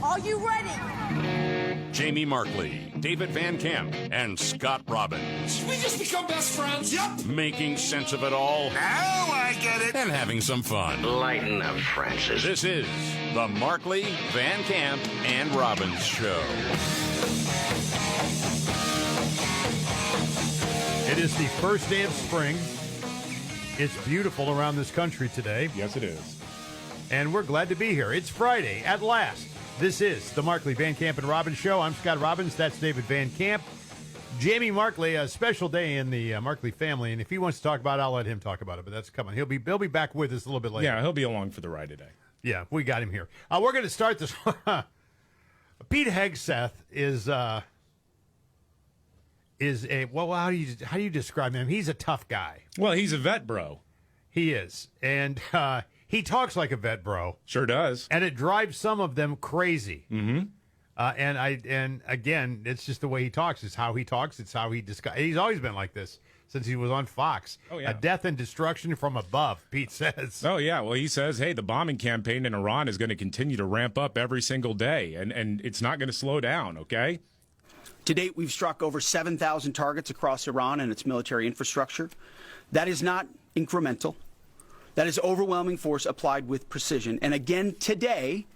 Are you ready? Jamie Markley, David Van Camp, and Scott Robbins. We just become best friends. Yep. Making sense of it all. Now I get it. And having some fun. Lighten up, Francis. This is the Markley, Van Camp, and Robbins Show. It is the first day of spring. It's beautiful around this country today. Yes, it is. And we're glad to be here. It's Friday at last. This is the Markley, Van Camp, and Robbins Show. I'm Scott Robbins. That's David Van Camp. Jamie Markley, a special day in the Markley family. And if he wants to talk about it, I'll let him talk about it. But that's coming. He'll be back with us a little bit later. Yeah, he'll be along for the ride today. Yeah, we got him here. We're going to start this. Pete Hegseth is a well. How do you describe him? He's a tough guy. Well, he's a vet bro. He is, and he talks like a vet bro. Sure does. And it drives some of them crazy. Mm-hmm. And again, it's just the way he talks. It's how he talks. It's how he discuss. He's always been like this since he was on Fox. Oh, yeah. A death and destruction from above, Pete says. Oh, yeah. Well, he says, hey, the bombing campaign in Iran is going to continue to ramp up every single day, and it's not going to slow down, okay? To date, we've struck over 7,000 targets across Iran and its military infrastructure. That is not incremental. That is overwhelming force applied with precision. And again, today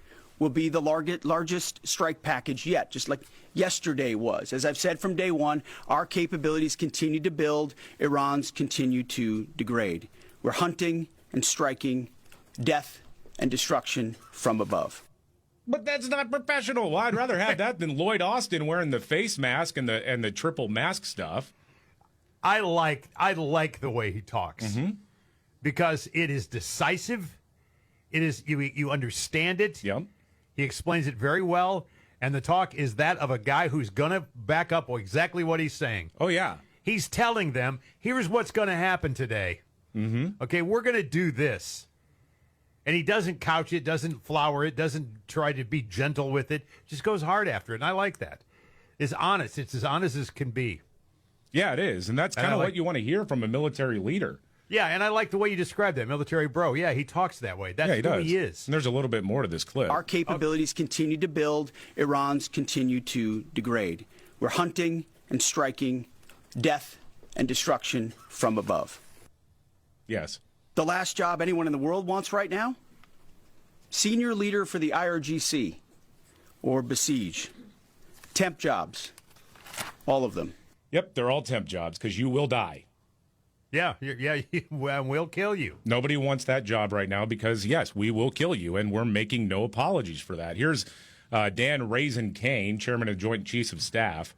will be the largest strike package yet, just like yesterday was. As I've said from day one, our capabilities continue to build. Iran's continue to degrade. We're hunting and striking death and destruction from above. But that's not professional. Well, I'd rather have that than Lloyd Austin wearing the face mask and the triple mask stuff. I like the way he talks. Mm-hmm. Because it is decisive. It is you understand it. Yep. He explains it very well, and the talk is that of a guy who's going to back up exactly what he's saying. Oh, yeah. He's telling them, here's what's going to happen today. Mm-hmm. Okay, we're going to do this. And he doesn't couch it, doesn't flower it, doesn't try to be gentle with it, just goes hard after it, and I like that. It's honest. It's as honest as can be. Yeah, it is, and that's kind of what you want to hear from a military leader. Yeah, and I like the way you described that, military bro. Yeah, he talks that way. That's who he is. And there's a little bit more to this clip. Our capabilities continue to build. Iran's continue to degrade. We're hunting and striking death and destruction from above. Yes. The last job anyone in the world wants right now? Senior leader for the IRGC or Besiege. Temp jobs. All of them. Yep, they're all temp jobs because you will die. Yeah, we'll kill you. Nobody wants that job right now because, yes, we will kill you, and we're making no apologies for that. Here's Dan Raisin Kane, chairman of Joint Chiefs of Staff.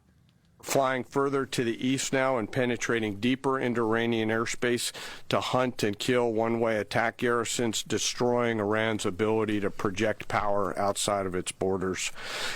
Flying further to the east now and penetrating deeper into Iranian airspace to hunt and kill one-way attack garrisons, destroying Iran's ability to project power outside of its borders.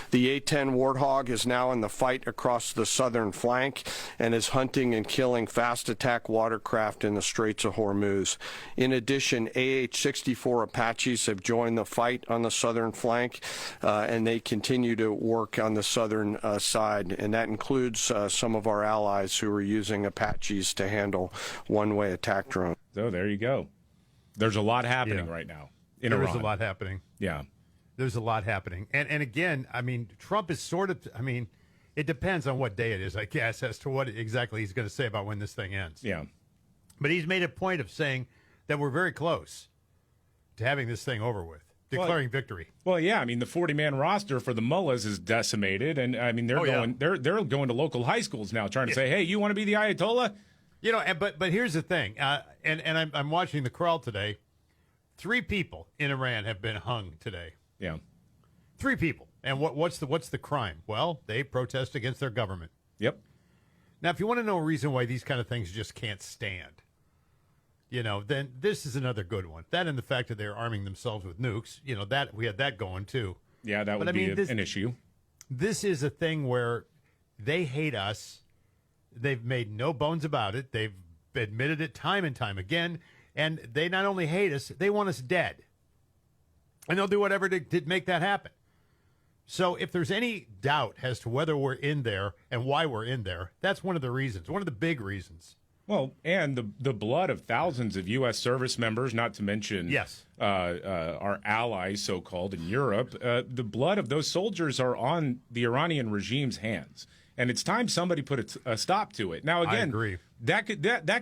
The A-10 Warthog is now in the fight across the southern flank and is hunting and killing fast attack watercraft in the Straits of Hormuz. In addition, AH-64 Apaches have joined the fight on the southern flank, and they continue to work on the southern side, and that includes some of our allies who are using Apaches to handle one-way attack drones. So there you go. There's a lot happening right now in Iran. There's a lot happening. Yeah. There's a lot happening. And again, I mean, Trump is sort of, I mean, it depends on what day it is, I guess, as to what exactly he's going to say about when this thing ends. Yeah. But he's made a point of saying that we're very close to having this thing over with. Declaring victory. Well, yeah, I mean the 40-man roster for the mullahs is decimated, and I mean they're going to local high schools now, trying to say, "Hey, you want to be the Ayatollah?" You know, but here's the thing, and I'm watching the crawl today. 3 people in Iran have been hung today. Yeah, 3 people, and what's the crime? Well, they protest against their government. Yep. Now, if you want to know a reason why these kind of things just can't stand, you know, then this is another good one. That and the fact that they're arming themselves with nukes, you know, that we had that going too. Yeah, that would be an issue. This is a thing where they hate us. They've made no bones about it. They've admitted it time and time again. And they not only hate us, they want us dead. And they'll do whatever to make that happen. So if there's any doubt as to whether we're in there and why we're in there, that's one of the reasons, one of the big reasons. Well, and the blood of thousands of U.S. service members, not to mention Yes. Our allies, so-called, in Europe, the blood of those soldiers are on the Iranian regime's hands. And it's time somebody put a stop to it. Now, again, I agree. That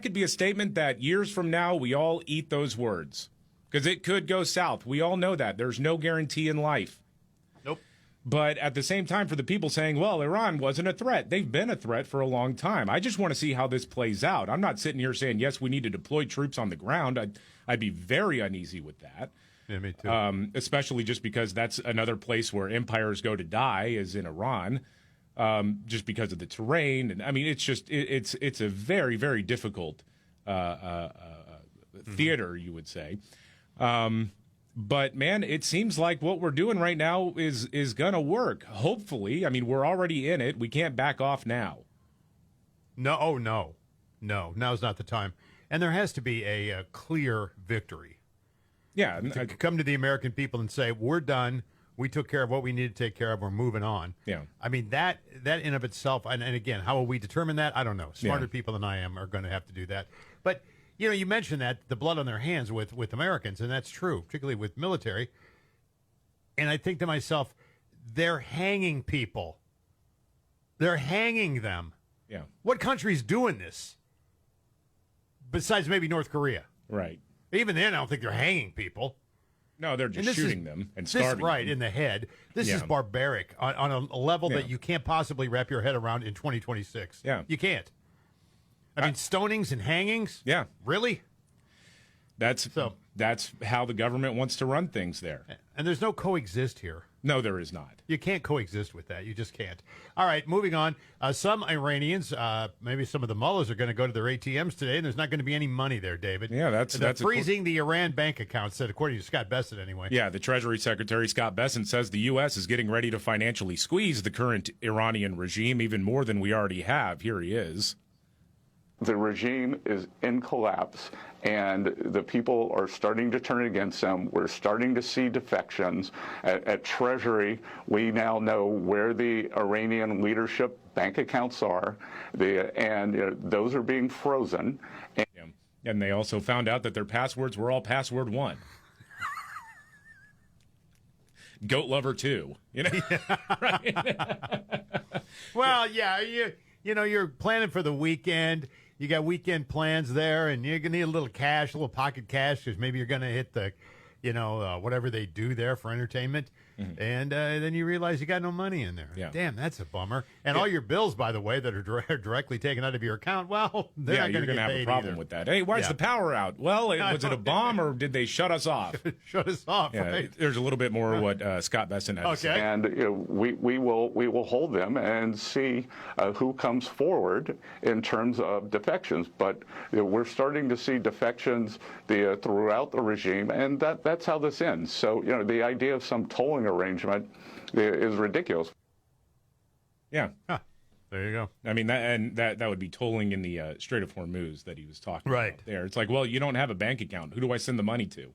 could be a statement that years from now we all eat those words. Because it could go south. We all know that. There's no guarantee in life. Nope. But at the same time, for the people saying, well, Iran wasn't a threat, they've been a threat for a long time. I just want to see how this plays out. I'm not sitting here saying, yes, we need to deploy troops on the ground. I'd be very uneasy with that. Yeah, me too. Especially just because that's another place where empires go to die, is in Iran, just because of the terrain. And I mean, it's just it's a very, very difficult theater, you would say. But man, it seems like what we're doing right now is gonna work. Hopefully, I mean, we're already in it. We can't back off now. No, now's not the time. And there has to be a clear victory. Yeah, To come to the American people and say, we're done. We took care of what we needed to take care of. We're moving on. Yeah. I mean, that in of itself, and again, how will we determine that? I don't know. Smarter Yeah. people than I am are going to have to do that. But, you know, you mentioned that, the blood on their hands with Americans, and that's true, particularly with military. And I think to myself, they're hanging people. They're hanging them. yeah, What country's doing this? Besides maybe North Korea. right. Even then, I don't think they're hanging people. No, they're And just this shooting is- them and This starving right them. in the head. This is Yeah. barbaric on a level that Yeah. you can't possibly wrap your head around in 2026. Yeah. You can't. I mean, stonings and hangings? Yeah. Really? That's how the government wants to run things there. And there's no coexist here. No, there is not. You can't coexist with that. You just can't. All right, moving on. Some Iranians, maybe some of the mullahs, are going to go to their ATMs today, and there's not going to be any money there, David. Yeah, They're that's freezing the Iran bank accounts, said according to Scott Bessent anyway. Yeah, the Treasury Secretary Scott Bessent says the U.S. is getting ready to financially squeeze the current Iranian regime even more than we already have. Here he is. The regime is in collapse, and the people are starting to turn against them. We're starting to see defections. At Treasury, we now know where the Iranian leadership bank accounts are, and those are being frozen. And they also found out that their passwords were all password 1. Goat lover 2. You know? Well, yeah, you know, you're planning for the weekend. You got weekend plans there, and you're going to need a little cash, a little pocket cash, because maybe you're going to hit the, whatever they do there for entertainment. Mm-hmm. And then you realize you got no money in there. Yeah. Damn, that's a bummer. And all your bills, by the way, that are directly taken out of your account, well, they're not you're going to have get a paid problem either. with that. Hey, why is the power out? Well, was it a bomb or did they shut us off? Shut us off, Yeah, right? there's a little bit more of what Scott Bessent had to say. Okay. And we will hold them and see who comes forward in terms of defections. But we're starting to see defections throughout the regime, and that's how this ends. So the idea of some tolling arrangement is ridiculous. Yeah. Huh. There you go. I mean, that would be tolling in the Strait of Hormuz that he was talking Right. about there. It's like, well, you don't have a bank account. Who do I send the money to?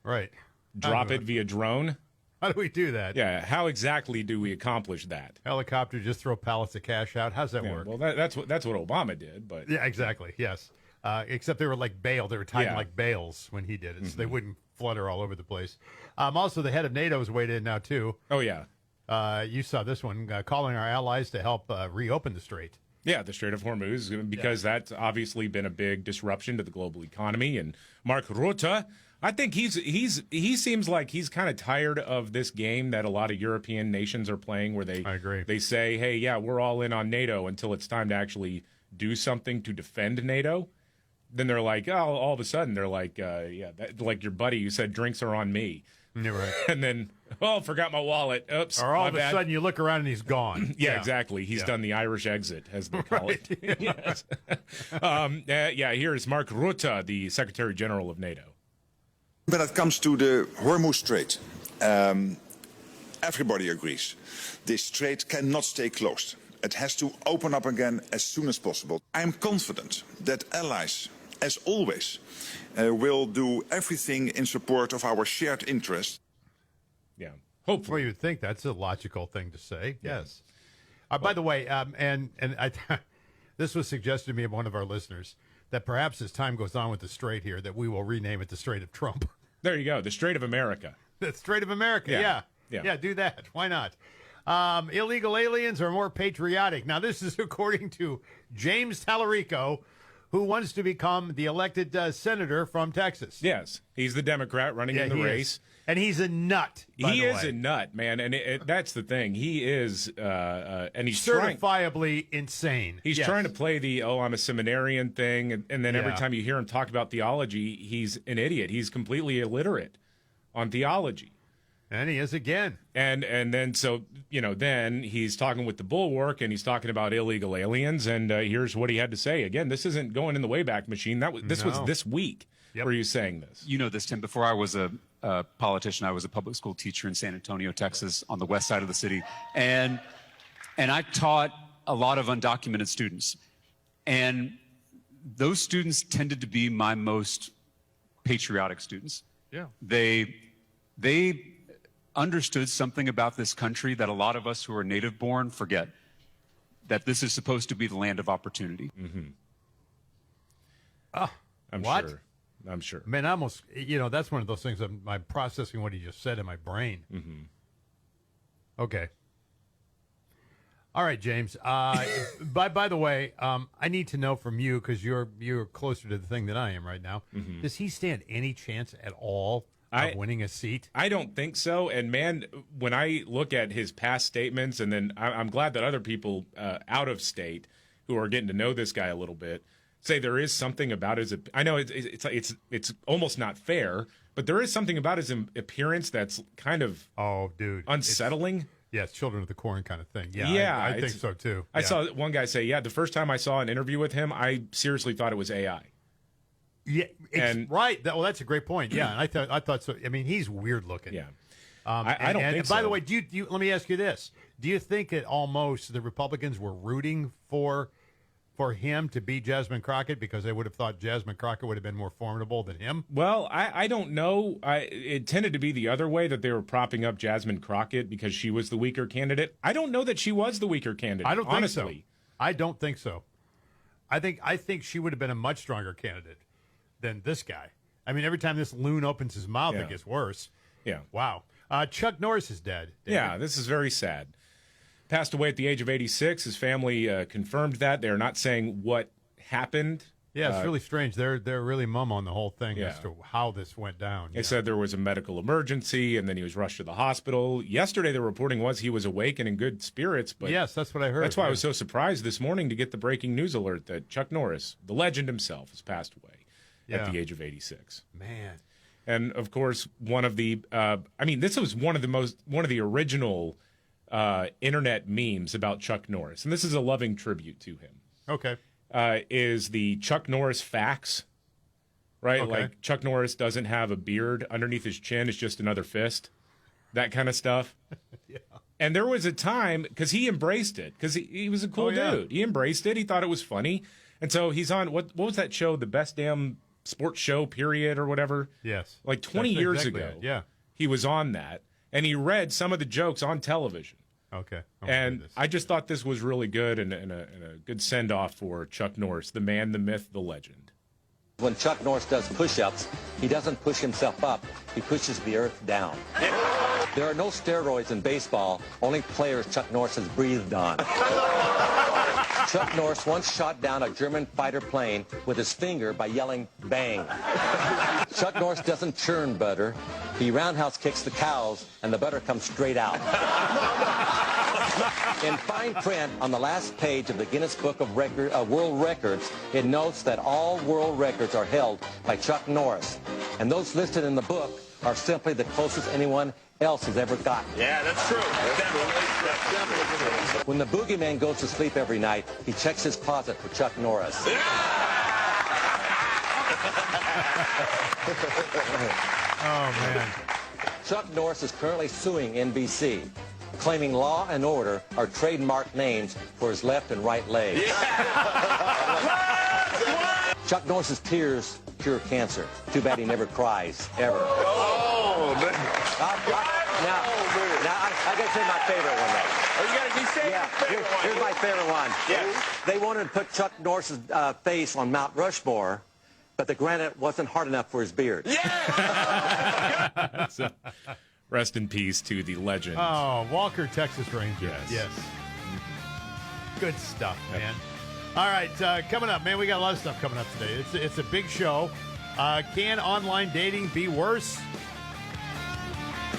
Right. Drop it via drone? How do we do that? Yeah. How exactly do we accomplish that? Helicopter, just throw pallets of cash out. How's that Yeah, work? well, that's what Obama did, but Yeah, exactly. Yes. Except they were like bale. They were tied Yeah. like bales when he did it, so they wouldn't flutter all over the place. Also, the head of NATO is weighed in now, too. oh yeah. You saw this one, calling our allies to help reopen the strait. Yeah, the Strait of Hormuz, because that's obviously been a big disruption to the global economy. And Mark Rutte, I think he seems like he's kind of tired of this game that a lot of European nations are playing, where I agree. they say, hey, yeah, we're all in on NATO until it's time to actually do something to defend NATO. Then they're like, oh, all of a sudden they're like, like your buddy who said drinks are on me. You're right. And then, oh, forgot my wallet. Oops. Or all my of a bad. sudden you look around and he's gone. Yeah, exactly. He's done the Irish exit, as they call Right. it. Yes. Here's Mark Rutte, the Secretary General of NATO. When it comes to the Hormuz Strait, everybody agrees. This strait cannot stay closed. It has to open up again as soon as possible. I'm confident that allies, as always, will do everything in support of our shared interest. Yeah, Well, hopefully. you would think that's a logical thing to say. Yes. By the way, and I this was suggested to me by one of our listeners, that perhaps as time goes on with the Strait here, that we will rename it the Strait of Trump. There you go, the Strait of America. The Strait of America, yeah, do that. Why not? Illegal aliens are more patriotic. Now, this is according to James Tallarico, who wants to become the elected senator from Texas. Yes, he's the Democrat running in the race. And he's a nut, He is a nut, man, and that's the thing. He is, and he's certifiably insane. He's trying to play the, I'm a seminarian thing, and then every time you hear him talk about theology, he's an idiot. He's completely illiterate on theology. And he is again. And then, so, then he's talking with the Bulwark, and he's talking about illegal aliens, and here's what he had to say. Again, this isn't going in the Wayback Machine. This was this week where he was saying this. You know this, Tim. Before I was a politician, I was a public school teacher in San Antonio, Texas, on the west side of the city. And I taught a lot of undocumented students. And those students tended to be my most patriotic students. Yeah. They understood something about this country that a lot of us who are native born forget, that this is supposed to be the land of opportunity. Mm-hmm. I'm sure. Man, almost, that's one of those things I'm processing what he just said in my brain. Mm-hmm. Okay. All right, James. By the way, I need to know from you, because you're closer to the thing than I am right now. Mm-hmm. Does he stand any chance at all of winning a seat? I don't think so. And, man, when I look at his past statements, and then I'm glad that other people out of state who are getting to know this guy a little bit say there is something about his – I know it's almost not fair, but there is something about his appearance that's kind of unsettling. Yes, Children of the Corn kind of thing. Yeah, I think so, too. I saw one guy say, the first time I saw an interview with him, I seriously thought it was AI. Yeah, right. That's a great point. Yeah, and I thought so. I mean, he's weird looking. Yeah. I don't think so. By the way, let me ask you this. Do you think that almost the Republicans were rooting for him to beat Jasmine Crockett because they would have thought Jasmine Crockett would have been more formidable than him? Well, I don't know. It tended to be the other way, that they were propping up Jasmine Crockett because she was the weaker candidate. I don't know that she was the weaker candidate. I don't think so. Honestly. I don't think so. I think she would have been a much stronger candidate than this guy. I mean, every time this loon opens his mouth, it gets worse. Yeah. Wow. Chuck Norris is dead. David. Yeah, this is very sad. Passed away at the age of 86. His family confirmed that. They're not saying what happened. Yeah, it's really strange. They're really mum on the whole thing as to how this went down. They said there was a medical emergency, and then he was rushed to the hospital. Yesterday, the reporting was he was awake and in good spirits. But yes, that's what I heard. That's why I was so surprised this morning to get the breaking news alert that Chuck Norris, the legend himself, has passed away at the age of 86. Man. And, of course, one of the this was one of the original internet memes about Chuck Norris. And this is a loving tribute to him. Okay. Is the Chuck Norris facts, right? Okay. Like Chuck Norris doesn't have a beard. Underneath his chin is just another fist. That kind of stuff. Yeah. And there was a time, because he embraced it, because he was a cool dude. He embraced it. He thought it was funny. And so he's on, what was that show, The Best Damn Sports Show, period, or whatever? Yes. Like 20 years ago. Yeah. He was on that, and he read some of the jokes on television. Okay. And I just thought this was really good and a good send-off for Chuck Norris, the man, the myth, the legend. When Chuck Norris does push-ups, he doesn't push himself up. He pushes the earth down. There are no steroids in baseball, only players Chuck Norris has breathed on. Chuck Norris once shot down a German fighter plane with his finger by yelling, "Bang." Chuck Norris doesn't churn butter. He roundhouse kicks the cows, and the butter comes straight out. In fine print on the last page of the Guinness Book of World Records, it notes that all world records are held by Chuck Norris, and those listed in the book are simply the closest anyone else has ever gotten. Yeah, that's true. That's definitely true. When the boogeyman goes to sleep every night, he checks his closet for Chuck Norris. Oh, man. Chuck Norris is currently suing NBC, claiming Law and Order are trademark names for his left and right legs. Chuck Norris's tears cure cancer. Too bad he never cries, ever. Oh, man. Now, I got to say my favorite one, though. Oh, you got to be saying Yeah, your favorite one. here's my favorite one. Yes. They wanted to put Chuck Norris's face on Mount Rushmore, but the granite wasn't hard enough for his beard. Yeah! So, rest in peace to the legend. Oh, Walker, Texas Ranger. Yes. Good stuff, man. All right, coming up, man, we got a lot of stuff coming up today. It's a big show. Can online dating be worse?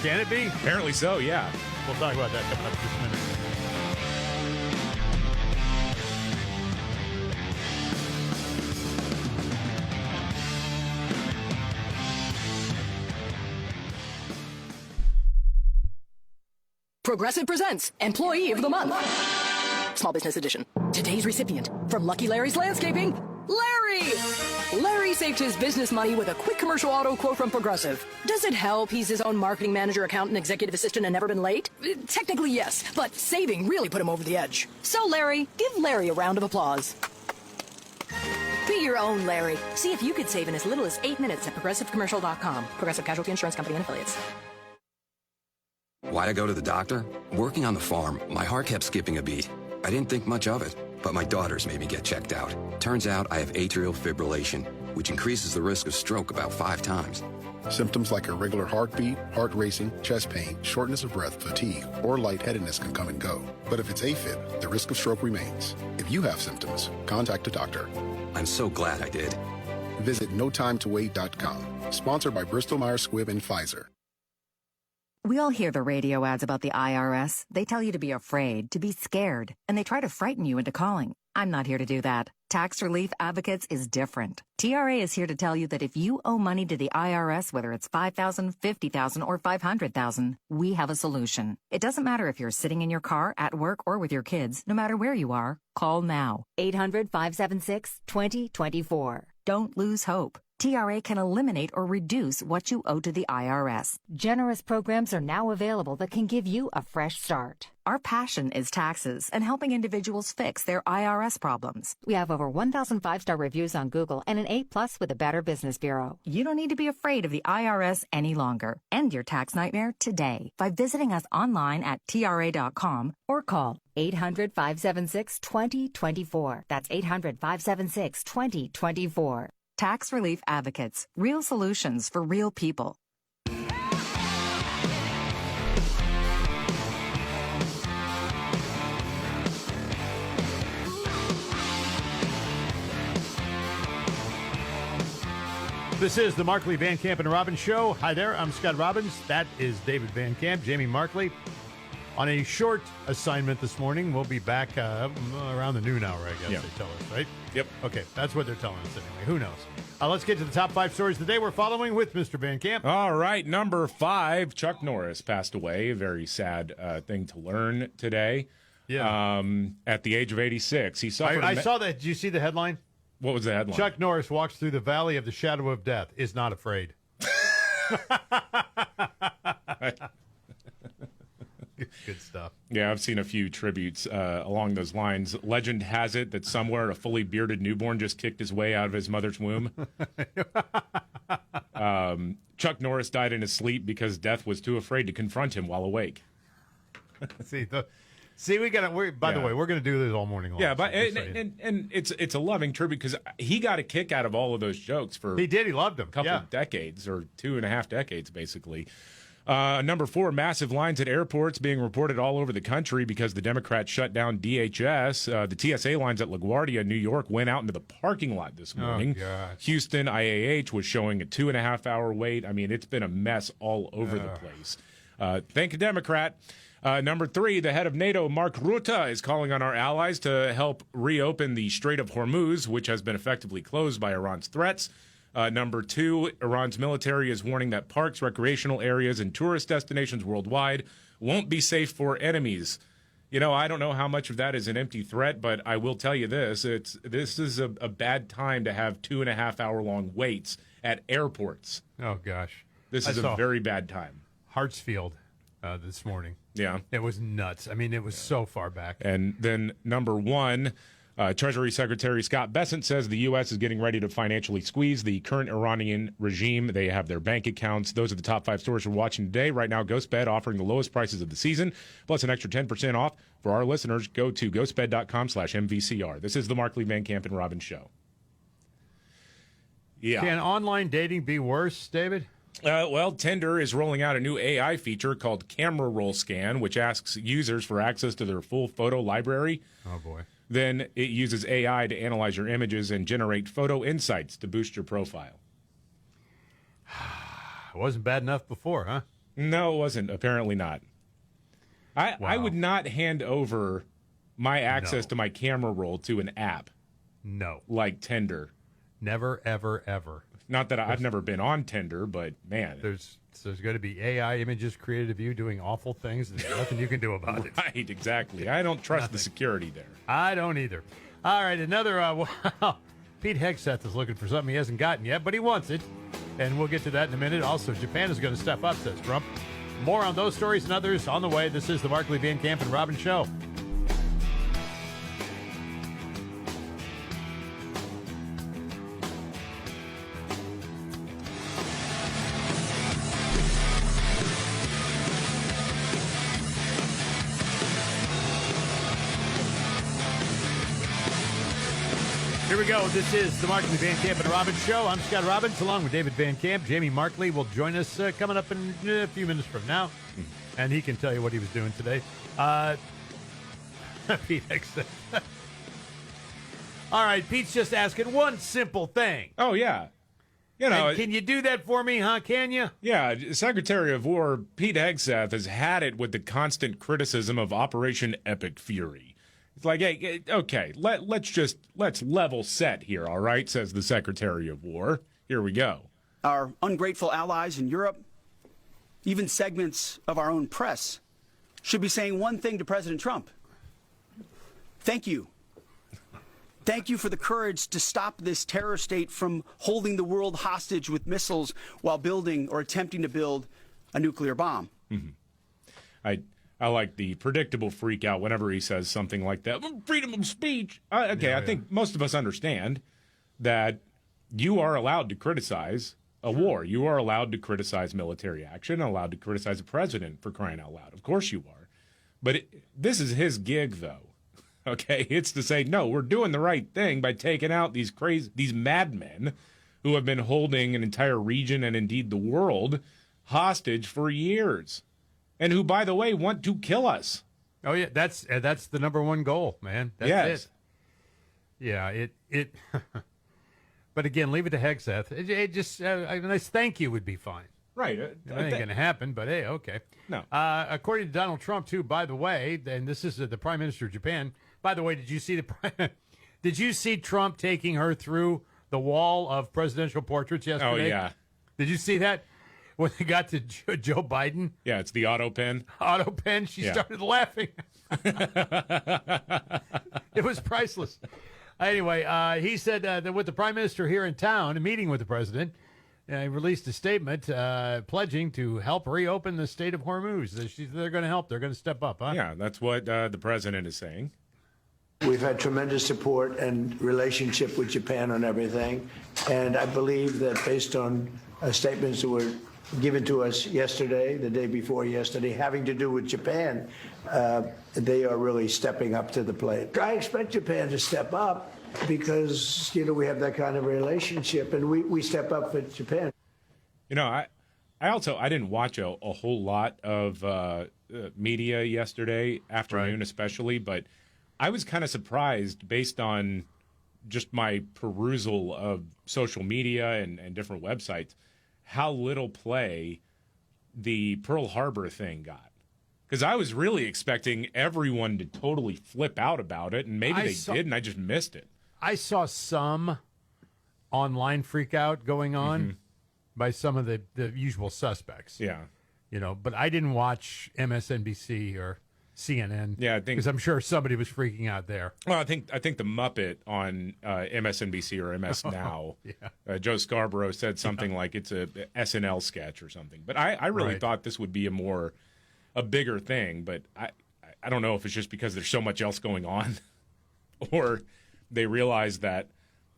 Can it be? Apparently so, yeah. We'll talk about that coming up in just a minute. Progressive presents Employee of the Month. Small Business Edition. Today's recipient from Lucky Larry's Landscaping, Larry! Larry saved his business money with a quick commercial auto quote from Progressive. Does it help he's his own marketing manager, accountant, executive assistant, and never been late? Technically, yes, but saving really put him over the edge. So, Larry, give Larry a round of applause. Be your own Larry. See if you could save in as little as 8 minutes at ProgressiveCommercial.com. Progressive Casualty Insurance Company and Affiliates. Why'd I go to the doctor? Working on the farm, my heart kept skipping a beat. I didn't think much of it, but my daughters made me get checked out. Turns out I have atrial fibrillation, which increases the risk of stroke about 5 times. Symptoms like irregular heartbeat, heart racing, chest pain, shortness of breath, fatigue, or lightheadedness can come and go. But if it's AFib, the risk of stroke remains. If you have symptoms, contact a doctor. I'm so glad I did. Visit notimetowait.com. Sponsored by Bristol-Myers Squibb and Pfizer. We all hear the radio ads about the IRS. They tell you to be afraid, to be scared, and they try to frighten you into calling. I'm not here to do that. Tax Relief Advocates is different. TRA is here to tell you that if you owe money to the IRS, whether it's $5,000, $50,000, or $500,000, we have a solution. It doesn't matter if you're sitting in your car, at work, or with your kids. No matter where you are, call now. 800-576-2024. Don't lose hope. TRA can eliminate or reduce what you owe to the IRS. Generous programs are now available that can give you a fresh start. Our passion is taxes and helping individuals fix their IRS problems. We have over 1,000 5-star reviews on Google and an A+ with the Better Business Bureau. You don't need to be afraid of the IRS any longer. End your tax nightmare today by visiting us online at TRA.com or call 800-576-2024. That's 800-576-2024. Tax Relief Advocates. Real solutions for real people. This is the Markley, Van Camp, and Robbins Show. Hi there, I'm Scott Robbins. That is David Van Camp, Jamie Markley. On a short assignment this morning, we'll be back around the noon hour, I guess they tell us, right? Yep. Okay, that's what they're telling us anyway. Who knows? Let's get to the top 5 stories today. We're following with Mr. Van Camp. All right, number 5, Chuck Norris passed away. A very sad thing to learn today. Yeah. At the age of 86. He suffered. I saw that. Did you see the headline? What was the headline? Chuck Norris walks through the valley of the shadow of death, is not afraid. Good stuff. Yeah, I've seen a few tributes along those lines. Legend has it that somewhere a fully bearded newborn just kicked his way out of his mother's womb. Chuck Norris died in his sleep because death was too afraid to confront him while awake. We got to. By the way, we're going to do this all morning long. Yeah, but and it's a loving tribute because he got a kick out of all of those jokes for he did. He loved them. A couple of decades or 2.5 decades, basically. Number 4, massive lines at airports being reported all over the country because the Democrats shut down DHS. The TSA lines at LaGuardia, New York, went out into the parking lot this morning. Houston, IAH was showing a 2.5-hour wait. I mean, it's been a mess all over the place. Thank you, Democrat. Number 3, the head of NATO, Mark Rutte, is calling on our allies to help reopen the Strait of Hormuz, which has been effectively closed by Iran's threats. Number 2, Iran's military is warning that parks, recreational areas, and tourist destinations worldwide won't be safe for enemies. You know, I don't know how much of that is an empty threat, but I will tell you this. This is a bad time to have 2.5-hour-long waits at airports. Oh, gosh. This is a very bad time. Hartsfield this morning. Yeah. It was nuts. I mean, it was so far back. And then number 1, Treasury Secretary Scott Bessent says the U.S. is getting ready to financially squeeze the current Iranian regime. They have their bank accounts. Those are the top 5 stories we're watching today. Right now, GhostBed offering the lowest prices of the season, plus an extra 10% off. For our listeners, go to ghostbed.com/MVCR. This is the Markley, Van Camp, and Robbins Show. Yeah. Can online dating be worse, David? Well, Tinder is rolling out a new AI feature called Camera Roll Scan, which asks users for access to their full photo library. Oh, boy. Then it uses AI to analyze your images and generate photo insights to boost your profile. It wasn't bad enough before, huh? No, it wasn't. Apparently not. I would not hand over my access to my camera roll to an app. No. Like Tinder. Never, ever, ever. Not that I've never been on Tinder, but man. There's going to be AI images created of you doing awful things. There's nothing you can do about it. Right, exactly. I don't trust the security there. I don't either. All right, another, Pete Hegseth is looking for something he hasn't gotten yet, but he wants it. And we'll get to that in a minute. Also, Japan is going to step up, says Trump. More on those stories and others on the way. This is the Markley, Van Camp, and Robbins Show. Here we go. This is the Markley, Van Camp, and Robbins Show. I'm Scott Robbins, along with David Van Camp. Jamie Markley will join us coming up in a few minutes from now, and he can tell you what he was doing today. Pete Hegseth. All right, Pete's just asking one simple thing. Oh, yeah. You know, and can you do that for me, huh? Can you? Yeah, Secretary of War Pete Hegseth has had it with the constant criticism of Operation Epic Fury. It's like, hey, okay, let's level set here, all right, says the Secretary of War. Here we go. Our ungrateful allies in Europe, even segments of our own press, should be saying one thing to President Trump. Thank you. Thank you for the courage to stop this terror state from holding the world hostage with missiles while building or attempting to build a nuclear bomb. Mm-hmm. I like the predictable freak out whenever he says something like that. Freedom of speech. I think most of us understand that you are allowed to criticize a war. You are allowed to criticize military action, allowed to criticize a president, for crying out loud. Of course you are. But this is his gig, though. Okay, it's to say, no, we're doing the right thing by taking out these madmen who have been holding an entire region and indeed the world hostage for years. And who, by the way, want to kill us. Oh yeah, that's the number one goal, man. That's yes. it. Yeah, it. But again, leave it to Hegseth. It just a nice thank you would be fine. Right. It ain't going to happen, but hey, okay. No. According to Donald Trump, too. By the way, and this is the Prime Minister of Japan. By the way, did you see Trump taking her through the wall of presidential portraits yesterday? Oh yeah. Did you see that? When they got to Joe Biden. Yeah, it's the auto pen. Auto pen. She started laughing. It was priceless. Anyway, he said that with the prime minister here in town, meeting with the president, he released a statement pledging to help reopen the Strait of Hormuz. They're going to help. They're going to step up, huh? Yeah, that's what the president is saying. We've had tremendous support and relationship with Japan on everything. And I believe that based on statements that were given to us yesterday, the day before yesterday, having to do with Japan, they are really stepping up to the plate. I expect Japan to step up because, we have that kind of relationship, and we step up for Japan. I didn't watch a whole lot of media yesterday afternoon, especially, but I was kind of surprised based on just my perusal of social media and different websites, how little play the Pearl Harbor thing got. Because I was really expecting everyone to totally flip out about it, and maybe they did, and I just missed it. I saw some online freak out going on by some of the usual suspects. Yeah. But I didn't watch MSNBC or CNN. Yeah, I think because I'm sure somebody was freaking out there. Well, I think the Muppet on MSNBC or MS Now, Joe Scarborough said something like it's a SNL sketch or something. But I really thought this would be a bigger thing. But I don't know if it's just because there's so much else going on, or they realized that,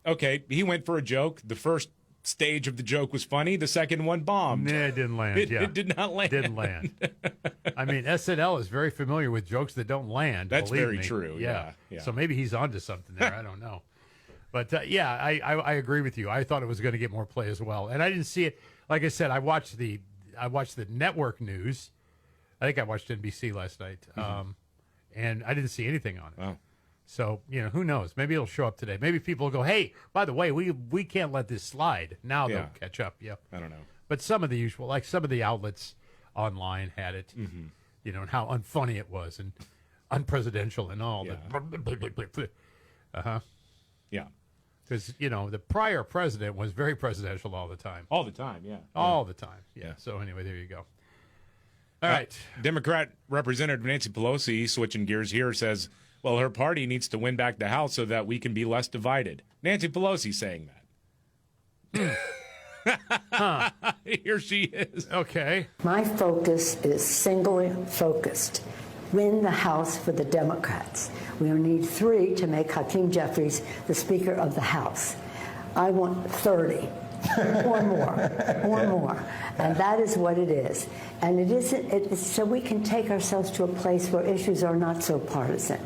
okay, he went for a joke. The first stage of the joke was funny. The second one bombed. Nah, it didn't land. It did not land. Didn't land. I mean, SNL is very familiar with jokes that don't land. That's believe very me. true. Yeah. So maybe he's onto something there. I don't know. But, I agree with you. I thought it was going to get more play as well. And I didn't see it. Like I said, I watched the network news. I think I watched NBC last night. And I didn't see anything on it. Wow. So, who knows? Maybe it'll show up today. Maybe people will go, hey, by the way, we can't let this slide. Now they'll catch up. Yeah. I don't know. But some of the usual, like some of the outlets online had it, and how unfunny it was and unpresidential and all. Yeah. Yeah. Because, the prior president was very presidential all the time. All the time, yeah. All the time. Yeah. So anyway, there you go. All right. Democrat Representative Nancy Pelosi, switching gears here, says, well, her party needs to win back the House so that we can be less divided. Nancy Pelosi saying that. Here she is. Okay. My focus is singularly focused. Win the House for the Democrats. We need 3 to make Hakeem Jeffries the Speaker of the House. I want 30 or more. And that is what it is. And it's so we can take ourselves to a place where issues are not so partisan,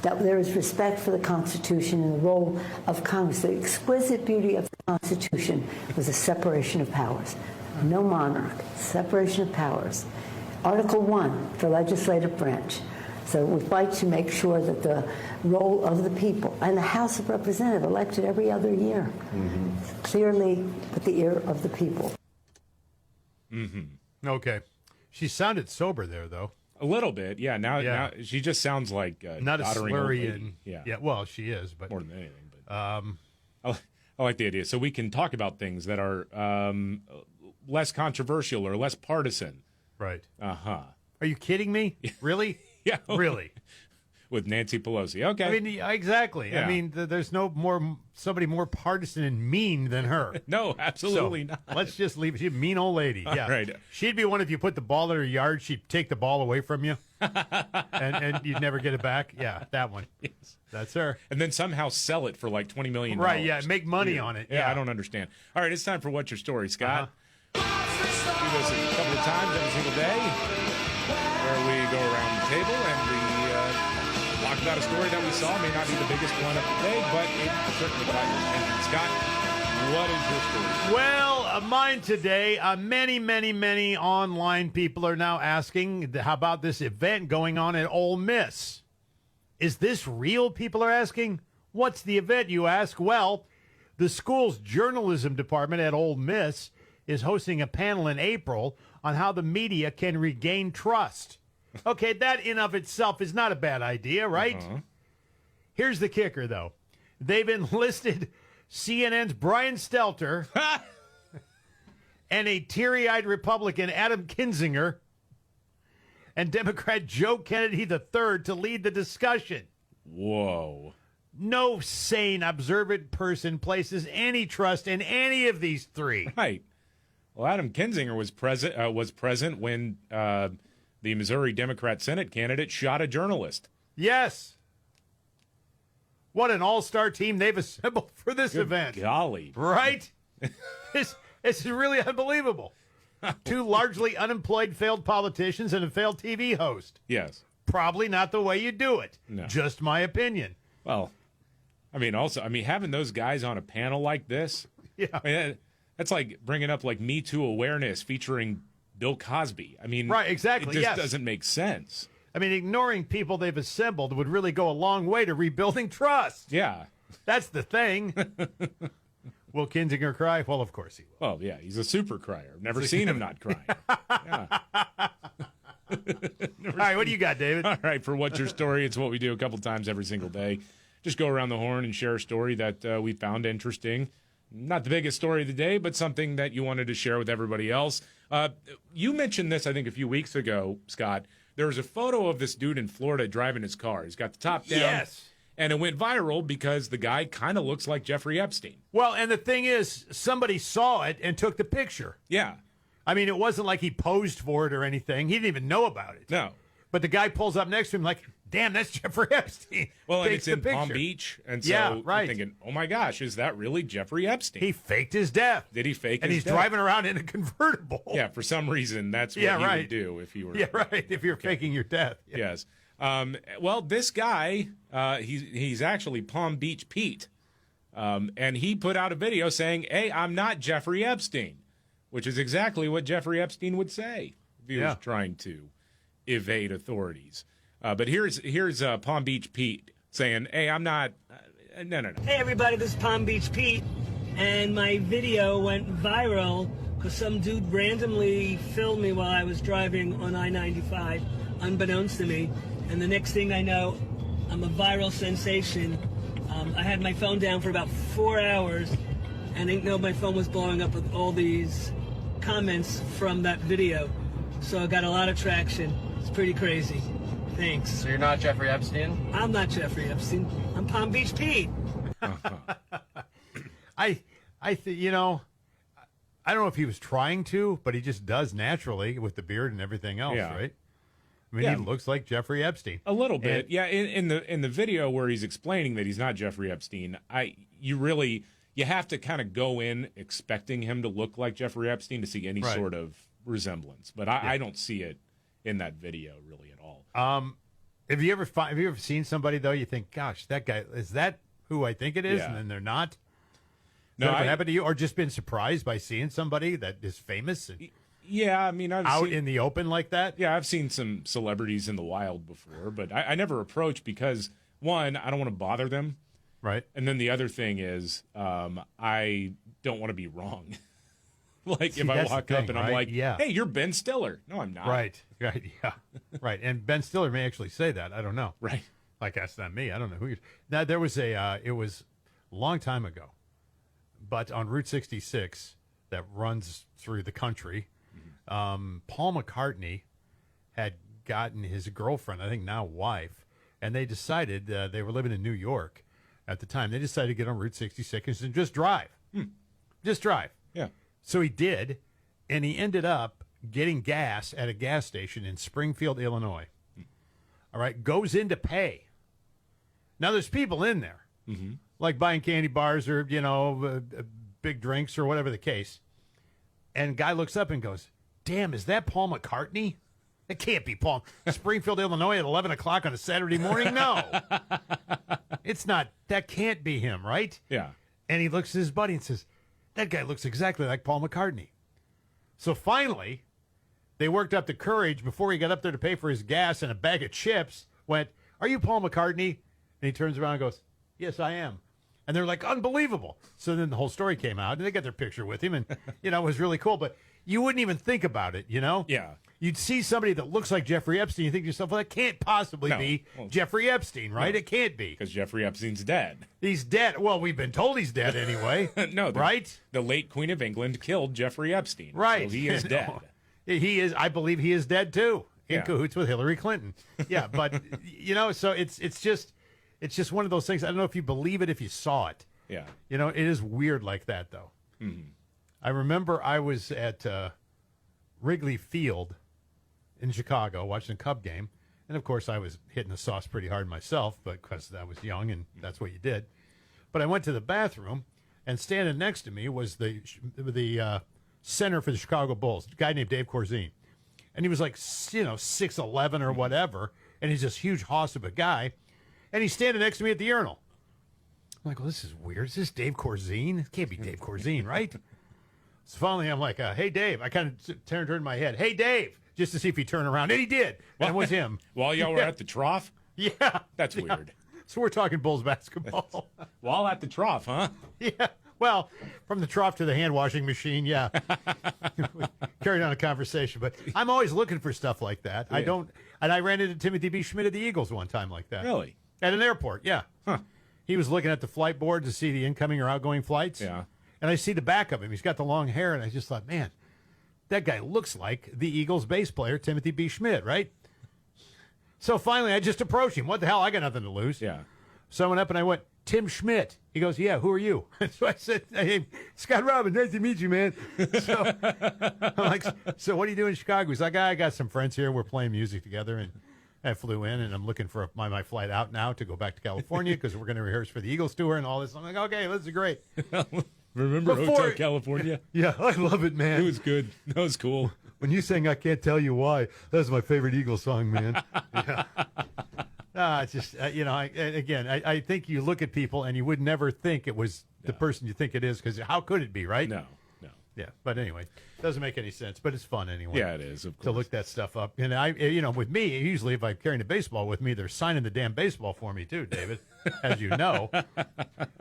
that there is respect for the Constitution and the role of Congress. The exquisite beauty of the Constitution was a separation of powers. No monarch, separation of powers. Article 1, the legislative branch. So we fight to make sure that the role of the people and the House of Representatives, elected every other year, clearly with the ear of the people. Okay. She sounded sober there, though. A little bit, yeah. Now she just sounds like not a doddering slurry old lady. and Yeah. Well, she is, but more than anything. But I like the idea. So we can talk about things that are less controversial or less partisan. Right. Uh-huh. Are you kidding me? Really? Yeah. Really? With Nancy Pelosi. Okay. I mean, exactly. Yeah. I mean, there's somebody more partisan and mean than her. No, absolutely not. Let's just leave it. She's a mean old lady. All Yeah. right. She'd be one if you put the ball in her yard, she'd take the ball away from you. and you'd never get it back. Yeah, that one. Yes. That's her. And then somehow sell it for like $20 million. Right, yeah, make money on it. Yeah, I don't understand. All right, it's time for What's Your Story, Scott. Do this a couple of times every single day, where we go around the table and we talk about a story that we saw. May not be the biggest one of the day, but it certainly caught your attention. Scott, what is your story? Well, mine today, many online people are now asking, how about this event going on at Ole Miss? Is this real, people are asking? What's the event, you ask? Well, the school's journalism department at Ole Miss is hosting a panel in April on how the media can regain trust. Okay, that in of itself is not a bad idea, right? Here's the kicker, though. They've enlisted CNN's Brian Stelter and a teary-eyed Republican, Adam Kinzinger, and Democrat Joe Kennedy III to lead the discussion. Whoa. No sane, observant person places any trust in any of these three. Right. Well, Adam Kinzinger was present when the Missouri Democrat Senate candidate shot a journalist. Yes. What an all-star team they've assembled for this event. Golly. Right? It's really unbelievable. 2 largely unemployed failed politicians and a failed TV host. Yes. Probably not the way you do it. No. Just my opinion. Well, having those guys on a panel like this, yeah, that's like bringing up like Me Too awareness featuring Bill Cosby. I mean, right, exactly. It just yes. doesn't make sense. I mean, ignoring people they've assembled would really go a long way to rebuilding trust. Yeah. That's the thing. Will Kinzinger cry? Well, of course he will. Oh, yeah. He's a super crier. I've never seen him not crying. Yeah. All right, what do you got, David? All right, for What's Your Story, it's what we do a couple times every single day. Just go around the horn and share a story that we found interesting. Not the biggest story of the day, but something that you wanted to share with everybody else. You mentioned this, I think, a few weeks ago, Scott. There was a photo of this dude in Florida driving his car. He's got the top down. Yes. And it went viral because the guy kind of looks like Jeffrey Epstein. Well, and the thing is, somebody saw it and took the picture. Yeah. I mean, it wasn't like he posed for it or anything. He didn't even know about it. No. But the guy pulls up next to him like, damn, that's Jeffrey Epstein. Well, and Takes it's the in Palm picture. Beach, and so Yeah, right. you're thinking, oh my gosh, is that really Jeffrey Epstein? He faked his death. Did he fake and his he's death? driving around in a convertible. Yeah, for some reason, that's what Yeah, you right. would do if you were. Yeah, right. If you're faking your death. Yeah. Yes. Well, this guy, he's actually Palm Beach Pete. And he put out a video saying, hey, I'm not Jeffrey Epstein, which is exactly what Jeffrey Epstein would say if he was trying to evade authorities. But here's Palm Beach Pete saying, hey, I'm not, no. Hey, everybody, this is Palm Beach Pete, and my video went viral because some dude randomly filmed me while I was driving on I-95, unbeknownst to me, and the next thing I know, I'm a viral sensation. I had my phone down for about 4 hours, and I didn't know my phone was blowing up with all these comments from that video. So I got a lot of traction. It's pretty crazy. Thanks. So you're not Jeffrey Epstein? I'm not Jeffrey Epstein. I'm Palm Beach Pete. I don't know if he was trying to, but he just does naturally with the beard and everything else, Yeah. right? I mean, he looks like Jeffrey Epstein. A little bit, yeah. In the video where he's explaining that he's not Jeffrey Epstein, you have to kind of go in expecting him to look like Jeffrey Epstein to see any Right. sort of resemblance. But I don't see it in that video really at all. Have you ever seen somebody though? You think, gosh, that guy is that who I think it is, Yeah. and then they're not. No, Has that ever happened to you, or just been surprised by seeing somebody that is famous? And Yeah, I mean, I've out seen, in the open like that. Yeah, I've seen some celebrities in the wild before, but I never approach because one, I don't want to bother them, right? And then the other thing is, I don't want to be wrong. Like See, if I that's the walk up thing, and I'm right? like, Yeah. "Hey, you're Ben Stiller," no, I'm not. Right, yeah, right. And Ben Stiller may actually say that. I don't know. Right, like that's not me. I don't know who. Now there was it was a long time ago, but on Route 66 that runs through the country. Paul McCartney had gotten his girlfriend, I think now wife, and they decided they were living in New York at the time. They decided to get on Route 66 and just drive. Just drive. Yeah. So he did, and he ended up getting gas at a gas station in Springfield, Illinois. All right, goes in to pay. Now there's people in there, like buying candy bars or, big drinks or whatever the case. And guy looks up and goes, damn, is that Paul McCartney? It can't be Paul. Springfield, Illinois at 11 o'clock on a Saturday morning? No. It's not. That can't be him, right? Yeah. And he looks at his buddy and says, that guy looks exactly like Paul McCartney. So finally, they worked up the courage before he got up there to pay for his gas and a bag of chips, went, are you Paul McCartney? And he turns around and goes, yes, I am. And they're like, unbelievable. So then the whole story came out, and they got their picture with him, and, it was really cool. But you wouldn't even think about it, Yeah. You'd see somebody that looks like Jeffrey Epstein, you think to yourself, well, that can't possibly be Jeffrey Epstein, right? No. It can't be. Because Jeffrey Epstein's dead. He's dead. Well, we've been told he's dead anyway. No, right? The late Queen of England killed Jeffrey Epstein. Right. So he is dead. He is. I believe he is dead, too, in Yeah. cahoots with Hillary Clinton. Yeah, but, so it's just one of those things. I don't know if you believe it if you saw it. Yeah. It is weird like that, though. Mm-hmm. I remember I was at Wrigley Field in Chicago watching a Cub game. And, of course, I was hitting the sauce pretty hard myself because I was young and that's what you did. But I went to the bathroom, and standing next to me was the center for the Chicago Bulls, a guy named Dave Corzine. And he was like, 6'11" or whatever, and he's this huge hoss of a guy. And he's standing next to me at the urinal. I'm like, well, this is weird. Is this Dave Corzine? It can't be Dave Corzine, right? So finally, I'm like, hey, Dave. I kind of turned my head. Hey, Dave, just to see if he'd turn around. And he did. And it was him. While y'all were at the trough? Yeah. That's weird. So we're talking Bulls basketball. While at the trough, huh? Yeah. Well, from the trough to the hand washing machine, yeah. Carried on a conversation. But I'm always looking for stuff like that. Yeah. And I ran into Timothy B. Schmidt of the Eagles one time like that. Really? At an airport, yeah. Huh. He was looking at the flight board to see the incoming or outgoing flights. Yeah. And I see the back of him. He's got the long hair, and I just thought, man, that guy looks like the Eagles bass player, Timothy B. Schmidt, right? So finally, I just approached him. What the hell? I got nothing to lose. Yeah. So I went up and I went, Tim Schmidt. He goes, yeah, who are you? So I said, hey, Scott Robbins, nice to meet you, man. So I'm like, so what do you do in Chicago? He's like, I got some friends here. We're playing music together. And I flew in, and I'm looking for my flight out now to go back to California because we're going to rehearse for the Eagles tour and all this. I'm like, okay, this is great. Remember Hotel California? Yeah, I love it, man. It was good. That was cool. When you sang I Can't Tell You Why, that was my favorite Eagles song, man. Yeah. It's just, I think you look at people and you would never think it was the person you think it is, because how could it be, right? No. Yeah, but anyway, it doesn't make any sense, but it's fun anyway. Yeah, it is, of course. To look that stuff up. And with me, usually if I'm carrying a baseball with me, they're signing the damn baseball for me too, David. As you know,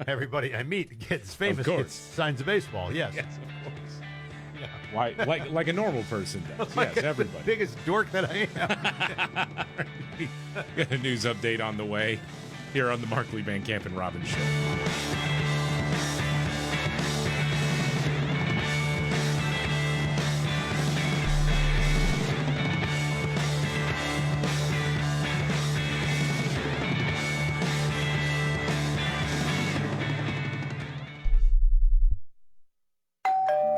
everybody I meet gets famous, gets signs of baseball. Yes. Yes, of course. Yeah. Why, like a normal person does. Yes, everybody. The biggest dork that I am. Got a news update on the way here on the Markley, Van Camp, and Robbins Show.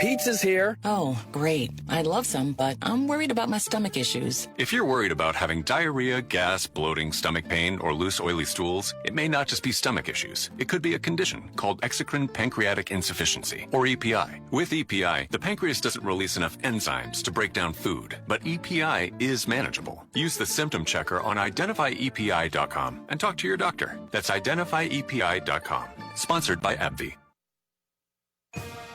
Pizza's here. Oh, great. I'd love some, but I'm worried about my stomach issues. If you're worried about having diarrhea, gas, bloating, stomach pain, or loose, oily stools, it may not just be stomach issues. It could be a condition called exocrine pancreatic insufficiency, or EPI. With EPI, the pancreas doesn't release enough enzymes to break down food, but EPI is manageable. Use the symptom checker on identifyepi.com and talk to your doctor. That's identifyepi.com. Sponsored by AbbVie.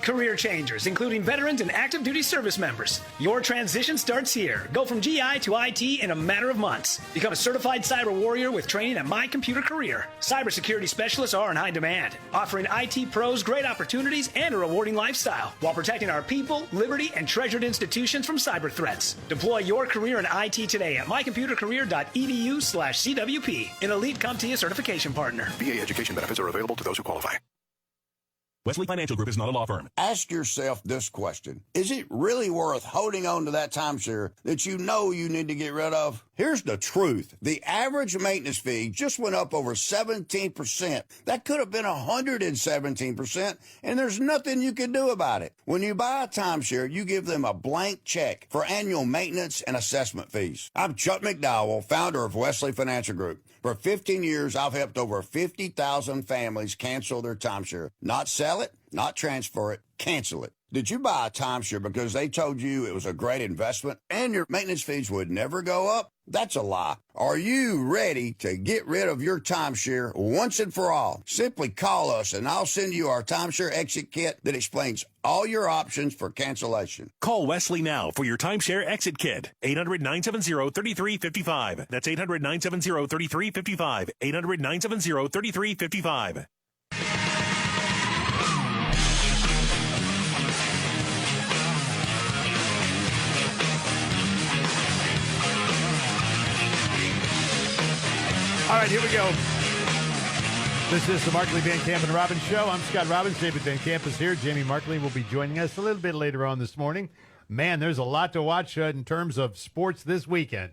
Career changers, including veterans and active duty service members. Your transition starts here. Go from GI to IT in a matter of months. Become a certified cyber warrior with training at My Computer Career. Cybersecurity specialists are in high demand, offering IT pros great opportunities and a rewarding lifestyle while protecting our people, liberty, and treasured institutions from cyber threats. Deploy your career in IT today at mycomputercareer.edu/CWP, an elite CompTIA certification partner. VA education benefits are available to those who qualify. Wesley Financial Group is not a law firm. Ask yourself this question. Is it really worth holding on to that timeshare that you know you need to get rid of? Here's the truth. The average maintenance fee just went up over 17%. That could have been 117%, and there's nothing you can do about it. When you buy a timeshare, you give them a blank check for annual maintenance and assessment fees. I'm Chuck McDowell, founder of Wesley Financial Group. For 15 years, I've helped over 50,000 families cancel their timeshare. Not sell it, not transfer it, cancel it. Did you buy a timeshare because they told you it was a great investment and your maintenance fees would never go up? That's a lie. Are you ready to get rid of your timeshare once and for all? Simply call us and I'll send you our timeshare exit kit that explains all your options for cancellation. Call Wesley now for your timeshare exit kit. 800-970-3355. That's 800-970-3355. 800-970-3355. All right, here we go. This is the Markley, Van Camp, and Robbins Show. I'm Scott Robbins. David Van Camp is here. Jamie Markley will be joining us a little bit later on this morning. Man, there's a lot to watch in terms of sports this weekend.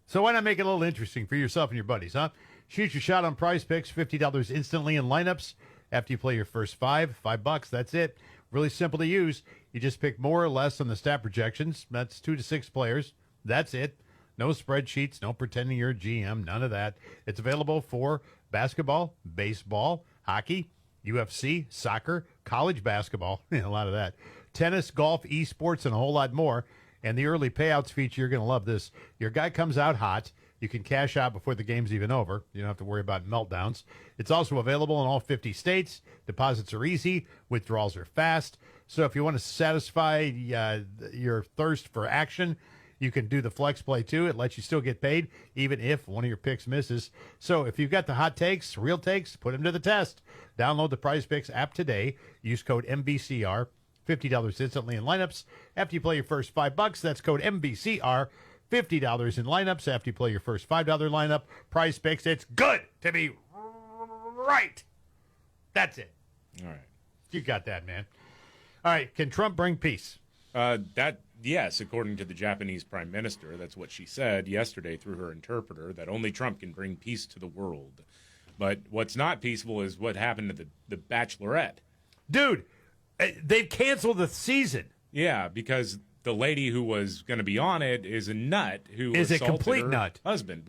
So why not make it a little interesting for yourself and your buddies, huh? Shoot your shot on Prize Picks, $50 instantly in lineups. After you play your first $5, that's it. Really simple to use. You just pick more or less on the stat projections. That's 2 to 6 players. That's it. No spreadsheets, no pretending you're a GM, none of that. It's available for basketball, baseball, hockey, UFC, soccer, college basketball, a lot of that, tennis, golf, esports, and a whole lot more. And the early payouts feature, you're going to love this. Your guy comes out hot. You can cash out before the game's even over. You don't have to worry about meltdowns. It's also available in all 50 states. Deposits are easy. Withdrawals are fast. So if you want to satisfy your thirst for action, you can do the flex play too. It lets you still get paid even if one of your picks misses. So if you've got the hot takes, real takes, put them to the test. Download the Prize Picks app today. Use code MBCR. $50 instantly in lineups. After you play your first $5, that's code MBCR. $50 in lineups after you play your first $5 lineup. Prize Picks, it's good to be right. That's it. All right. You got that, man. All right. Can Trump bring peace? Yes, according to the Japanese prime minister, that's what she said yesterday through her interpreter, that only Trump can bring peace to the world. But what's not peaceful is what happened to the Bachelorette. Dude, they've canceled the season. Yeah, because the lady who was going to be on it is a nut who Is a assaulted complete her nut. husband,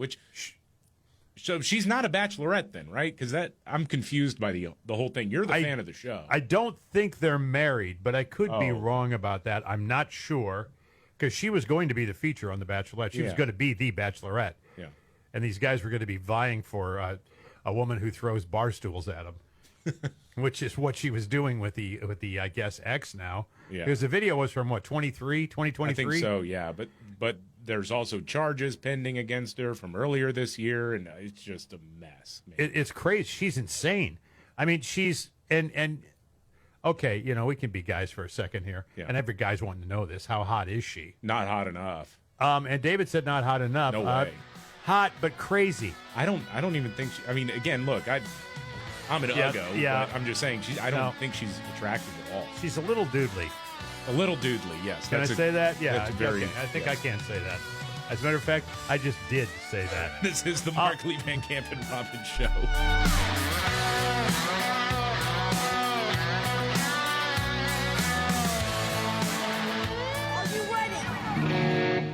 so she's not a bachelorette then, right? Because I'm confused by the whole thing. You're the fan of the show. I don't think they're married, but I could be Oh. wrong about that. I'm not sure because she was going to be the feature on The Bachelorette. She was Yeah. going to be the Bachelorette. Yeah. And these guys were going to be vying for a woman who throws bar stools at them, which is what she was doing with the I guess ex now. Yeah. Because the video was from what 2023. I think so, yeah. But there's also charges pending against her from earlier this year, and it's just a mess. Man. It's crazy. She's insane. I mean, she's and okay, we can be guys for a second here, and every guy's wanting to know this. How hot is she? Not hot enough. And David said not hot enough. No way. Hot but crazy. I don't even think. I mean, again, look, I'm an uggo. yeah. But I'm just saying. I don't think she's attractive at all. She's a little doodly. A little doodly, yes. Can I say that? Yeah, That's very. okay. I think I can say that. As a matter of fact, I just did say that. This is the Markley, Van Camp, and Robbins show.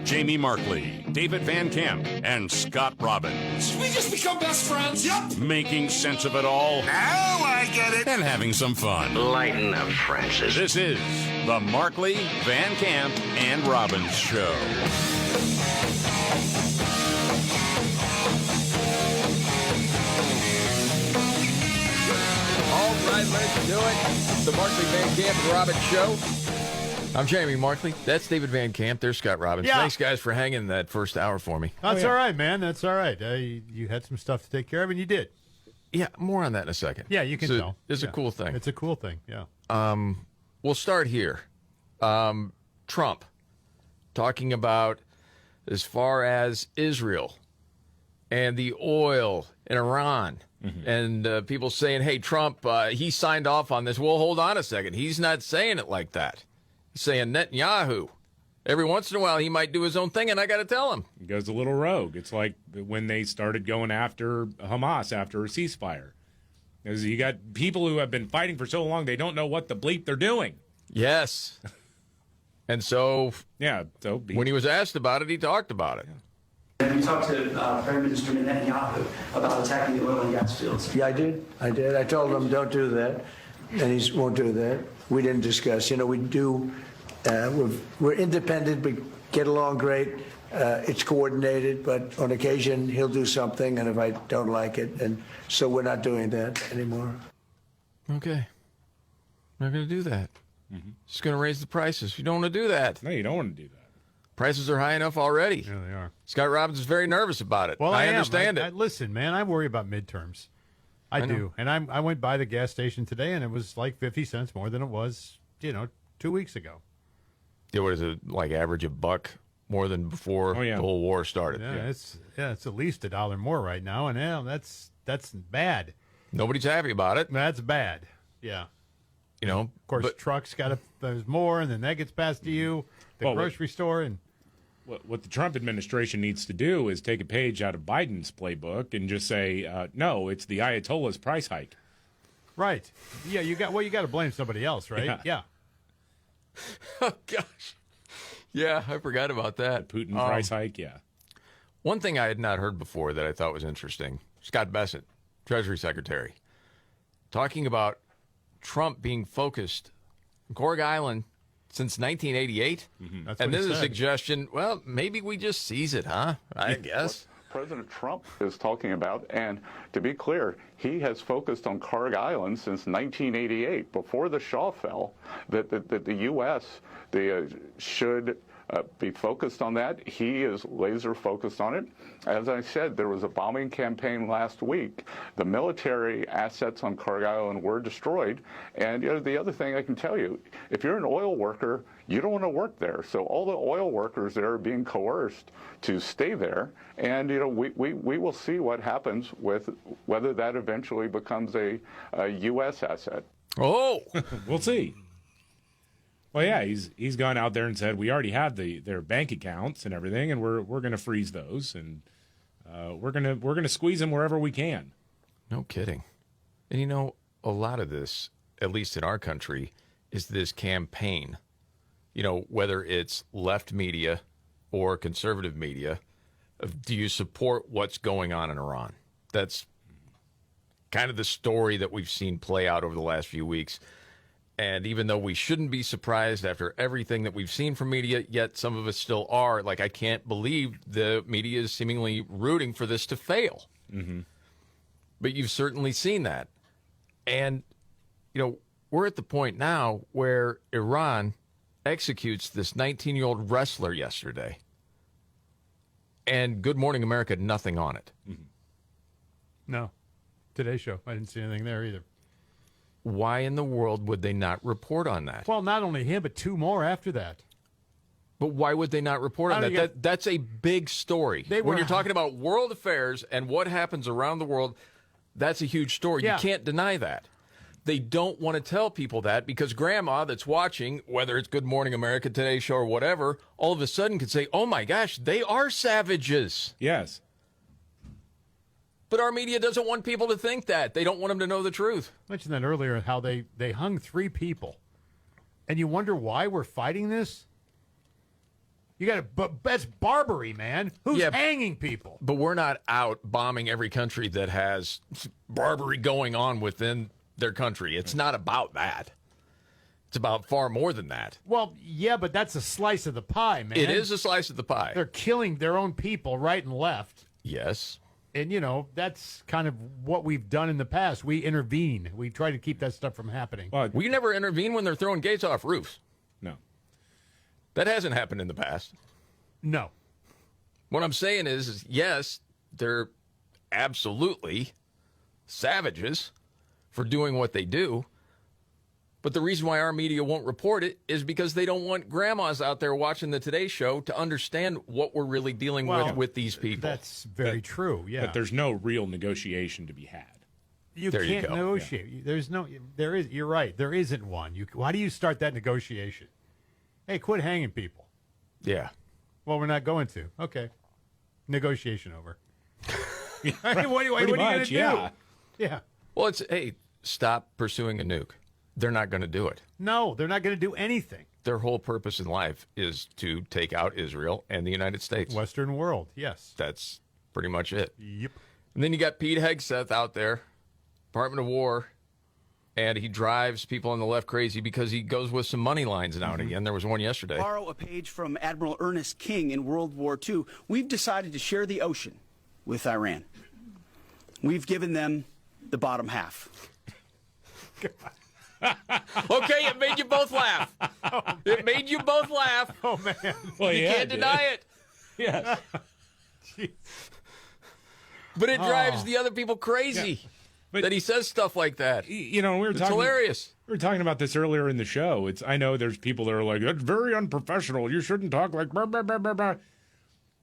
Jamie Markley, David Van Camp, and Scott Robbins. We just become best friends. Yep. Making sense of it all. Now I get it. And having some fun. Lighten up, Francis. This is the Markley, Van Camp, and Robbins show. All right, let's do it. It's the Markley, Van Camp, and Robbins show. I'm Jamie Markley. That's David Van Camp. There's Scott Robbins. Yeah. Thanks, guys, for hanging that first hour for me. That's all right, man. That's all right. You had some stuff to take care of, and you did. Yeah, more on that in a second. Yeah, you can tell. It's Yeah. a cool thing. It's a cool thing, yeah. We'll start here. Trump talking about as far as Israel and the oil in Iran. And people saying, hey, Trump, he signed off on this. Well, hold on a second. He's not saying it like that. He's saying Netanyahu. Every once in a while, he might do his own thing, and I got to tell him. He goes a little rogue. It's like when they started going after Hamas after a ceasefire. Because you got people who have been fighting for so long, they don't know what the bleep they're doing. Yes. And so, yeah. So when he was asked about it, he talked about it. Have you talked to Prime Minister Netanyahu about attacking the oil and gas fields? Yeah, I did. I told him don't do that, and he won't do that. We didn't discuss. We do. We're independent. We get along great. It's coordinated, but on occasion he'll do something, and if I don't like it, and so we're not doing that anymore. Okay. Not going to do that. Just going to raise the prices. You don't want to do that. No, you don't want to do that. Prices are high enough already. Yeah, they are. Scott Robbins is very nervous about it. Well, I am. understand it. Listen, man, I worry about midterms. I do. And I went by the gas station today, and it was like 50 cents more than it was, 2 weeks ago. Yeah, what is it, like average a buck more than before the whole war started? Yeah, it's at least $1 more right now, and that's bad. Nobody's happy about it. That's bad. Yeah. Of course, trucks there's more, and then that gets passed to you, the grocery store, and what the Trump administration needs to do is take a page out of Biden's playbook and just say, no, it's the Ayatollah's price hike. Right. Yeah, you got to blame somebody else, right? Yeah. Oh, gosh. Yeah, I forgot about that. Putin price hike, yeah. One thing I had not heard before that I thought was interesting, Scott Bessent, Treasury Secretary, talking about Trump being focused on Cork Island since 1988. That's and what then he the said. suggestion, well, maybe we just seize it, huh? I guess. President Trump is talking about, and to be clear, he has focused on Cork Island since 1988, before the Shaw fell, that the U.S. Should be focused on that. He is laser focused on it. As I said, there was a bombing campaign last week. The military assets on Cork Island were destroyed. And the other thing I can tell you, if you're an oil worker, you don't want to work there. So all the oil workers there are being coerced to stay there. And we will see what happens with whether that eventually becomes a U.S. asset. Oh, we'll see. Well, yeah, he's gone out there and said we already have their bank accounts and everything, and we're going to freeze those, and we're gonna squeeze them wherever we can. No kidding. And a lot of this, at least in our country, is this campaign. whether it's left media or conservative media, do you support what's going on in Iran? That's kind of the story that we've seen play out over the last few weeks. And even though we shouldn't be surprised after everything that we've seen from media, yet some of us still are. Like, I can't believe the media is seemingly rooting for this to fail. Mm-hmm. But you've certainly seen that. And, we're at the point now where Iran executes this 19-year-old wrestler yesterday. And Good Morning America, nothing on it. Mm-hmm. No. Today's Show. I didn't see anything there either. Why in the world would they not report on that? Well, not only him, but 2 more after that. But why would they not report on that? That's a big story. When you're talking about world affairs and what happens around the world, that's a huge story. Yeah. You can't deny that. They don't want to tell people that because grandma that's watching, whether it's Good Morning America, Today's Show, or whatever, all of a sudden could say, oh, my gosh, they are savages. Yes. But our media doesn't want people to think that. They don't want them to know the truth. I mentioned that earlier, how they hung 3 people. And you wonder why we're fighting this? But that's Barbary, man. Who's hanging people? But we're not out bombing every country that has Barbary going on within their country. It's not about that. It's about far more than that. Well, yeah, but that's a slice of the pie, man. It is a slice of the pie. They're killing their own people right and left. Yes. And, that's kind of what we've done in the past. We intervene. We try to keep that stuff from happening. We never intervene when they're throwing gates off roofs. No. That hasn't happened in the past. No. What I'm saying is yes, they're absolutely savages for doing what they do. But the reason why our media won't report it is because they don't want grandmas out there watching the Today Show to understand what we're really dealing with these people. That's very true, yeah. But there's no real negotiation to be had. You can't negotiate. Yeah. You're right. There isn't one. How do you start that negotiation? Hey, quit hanging people. Yeah. Well, we're not going to. Okay. Negotiation over. What are you going to do? Yeah. Well, stop pursuing a nuke. They're not going to do it. No, they're not going to do anything. Their whole purpose in life is to take out Israel and the United States. Western world, yes. That's pretty much it. Yep. And then you got Pete Hegseth out there, Department of War, and he drives people on the left crazy because he goes with some money lines now and again. There was one yesterday. Borrow a page from Admiral Ernest King in World War II. We've decided to share the ocean with Iran. We've given them the bottom half. Okay, it made you both laugh. It made you both laugh. Oh, man. Well, you can't deny it. Yes. But it drives the other people crazy that he says stuff like that. It's hilarious. We were talking about this earlier in the show. I know there's people that are like, that's very unprofessional. You shouldn't talk like blah, blah, blah, blah, blah.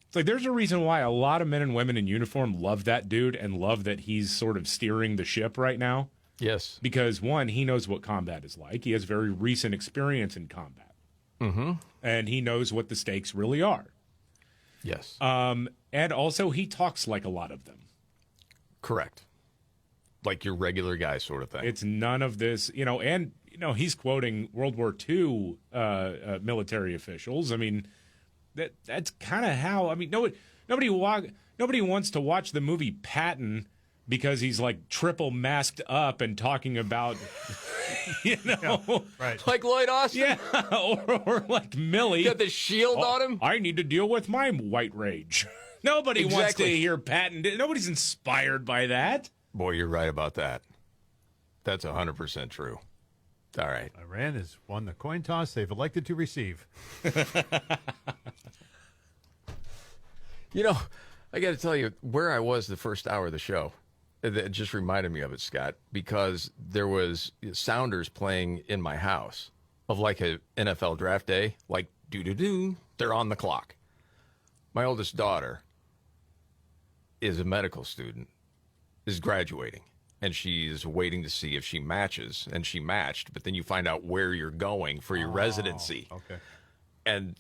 It's like there's a reason why a lot of men and women in uniform love that dude and love that he's sort of steering the ship right now. Yes. Because, one, he knows what combat is like. He has very recent experience in combat. Mm-hmm. And he knows what the stakes really are. Yes. And also, he talks like a lot of them. Correct. Like your regular guy sort of thing. It's none of this, and, he's quoting World War II military officials. I mean, that's kind of how, nobody wants to watch the movie Patton because he's like triple masked up and talking about, right. Like Lloyd Austin? Yeah, or like Millie. Got the shield on him? I need to deal with my white rage. Nobody wants to hear Patton. Nobody's inspired by that. Boy, you're right about that. That's 100% true. All right. Iran has won the coin toss they've elected to receive. I got to tell you where I was the first hour of the show. It just reminded me of it, Scott, because there was sounders playing in my house of like a NFL draft day, like do-do-do, they're on the clock. My oldest daughter is a medical student, is graduating, and she's waiting to see if she matches, and she matched, but then you find out where you're going for your residency. Okay. And,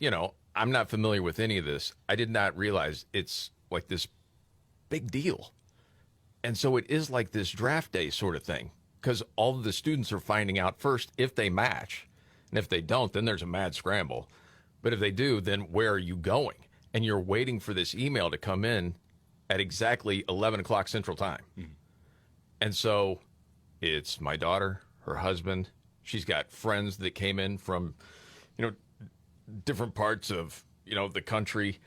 I'm not familiar with any of this. I did not realize it's like this big deal. And so it is like this draft day sort of thing because all of the students are finding out first if they match. And if they don't, then there's a mad scramble. But if they do, then where are you going? And you're waiting for this email to come in at exactly 11 o'clock Central Time. And so it's my daughter, her husband. She's got friends that came in from, different parts of, the country.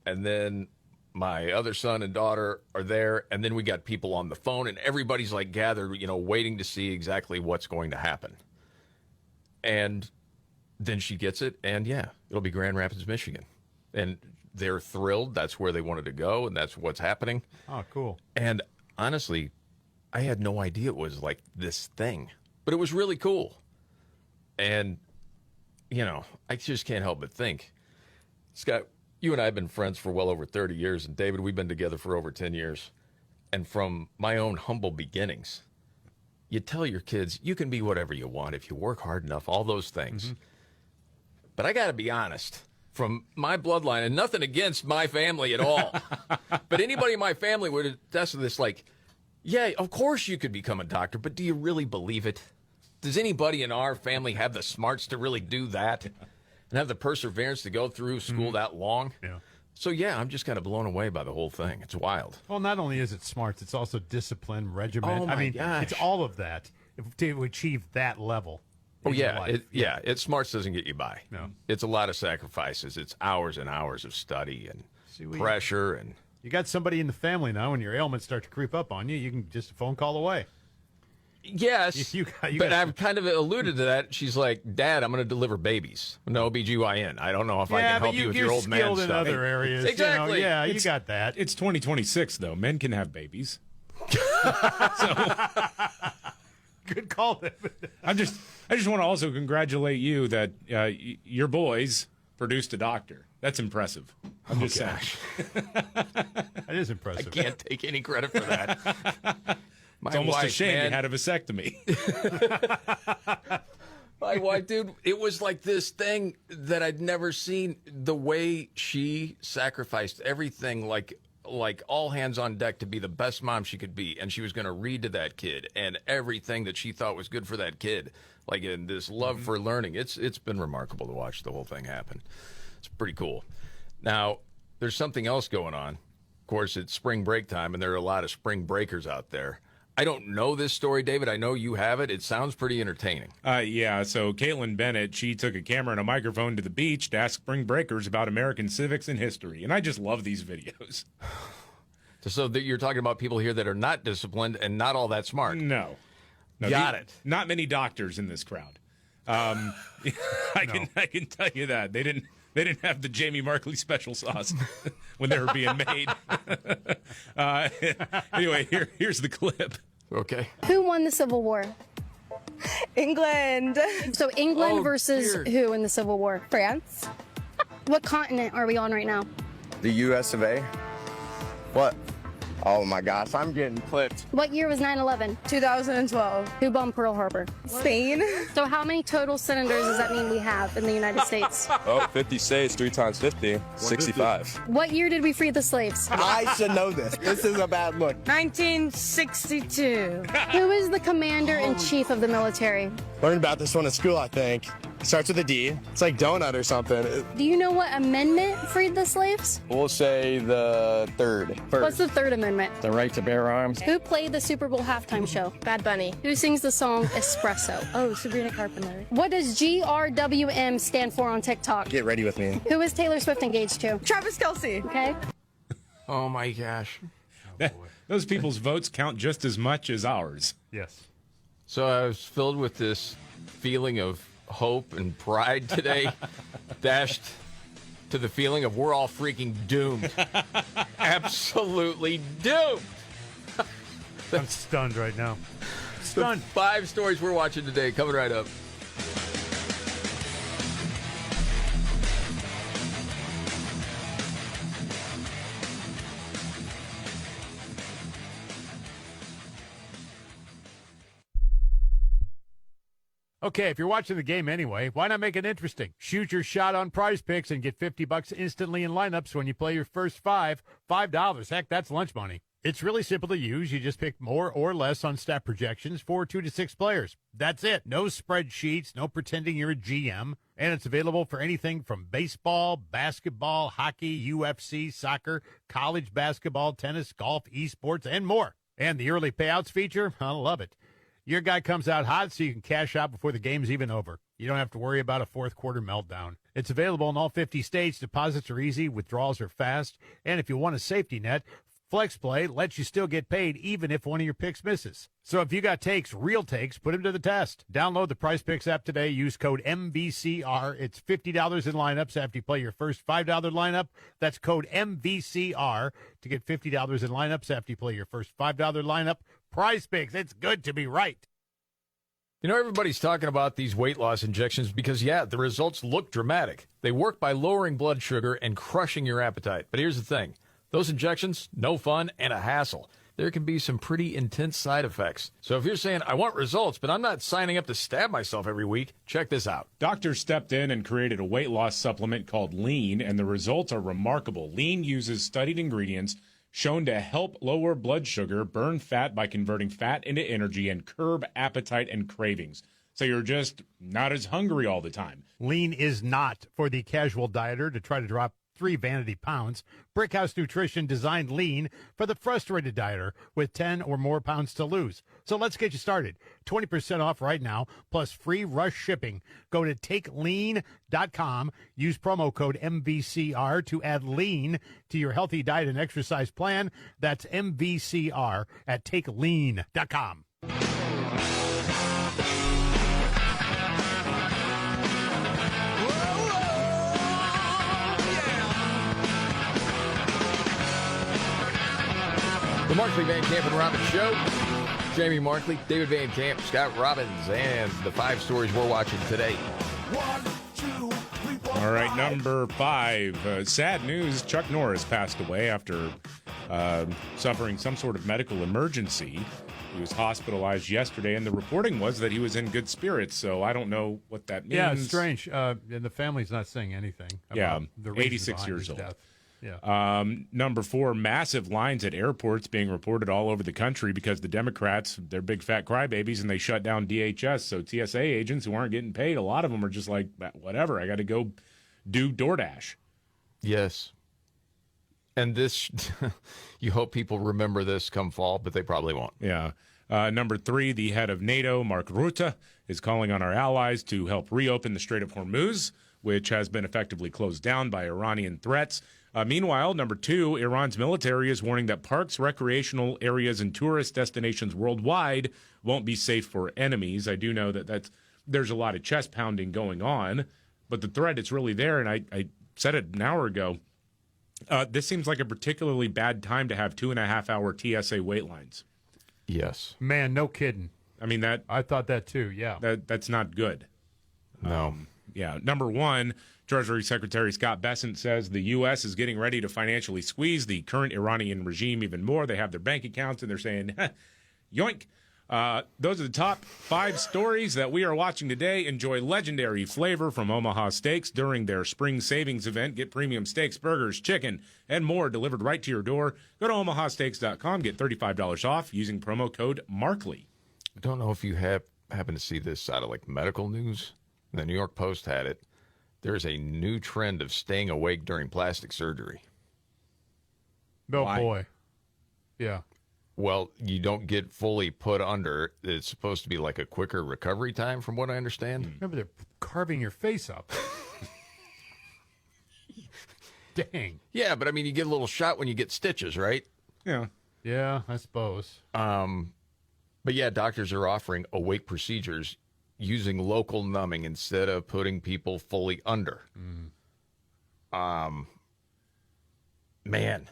And then my other son and daughter are there. And then we got people on the phone, and everybody's like gathered, waiting to see exactly what's going to happen. And then she gets it, and it'll be Grand Rapids, Michigan. And they're thrilled. That's where they wanted to go, and that's what's happening. Oh, cool. And honestly, I had no idea it was like this thing, but it was really cool. And, I just can't help but think, Scott, you and I have been friends for well over 30 years, and David, we've been together for over 10 years. And from my own humble beginnings, you tell your kids, you can be whatever you want if you work hard enough, all those things. Mm-hmm. But I got to be honest, from my bloodline, and nothing against my family at all, but anybody in my family would attest to this, like, yeah, of course you could become a doctor, but do you really believe it? Does anybody in our family have the smarts to really do that and have the perseverance to go through school that long? Yeah. So, I'm just kind of blown away by the whole thing. It's wild. Well, not only is it smarts, it's also discipline, regiment. Oh, my gosh. It's all of that to achieve that level. Oh, yeah. It smarts doesn't get you by. No. It's a lot of sacrifices. It's hours and hours of study and pressure. And you got somebody in the family now, when your ailments start to creep up on you, you can just a phone call away. Yes, but I've kind of alluded to that. She's like, Dad, I'm going to deliver babies. No OBGYN. I don't know if I can help you with your old man stuff. Yeah, but you're skilled in other areas. Exactly. You got that. It's 2026, though. Men can have babies. Good call, David. I just want to also congratulate you that your boys produced a doctor. That's impressive. I'm just saying. That is impressive. I can't take any credit for that. It's almost a shame you had a vasectomy. My wife, dude, it was like this thing that I'd never seen. The way she sacrificed everything, like all hands on deck to be the best mom she could be. And she was going to read to that kid and everything that she thought was good for that kid. Like in this love for learning. It's been remarkable to watch the whole thing happen. It's pretty cool. Now, there's something else going on. Of course, it's spring break time, and there are a lot of spring breakers out there. I don't know this story, David. I know you have it. It sounds pretty entertaining. So Caitlin Bennett, she took a camera and a microphone to the beach to ask spring breakers about American civics and history. And I just love these videos. So you're talking about people here that are not disciplined and not all that smart. No. Got it. Not many doctors in this crowd. I can tell you that. They didn't have the Jamie Markley special sauce when they were being made. Anyway, here's the clip. Okay. Who won the Civil War? England. So England versus who in the Civil War? France. What continent are we on right now? The U.S. of A. What? Oh my gosh, I'm getting clipped. What year was 9/11? 2012. Who bombed Pearl Harbor? Spain. So how many total senators does that mean we have in the United States? 50 states, 3 times 50, 65. What year did we free the slaves? I should know this. This is a bad look. 1962. Who is the commander-in-chief of the military? Learned about this one at school, I think. Starts with a D. It's like donut or something. Do you know what amendment freed the slaves? We'll say the third. What's the third amendment? The right to bear arms. Who played the Super Bowl halftime show? Bad Bunny. Who sings the song Espresso? Oh, Sabrina Carpenter. What does GRWM stand for on TikTok? Get ready with me. Who is Taylor Swift engaged to? Travis Kelce. Okay. Oh, my gosh. Those people's votes count just as much as ours. Yes. So I was filled with this feeling of hope and pride today, dashed to the feeling of we're all freaking doomed. Absolutely doomed. I'm stunned right now. Stunned. The 5 stories we're watching today, coming right up. Okay, if you're watching the game anyway, why not make it interesting? Shoot your shot on Prize Picks and get $50 instantly in lineups when you play your first $5. Heck, that's lunch money. It's really simple to use. You just pick more or less on stat projections for 2 to 6 players. That's it. No spreadsheets, no pretending you're a GM. And it's available for anything from baseball, basketball, hockey, UFC, soccer, college basketball, tennis, golf, esports, and more. And the early payouts feature, I love it. Your guy comes out hot so you can cash out before the game's even over. You don't have to worry about a fourth quarter meltdown. It's available in all 50 states. Deposits are easy, withdrawals are fast. And if you want a safety net, FlexPlay lets you still get paid even if one of your picks misses. So if you got takes, real takes, put them to the test. Download the Prize Picks app today. Use code MVCR. It's $50 in lineups after you play your first $5 lineup. That's code MVCR to get $50 in lineups after you play your first $5 lineup. Prize Picks. It's good to be right. You know, everybody's talking about these weight loss injections because, yeah, the results look dramatic. They work by lowering blood sugar and crushing your appetite. But here's the thing. Those injections, no fun and a hassle. There can be some pretty intense side effects. So if you're saying, I want results, but I'm not signing up to stab myself every week, check this out. Doctors stepped in and created a weight loss supplement called Lean, and the results are remarkable. Lean uses studied ingredients shown to help lower blood sugar, burn fat by converting fat into energy, and curb appetite and cravings. So you're just not as hungry all the time. Lean is not for the casual dieter to try to drop 3 vanity pounds. Brickhouse Nutrition designed Lean for the frustrated dieter with 10 or more pounds to lose. So let's get you started. 20% off right now, plus free rush shipping. Go to takelean.com. Use promo code MVCR to add Lean to your healthy diet and exercise plan. That's MVCR at takelean.com. The Markley, Van Camp, and Robbins Show. Jamie Markley, David Van Camp, Scott Robbins, and the 5 stories we're watching today. All right, number 5. Sad news. Chuck Norris passed away after suffering some sort of medical emergency. He was hospitalized yesterday, and the reporting was that he was in good spirits, so I don't know what that means. Yeah, it's strange. And the family's not saying anything about the reasons 86 years old. death. Yeah. Number 4, massive lines at airports being reported all over the country because the Democrats, they're big fat crybabies, and they shut down DHS. So TSA agents who aren't getting paid, a lot of them are just like, whatever, I got to go do DoorDash. Yes. And this, you hope people remember this come fall, but they probably won't. Yeah. Number 3, the head of NATO, Mark Rutte, is calling on our allies to help reopen the Strait of Hormuz, which has been effectively closed down by Iranian threats. Meanwhile, number 2, Iran's military is warning that parks, recreational areas, and tourist destinations worldwide won't be safe for enemies. I do know that there's a lot of chest pounding going on, but the threat is really there, and I said it an hour ago. This seems like a particularly bad time to have 2.5-hour TSA wait lines. Yes. Man, no kidding. I mean, I thought that too, yeah. That's not good. No. Yeah. Number 1, Treasury Secretary Scott Bessent says the U.S. is getting ready to financially squeeze the current Iranian regime even more. They have their bank accounts, and they're saying, yoink. Those are the top 5 stories that we are watching today. Enjoy legendary flavor from Omaha Steaks during their spring savings event. Get premium steaks, burgers, chicken, and more delivered right to your door. Go to omahasteaks.com. Get $35 off using promo code Markley. I don't know if you happen to see this out of like medical news. The New York Post had it. There's a new trend of staying awake during plastic surgery. Oh, Why? boy. Yeah. Well, you don't get fully put under. It's supposed to be like a quicker recovery time, from what I understand. Remember, they're carving your face up. Dang. Yeah, but I mean, you get a little shot when you get stitches, right? Yeah. Yeah, I suppose. But yeah, doctors are offering awake procedures using local numbing instead of putting people fully under. Man.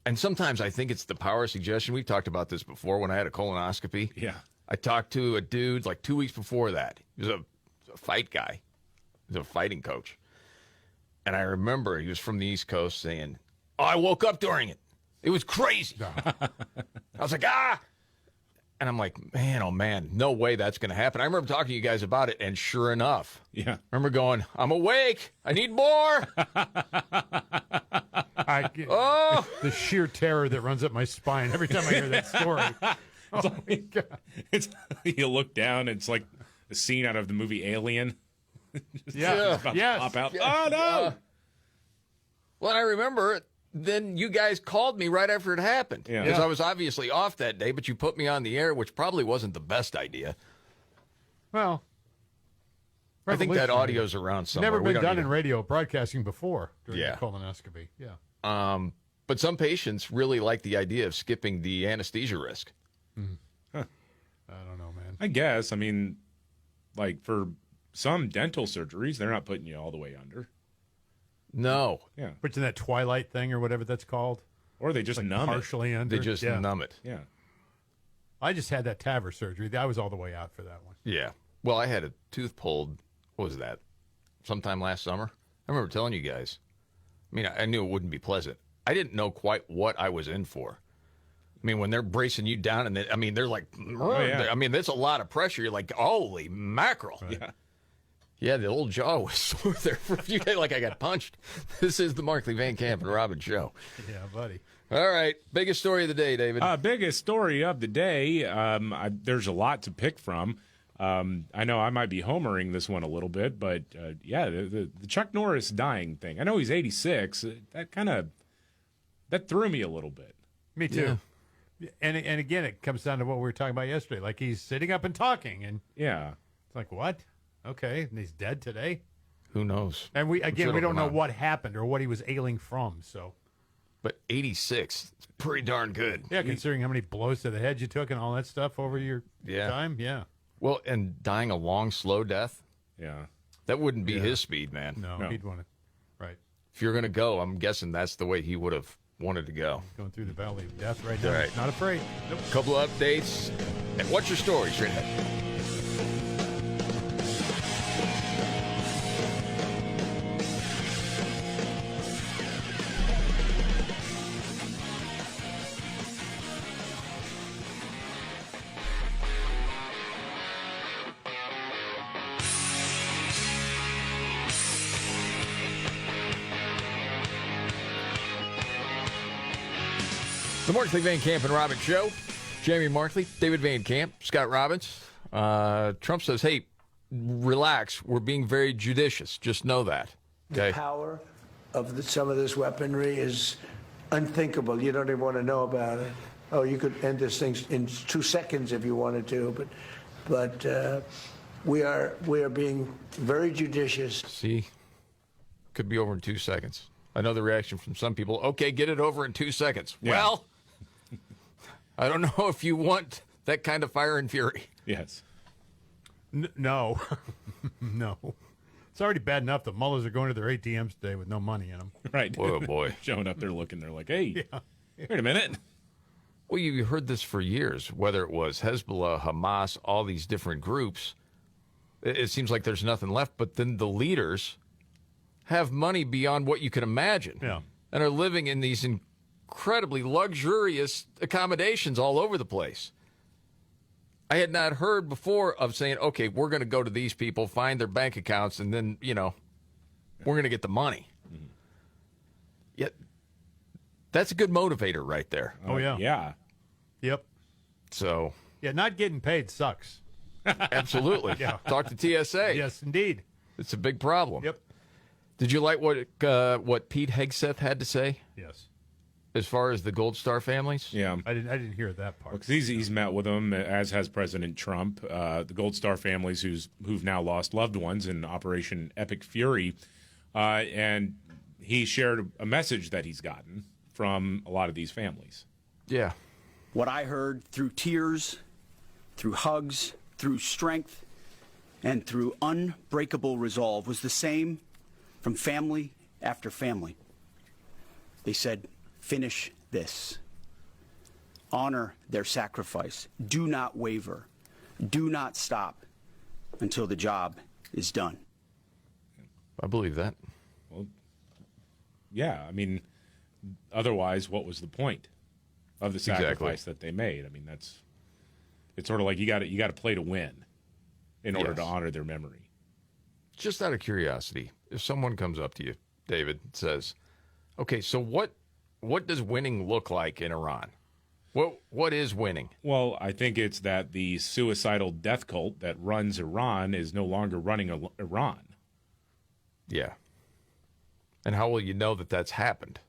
And sometimes I think it's the power of suggestion. We've talked about this before when I had a colonoscopy. Yeah. I talked to a dude like 2 weeks before that. He was a fight guy. He was a fighting coach. And I remember he was from the East Coast saying, I woke up during it. It was crazy. I was like, And I'm like, man, oh, man, no way that's going to happen. I remember talking to you guys about it, and sure enough, yeah. I remember going, I'm awake. I need more. The sheer terror that runs up my spine every time I hear that story. My God. You look down, it's like a scene out of the movie Alien. Yeah. About Yes. to pop out. Yeah. Oh, no. Well, I remember then you guys called me right after it happened. Because I was obviously off that day, but you put me on the air, which probably wasn't the best idea. Well, I think that audio's around somewhere. Never been done in radio broadcasting before during Yeah. the colonoscopy. Yeah. But some patients really like the idea of skipping the anesthesia risk. Huh. I don't know, man. I guess. I mean, like for some dental surgeries, they're not putting you all the way under. No. Yeah. Which in that twilight thing or whatever that's called. Or they just like numb partially it. under. They just numb it. Yeah. I just had that TAVR surgery. I was all the way out for that one. Yeah. Well, I had a tooth pulled, what was that, sometime last summer? I remember telling you guys. I mean, I knew it wouldn't be pleasant. I didn't know quite what I was in for. I mean, when they're bracing you down, and they're like, I mean, that's a lot of pressure. You're like, holy mackerel. Right. Yeah. Yeah, the old jaw was sore there for a few days, like I got punched. This is the Markley, Van Camp, and Robbins show. Yeah, buddy. All right, biggest story of the day, David. Biggest story of the day. There's a lot to pick from. I know I might be homering this one a little bit, but the Chuck Norris dying thing. I know he's 86. That threw me a little bit. Me too. Yeah. And again, it comes down to what we were talking about yesterday. Like he's sitting up and talking, and it's like, what? Okay, and he's dead today. Who knows? And we don't know what happened or what he was ailing from. So, but 86, it's pretty darn good. Yeah, considering how many blows to the head you took and all that stuff over your time. Yeah. Well, and dying a long, slow death. Yeah. That wouldn't be his speed, man. No, he'd want to. Right. If you're going to go, I'm guessing that's the way he would have wanted to go. Going through the valley of death right now. Right. Not afraid. Nope. Couple of updates. And what's your story? Straight ahead. The Markley, Van Camp, and Robbins show. Jamie Markley, David Van Camp, Scott Robbins. Trump says, hey, relax. We're being very judicious. Just know that. Okay? The power of some of this weaponry is unthinkable. You don't even want to know about it. Oh, you could end this thing in 2 seconds if you wanted to, but we are being very judicious. See? Could be over in 2 seconds. I know the reaction from some people. Okay, get it over in 2 seconds. Yeah. Well, I don't know if you want that kind of fire and fury. Yes. No. No. It's already bad enough that mullahs are going to their ATMs today with no money in them. Right. Oh, boy. Showing up there looking, they're like, hey, wait a minute. Well, you heard this for years, whether it was Hezbollah, Hamas, all these different groups. It seems like there's nothing left, but then the leaders have money beyond what you can imagine and are living in these incredibly luxurious accommodations all over the place. I had not heard before of saying, okay, we're going to go to these people, find their bank accounts, and then, we're going to get the money. Mm-hmm. Yet, that's a good motivator right there. Oh, yeah. Yeah. Yep. So. Yeah, not getting paid sucks. Absolutely. Talk to TSA. Yes, indeed. It's a big problem. Yep. Did you like what Pete Hegseth had to say? Yes. As far as the Gold Star families? Yeah. I didn't hear that part. Because he's met with them, as has President Trump. The Gold Star families who've now lost loved ones in Operation Epic Fury. And he shared a message that he's gotten from a lot of these families. Yeah. What I heard through tears, through hugs, through strength, and through unbreakable resolve was the same from family after family. They said, finish this. Honor their sacrifice. Do not waver. Do not stop until the job is done. I believe that. Well, yeah. I mean, otherwise, what was the point of the sacrifice that they made? I mean, It's sort of like you got to play to win in order to honor their memory. Just out of curiosity, if someone comes up to you, David, and says, "Okay, so what does winning look like in Iran? What is winning?" Well, I think it's that the suicidal death cult that runs Iran is no longer running Iran. Yeah. And how will you know that that's happened?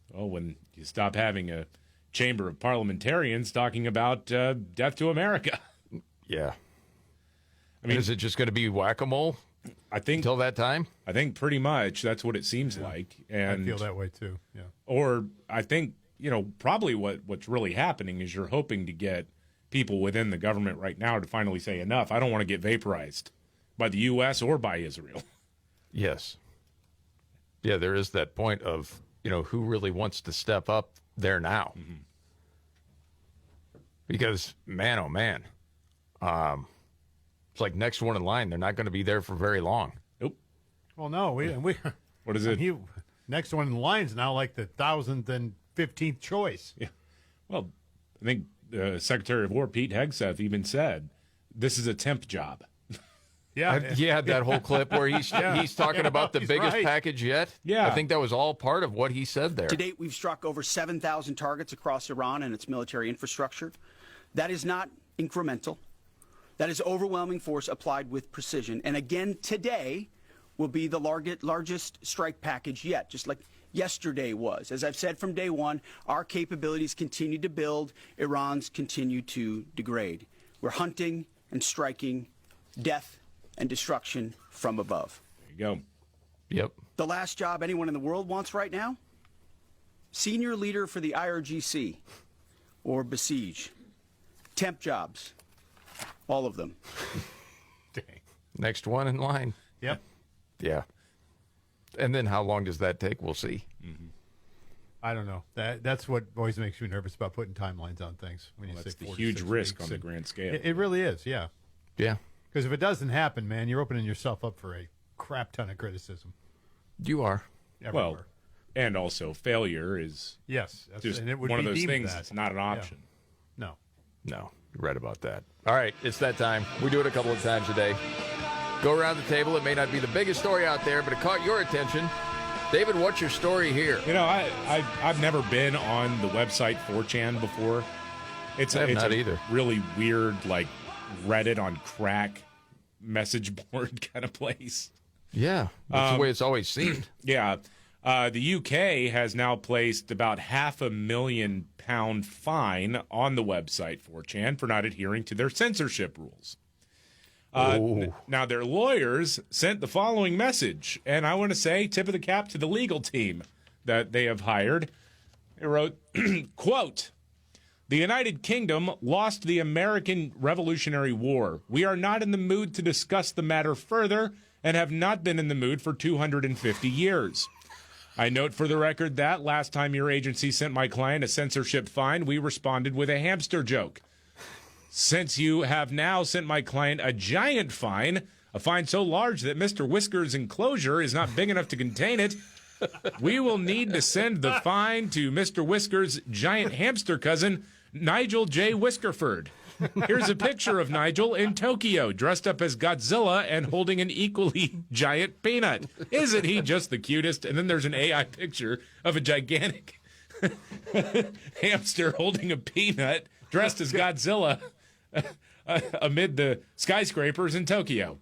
Well, when you stop having a chamber of parliamentarians talking about death to America. Yeah. I mean, is it just going to be whack-a-mole? I think until that time. I think pretty much that's what it seems like, and I feel that way too. Yeah. Or I think probably what's really happening is you're hoping to get people within the government right now to finally say enough. I don't want to get vaporized by the U.S. or by Israel. Yes. Yeah, there is that point of who really wants to step up there now. Mm-hmm. Because man, oh man, it's like next one in line. They're not going to be there for very long. Nope. Well, no, we. What is it? Next one in line is now like the 1,015th choice. Yeah. Well, I think Secretary of War Pete Hegseth even said this is a temp job. Yeah, that whole clip where he's talking about the biggest package yet. Yeah, I think that was all part of what he said there. To date, we've struck over 7,000 targets across Iran and its military infrastructure. That is not incremental. That is overwhelming force applied with precision. And again, today will be the largest strike package yet, just like yesterday was. As I've said from day one, our capabilities continue to build. Iran's continue to degrade. We're hunting and striking death and destruction from above. There you go. Yep. The last job anyone in the world wants right now? Senior leader for the IRGC or Besiege. Temp jobs. All of them. Dang. Next one in line. Yep. Yeah. And then how long does that take? We'll see. Mm-hmm. I don't know. That's what always makes me nervous about putting timelines on things. When you say that's the 4 to huge 6 risk weeks. on the grand scale. It really is, yeah. Yeah. Because if it doesn't happen, man, you're opening yourself up for a crap ton of criticism. You are. Everywhere. Well, and also failure is just and it would one of be those deemed things that. that's not an option. Yeah. No, you're right about that. All right, it's that time. We do it a couple of times a day. Go around the table. It may not be the biggest story out there, but it caught your attention. David, what's your story here? I've never been on the website 4chan before. It's not a either. Really weird, like Reddit on crack message board kind of place. Yeah, that's the way it's always seemed. Yeah. The UK has now placed about £500,000 fine on the website 4chan for not adhering to their censorship rules. Now, their lawyers sent the following message, and I want to say tip of the cap to the legal team that they have hired. They wrote, quote, "The United Kingdom lost the American Revolutionary War. We are not in the mood to discuss the matter further and have not been in the mood for 250 years. I note for the record that last time your agency sent my client a censorship fine, we responded with a hamster joke. Since you have now sent my client a giant fine, a fine so large that Mr. Whisker's enclosure is not big enough to contain it, we will need to send the fine to Mr. Whisker's giant hamster cousin, Nigel J. Whiskerford. Here's a picture of Nigel in Tokyo, dressed up as Godzilla and holding an equally giant peanut. Isn't he just the cutest?" And then there's an AI picture of a gigantic hamster holding a peanut, dressed as Godzilla, amid the skyscrapers in Tokyo.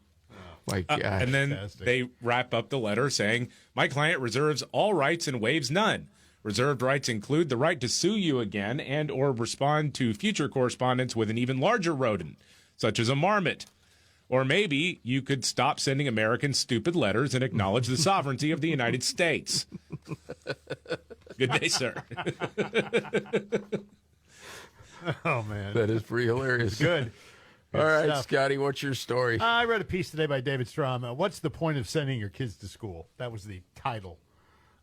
My God. And then they wrap up the letter saying, "My client reserves all rights and waives none. Reserved rights include the right to sue you again and or respond to future correspondence with an even larger rodent, such as a marmot. Or maybe you could stop sending Americans stupid letters and acknowledge the sovereignty of the United States." Good day, sir. Oh, man. That is pretty hilarious. Good. All right, stuff. Scotty, what's your story? I read a piece today by David Strom. What's the point of sending your kids to school? That was the title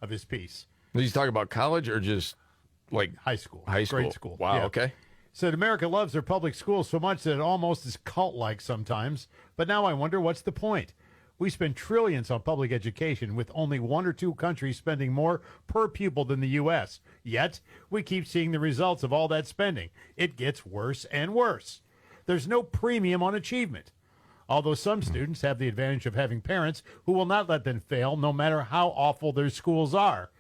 of his piece. He's talking about college or just like high school? High school. Grade school. Wow, Yeah. okay. Said America loves their public schools so much that it almost is cult-like sometimes. But now I wonder, what's the point? We spend trillions on public education, with only 1 or 2 countries spending more per pupil than the U.S. Yet, we keep seeing the results of all that spending. It gets worse and worse. there's no premium on achievement. Although some students have the advantage of having parents who will not let them fail no matter how awful their schools are.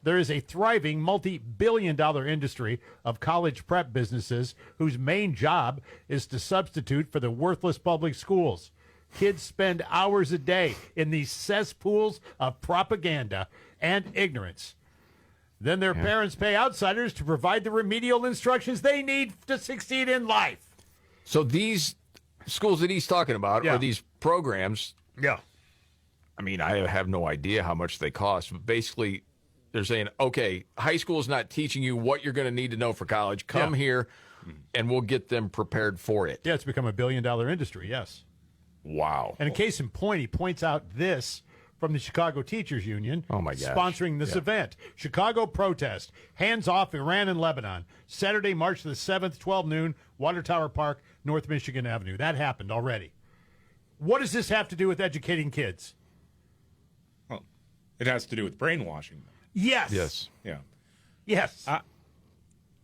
There is a thriving multi-billion-dollar industry of college prep businesses whose main job is to substitute for the worthless public schools. Kids spend hours a day in these cesspools of propaganda and ignorance. Then their parents pay outsiders to provide the remedial instructions they need to succeed in life. So these schools that he's talking about, or these programs, I mean, I have no idea how much they cost, but basically they're saying, okay, high school is not teaching you what you're going to need to know for college. Come here, and we'll get them prepared for it. Yeah, it's become a billion-dollar industry, yes. Wow. And in case in point, he points out this from the Chicago Teachers Union, sponsoring this event. Chicago protest, hands off Iran and Lebanon, Saturday, March the 7th, 12 noon, Water Tower Park, North Michigan Avenue. That happened already. What does this have to do with educating kids? Well, it has to do with brainwashing them. Yes. Yes. Yeah. Yes.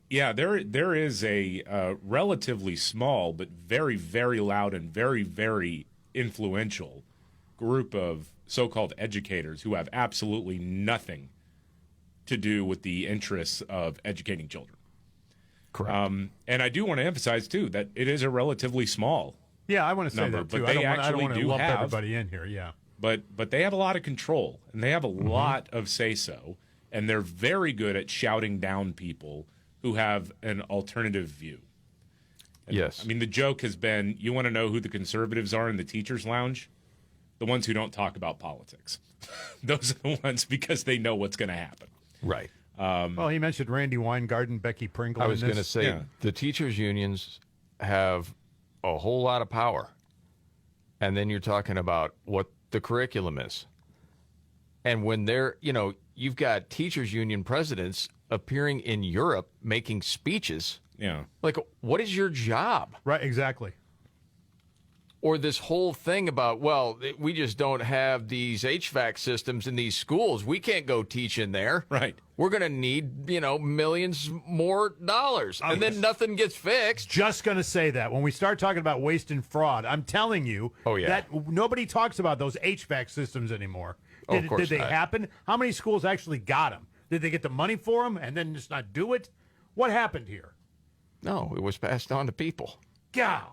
Yeah, there is a relatively small but very, very loud and very, very influential group of so-called educators who have absolutely nothing to do with the interests of educating children. Correct. And I do want to emphasize, too, that it is a relatively small I want to say number, that, too. But they I don't want to lump have everybody in here, But they have a lot of control, and they have a lot of say-so, and they're very good at shouting down people who have an alternative view. And, yes. I mean, the joke has been, you want to know who the conservatives are in the teacher's lounge? The ones who don't talk about politics. Those are the ones because they know what's going to happen. Right. Well, he mentioned Randy Weingarten, Becky Pringle. I was going to say, the teachers' unions have a whole lot of power. And then you're talking about what the curriculum is. And when they're, you've got teachers' union presidents appearing in Europe making speeches. Yeah. Like, what is your job? Right, exactly. Or this whole thing about, well, we just don't have these HVAC systems in these schools. We can't go teach in there. Right. We're going to need, millions more dollars. And then nothing gets fixed. Just going to say that. When we start talking about waste and fraud, I'm telling you that nobody talks about those HVAC systems anymore. Did they happen? How many schools actually got them? Did they get the money for them and then just not do it? What happened here? No, it was passed on to people. God.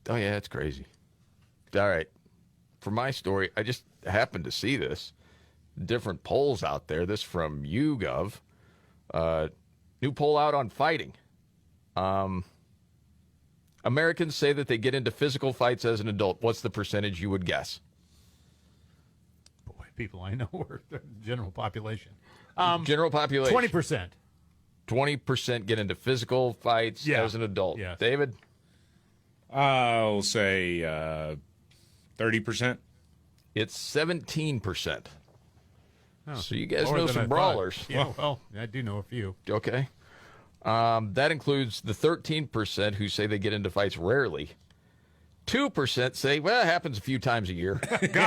Oh, yeah, it's crazy. All right. For my story, I just happened to see this. Different polls out there. This from YouGov. New poll out on fighting. Americans say that they get into physical fights as an adult. What's the percentage you would guess? Boy, people I know are the general population. General population. 20%. 20% get into physical fights as an adult. Yes. David? I'll say 30%. It's 17%. Oh, so you guys lower know than some I brawlers. thought. Yeah, well, I do know a few. Okay. That includes the 13% who say they get into fights rarely. 2% say, well, it happens a few times a year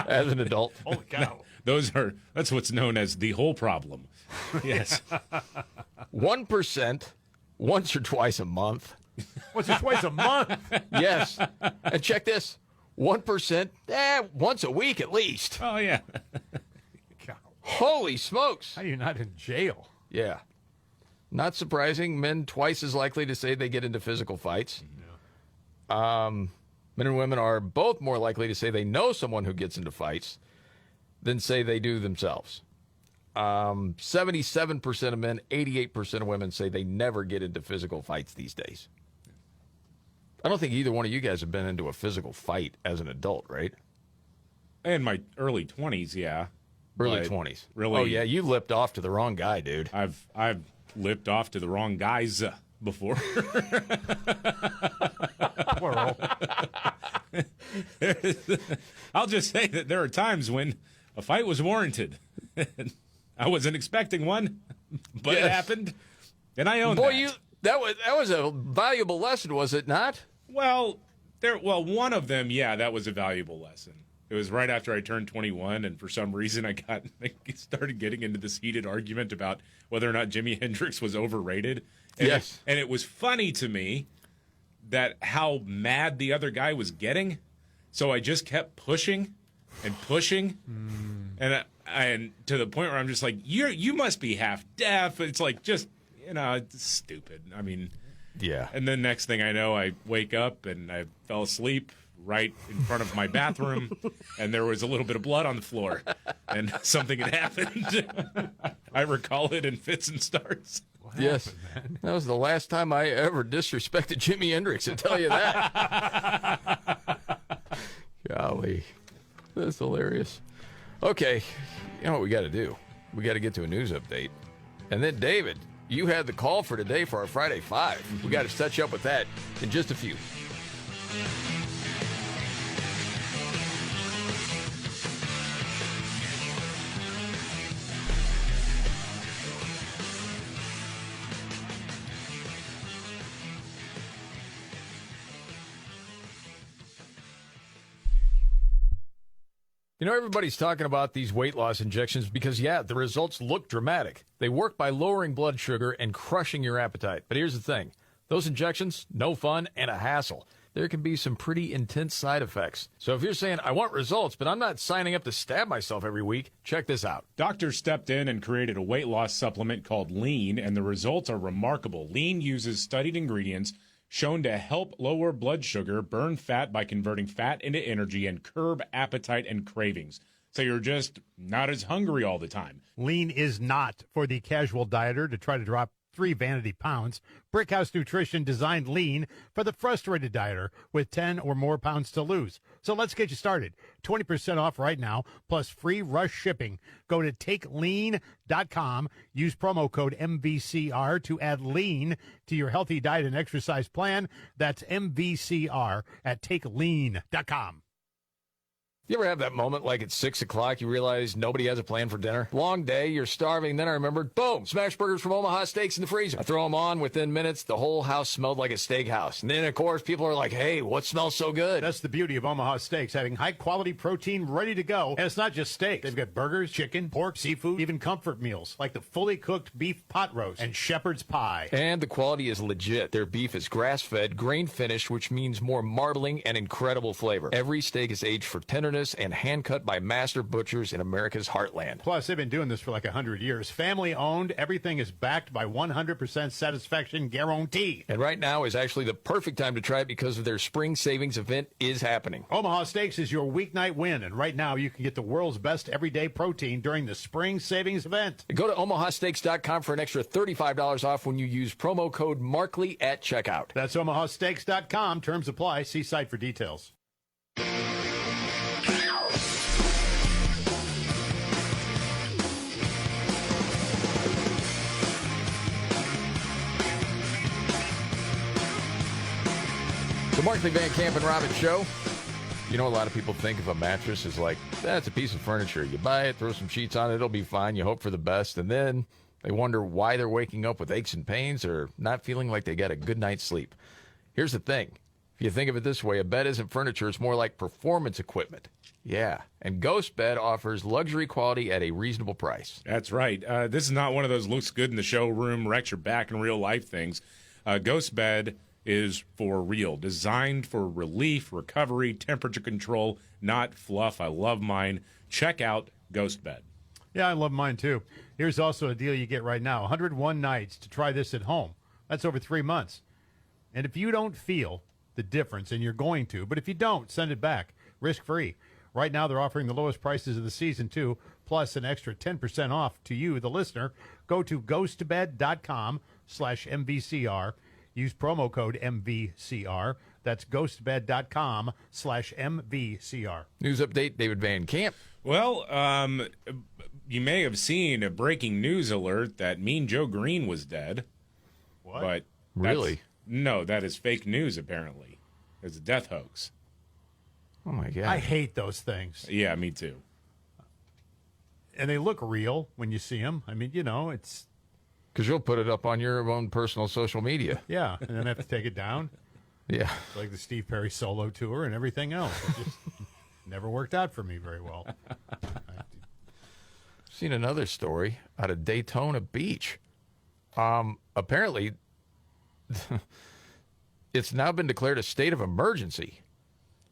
as an adult. Holy cow. That's what's known as the whole problem. Yes. 1% once or twice a month. Once or twice a month? Yes. And check this. 1%, once a week at least. Oh, yeah. Holy smokes. How are you not in jail? Yeah. Not surprising. Men twice as likely to say they get into physical fights. Yeah. Men and women are both more likely to say they know someone who gets into fights than say they do themselves. 77% of men, 88% of women say they never get into physical fights these days. I don't think either one of you guys have been into a physical fight as an adult, right? In my early 20s, yeah. Early 20s. Really? Oh, yeah, you lipped off to the wrong guy, dude. I've lipped off to the wrong guys before. Plural. I'll just say that there are times when a fight was warranted. I wasn't expecting one, but it happened, and I own that. That was a valuable lesson, was it not? Well, one of them, that was a valuable lesson. It was right after I turned 21, and for some reason I started getting into this heated argument about whether or not Jimi Hendrix was overrated. And yes. And it was funny to me that how mad the other guy was getting. So I just kept pushing and pushing. And to the point where I'm just like, you must be half deaf. It's like, just, it's stupid. I mean, yeah. And then next thing I know, I wake up and I fell asleep right in front of my bathroom, and there was a little bit of blood on the floor, and something had happened. I recall it in fits and starts. Yes, man? That was the last time I ever disrespected Jimi Hendrix, I tell you that. Golly, that's hilarious. Okay, you know what we got to do? We got to get to a news update. And then, David, you had the call for today for our Friday Five. We got to touch up with that in just a few. You know, everybody's talking about these weight loss injections because, yeah, the results look dramatic. They work by lowering blood sugar and crushing your appetite. But here's the thing. Those injections, no fun and a hassle. There can be some pretty intense side effects. So if you're saying, I want results, but I'm not signing up to stab myself every week, check this out. Doctors stepped in and created a weight loss supplement called Lean, and the results are remarkable. Lean uses studied ingredients shown to help lower blood sugar, burn fat by converting fat into energy, and curb appetite and cravings. So you're just not as hungry all the time. Lean is not for the casual dieter to try to drop 3 vanity pounds. Brickhouse Nutrition designed Lean for the frustrated dieter with 10 or more pounds to lose. So let's get you started. 20% off right now, plus free rush shipping. Go to takelean.com. Use promo code MVCR to add Lean to your healthy diet and exercise plan. That's MVCR at takelean.com. You ever have that moment like at 6 o'clock you realize nobody has a plan for dinner? Long day, you're starving, then I remembered, boom, smash burgers from Omaha Steaks in the freezer. I throw them on, within minutes, the whole house smelled like a steakhouse. And then, of course, people are like, hey, what smells so good? That's the beauty of Omaha Steaks, having high-quality protein ready to go. And it's not just steaks. They've got burgers, chicken, pork, seafood, even comfort meals, like the fully cooked beef pot roast and shepherd's pie. And the quality is legit. Their beef is grass-fed, grain-finished, which means more marbling and incredible flavor. Every steak is aged for tenderness and hand-cut by master butchers in America's heartland. Plus, they've been doing this for like 100 years. Family-owned, everything is backed by 100% satisfaction guarantee. And right now is actually the perfect time to try it because of their spring savings event is happening. Omaha Steaks is your weeknight win, and right now you can get the world's best everyday protein during the spring savings event. Go to omahasteaks.com for an extra $35 off when you use promo code Markley at checkout. That's omahasteaks.com. Terms apply. See site for details. The Markley, Van Camp, and Robbins Show. You know, a lot of people think of a mattress as like, that's a piece of furniture. You buy it, throw some sheets on it, it'll be fine. You hope for the best. And then they wonder why they're waking up with aches and pains or not feeling like they got a good night's sleep. Here's the thing. If you think of it this way, a bed isn't furniture. It's more like performance equipment. Yeah. And Ghost Bed offers luxury quality at a reasonable price. That's right. This is not one of those looks good in the showroom, wrecks your back in real life things. Ghost Bed is for real, designed for relief, recovery, temperature control, not fluff. I love mine. Check out Ghost Bed. Yeah, I love mine too. Here's also a deal you get right now. 101 nights to try this at home. That's over 3 months. And if you don't feel the difference, and you're going to, but if you don't, send it back. Risk-free. Right now, they're offering the lowest prices of the season, too, plus an extra 10% off to you, the listener. Go to ghostbed.com/MVCR. Use promo code MVCR. That's ghostbed.com/MVCR. News update, David Van Camp. Well, you may have seen a breaking news alert that Mean Joe Green was dead. What? But really? No, that is fake news, apparently. It's a death hoax. Oh, my God. I hate those things. Yeah, me too. And they look real when you see them. I mean, you know, it's... Because you'll put it up on your own personal social media. Yeah, and then have to take it down. Yeah. It's like the Steve Perry solo tour and everything else. It just never worked out for me very well. I've seen another story out of Daytona Beach. Apparently, it's now been declared a state of emergency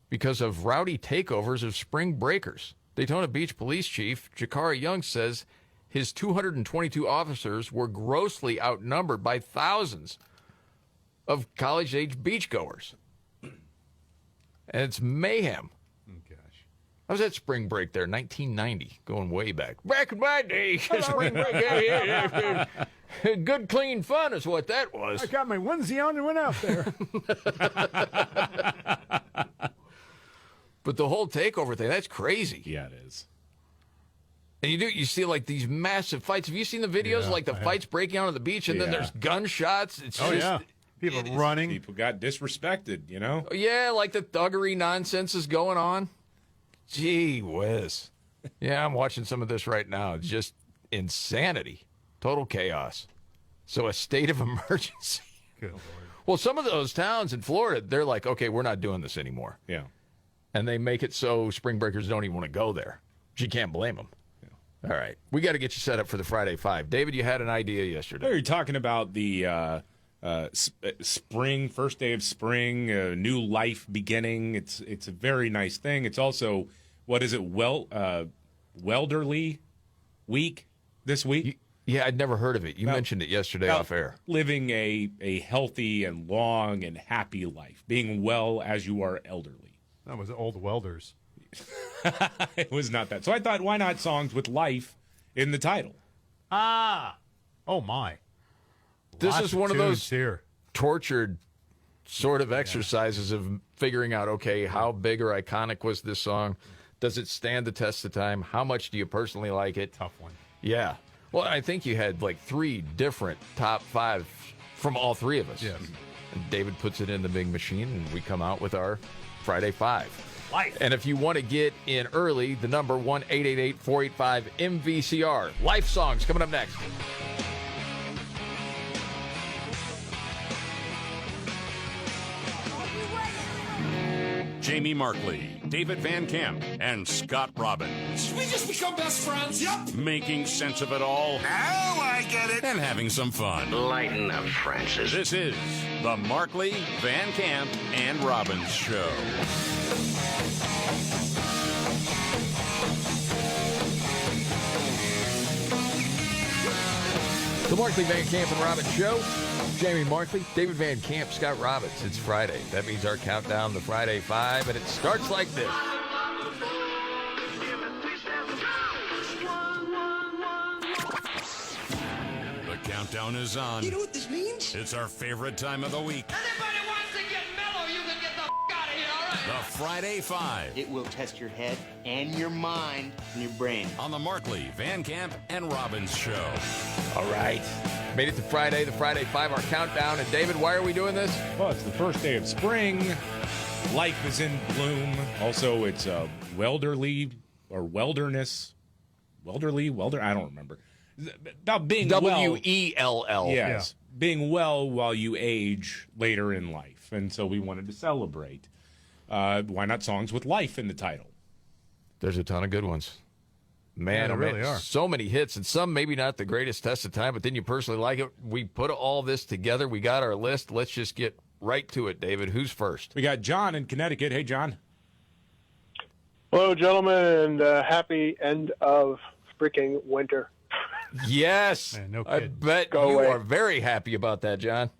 because of rowdy takeovers of spring breakers. Daytona Beach Police Chief Jakari Young says his 222 officers were grossly outnumbered by thousands of college-age beachgoers. And it's mayhem. Oh, gosh. I was at spring break there, 1990, going way back. Back in my day, spring break, yeah. Good, clean fun is what that was. I got my onesie on and went out there. But the whole takeover thing, that's crazy. Yeah, it is. And you see like these massive fights. Have you seen the videos? Yeah, like the fights breaking out on the beach, and then there's gunshots. It's just, people running. People got disrespected, you know? Yeah, like the thuggery nonsense is going on. Gee whiz. Yeah, I'm watching some of this right now. It's just insanity. Total chaos. So a state of emergency. Good Lord. Well, some of those towns in Florida, they're like, okay, we're not doing this anymore. Yeah. And they make it so spring breakers don't even want to go there. But you can't blame them. All right. We got to get you set up for the Friday 5. David, you had an idea yesterday. We were talking about the spring, first day of spring, new life beginning. It's a very nice thing. It's also, what is it, Welderly Week this week? Yeah, I'd never heard of it. You mentioned it yesterday off air. Living a healthy and long and happy life, being well as you are elderly. That was old welders. It was not that. So I thought, why not songs with life in the title? Ah. Oh, my. This Lots is one of those here. tortured sort of exercises of figuring out, okay, how big or iconic was this song? Does it stand the test of time? How much do you personally like it? Tough one. Yeah. Well, I think you had like 3 different top 5 from all 3 of us. Yes. And David puts it in the big machine, and we come out with our Friday 5. Life. And if you want to get in early, the number 1-888-485-MVCR. Life songs coming up next. Jamie Markley, David Van Camp, and Scott Robbins. We just become best friends. Yep. Making sense of it all. Now I get it. And having some fun. Lighten up, Francis. This is the Markley, Van Camp, and Robbins Show. The Markley, Van Camp, and Robbins Show. Jamie Markley, David Van Camp, Scott Robbins. It's Friday. That means our countdown to Friday 5, and it starts like this. The countdown is on. You know what this means? It's our favorite time of the week. Anybody wants to get mellow, you can get the out of here, all right? The Friday 5. It will test your head and your mind and your brain. On the Markley, Van Camp, and Robbins Show. All right. Made it to Friday, the Friday 5, our countdown. And David, why are we doing this? Well, it's the first day of spring. Life is in bloom. Also, it's welderly or welderness. Welder, I don't remember. About being W-E-L-L. well. Yes. Yeah. Being well while you age later in life. And so we wanted to celebrate. Why not songs with life in the title? There's a ton of good ones. Man, there really are. So many hits, and some maybe not the greatest test of time, but then you personally like it. We put all this together. We got our list. Let's just get right to it, David. Who's first? We got John in Connecticut. Hey, John. Hello, gentlemen, and happy end of freaking winter. Yes. Man, no I kidding. bet Go you away. are very happy about that, John.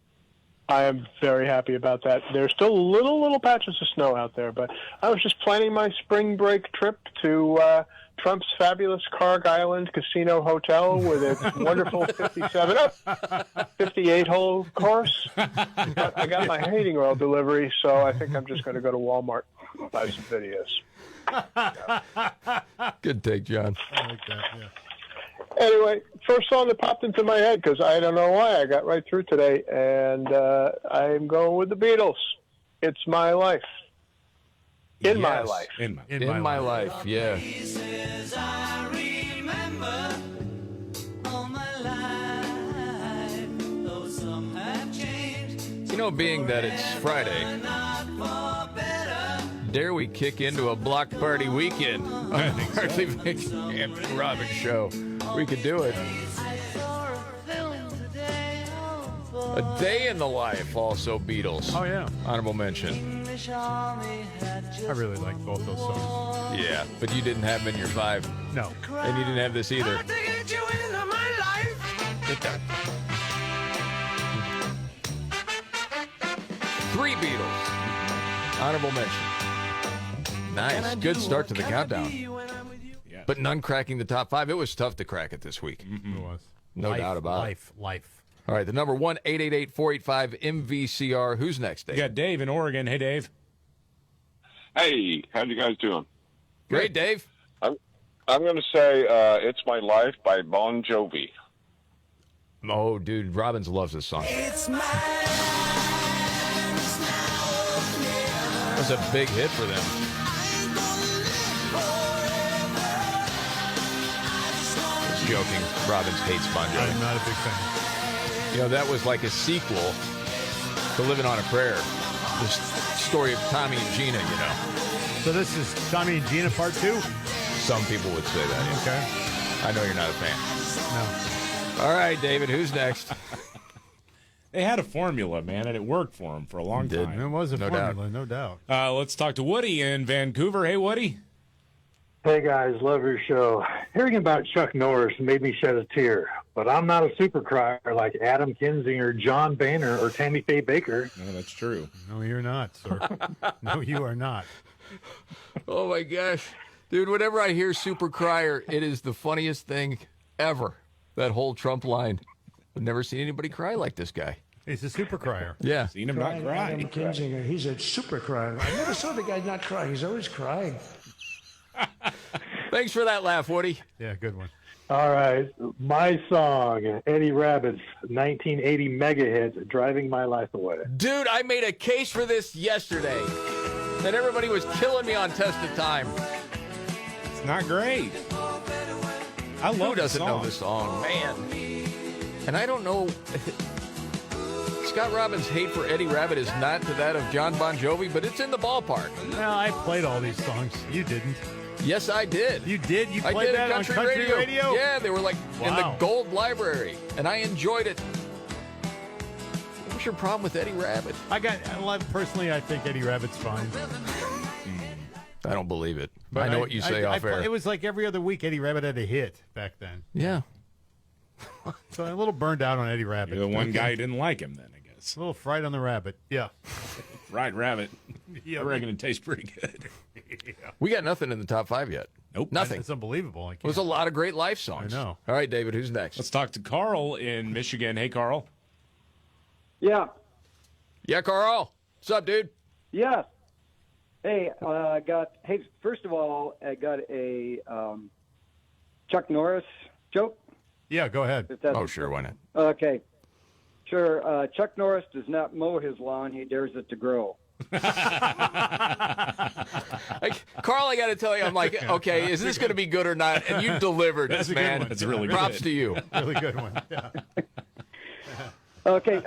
I am very happy about that. There's still little patches of snow out there, but I was just planning my spring break trip to Trump's fabulous Carg Island Casino Hotel with its wonderful 58-hole course. I got my heating oil delivery, so I think I'm just going to go to Walmart and buy some videos. Good take, John. I like that, yeah. Anyway, first song that popped into my head, because I don't know why, I got right through today, and I'm going with the Beatles. It's My Life. In My Life. In my life, yeah. You know, being that it's Friday, dare we kick into a block party weekend on the Markley, Van Camp, and Robbins Show? We could do it. A Day in the Life, also Beatles. Oh, yeah. Honorable mention. I really like both those songs. Yeah, but you didn't have them in your 5. No. And you didn't have this either. Three Beatles. Honorable mention. Nice. Good start to the countdown. Yeah. But none cracking the top 5. It was tough to crack it this week. It was. No doubt about it. Life. All right, the number 1-888-485-MVCR. Who's next, Dave? We got Dave in Oregon. Hey, Dave. Hey, how you guys doing? Great, Dave. I'm going to say "It's My Life" by Bon Jovi. Oh, dude, Robbins loves this song. That's a big hit for them. Just joking. Robbins hates Bon Jovi. I'm not a big fan. You know, that was like a sequel to Living on a Prayer. The story of Tommy and Gina, you know. So this is Tommy and Gina Part 2? Some people would say that, yeah. Okay. I know you're not a fan. No. All right, David, who's next? They had a formula, man, and it worked for them for a long time. It was a No formula, no doubt. Let's talk to Woody in Vancouver. Hey, Woody. Hey guys, love your show. Hearing about Chuck Norris made me shed a tear, but I'm not a super crier like Adam Kinzinger, John Boehner, or Tammy Faye Baker. No, that's true. No, you're not, sir. No, you are not. Oh, my gosh. Dude, whenever I hear Super Crier, it is the funniest thing ever. That whole Trump line. I've never seen anybody cry like this guy. He's a super crier. Yeah. Seen him not cry. Adam Kinzinger, he's a super crier. I never saw the guy not cry. He's always crying. Thanks for that laugh, Woody. Yeah, good one. All right, my song, Eddie Rabbitt's 1980 mega hit, Driving My Life Away. Dude, I made a case for this yesterday. And everybody was killing me on Test of Time. It's not great. I love Who doesn't the know song. this song? Man. And I don't know. Scott Robbins' hate for Eddie Rabbitt is not to that of John Bon Jovi, but it's in the ballpark. Well, I played all these songs. You didn't. Yes, I did. You did? You I played did that on country radio? Yeah, they were like in the Wow. gold library, and I enjoyed it. What's your problem with Eddie Rabbitt? Personally, I think Eddie Rabbitt's fine. I don't believe it. But I know what you say off air. It was like every other week Eddie Rabbitt had a hit back then. Yeah. So I'm a little burned out on Eddie Rabbitt. You're the one guy who didn't like him then, I guess. A little fried on the rabbit. Yeah. Fried rabbit. Yeah. I reckon it tastes pretty good. Yeah. We got nothing in the top 5 yet. Nope. Nothing. It's unbelievable. There's a lot of great life songs. I know. All right, David, who's next? Let's talk to Carl in Michigan. Hey, Carl. Yeah. Yeah, Carl. What's up, dude? Yeah. Hey, first of all, I got a Chuck Norris joke. Yeah, go ahead. Oh, sure, why not? Okay. Sure. Chuck Norris does not mow his lawn. He dares it to grow. Carl, I got to tell you, I'm like, okay, is this going to be good or not? And you delivered, That's a good man. one. That's really Props good. to you. Really good one. Yeah. Okay.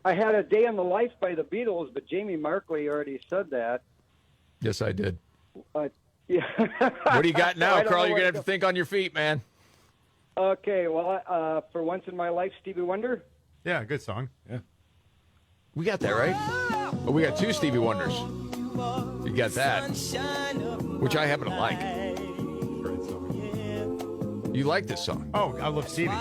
I had A Day in the Life by the Beatles, but Jamie Markley already said that. Yes, I did. Yeah. What do you got now, I don't Carl? know You're going to what have to think on your feet, man. Okay. Well, for once in my life, Stevie Wonder. Yeah, good song. Yeah. We got that, right? Oh, we got 2 Stevie Wonders. You got that, which I happen to like. Great song. You like this song? Oh, I love Stevie.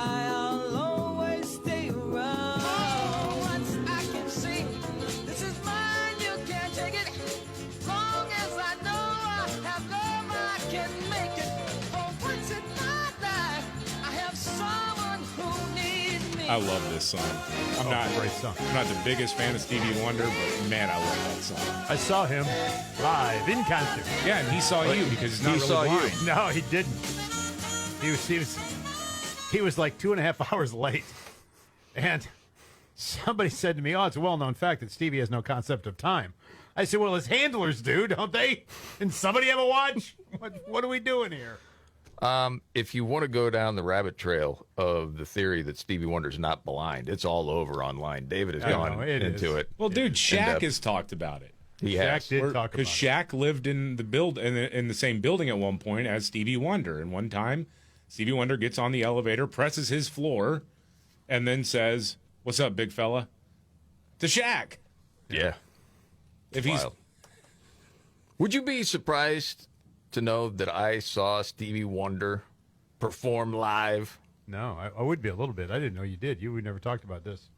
I love this song. I'm not great song. I'm not the biggest fan of Stevie Wonder, but man, I love that song. I saw him live in concert. Yeah, and he saw you because he's not he really saw you. blind. No, he didn't. He was like 2.5 hours late. And somebody said to me, oh, it's a well-known fact that Stevie has no concept of time. I said, well, his handlers do, don't they? And somebody have a watch? What are we doing here? If you want to go down the rabbit trail of the theory that Stevie Wonder's not blind, it's all over online. David has gone into it. Well, dude, Shaq has talked about it. He Shaq has. did talk about Because it. Shaq lived in the same building at one point as Stevie Wonder. And one time, Stevie Wonder gets on the elevator, presses his floor, and then says, "What's up, big fella?" to Shaq. Yeah. If he's Wild. Would you be surprised to know that I saw Stevie Wonder perform live? No, I would be a little bit. I didn't know you did. We never talked about this.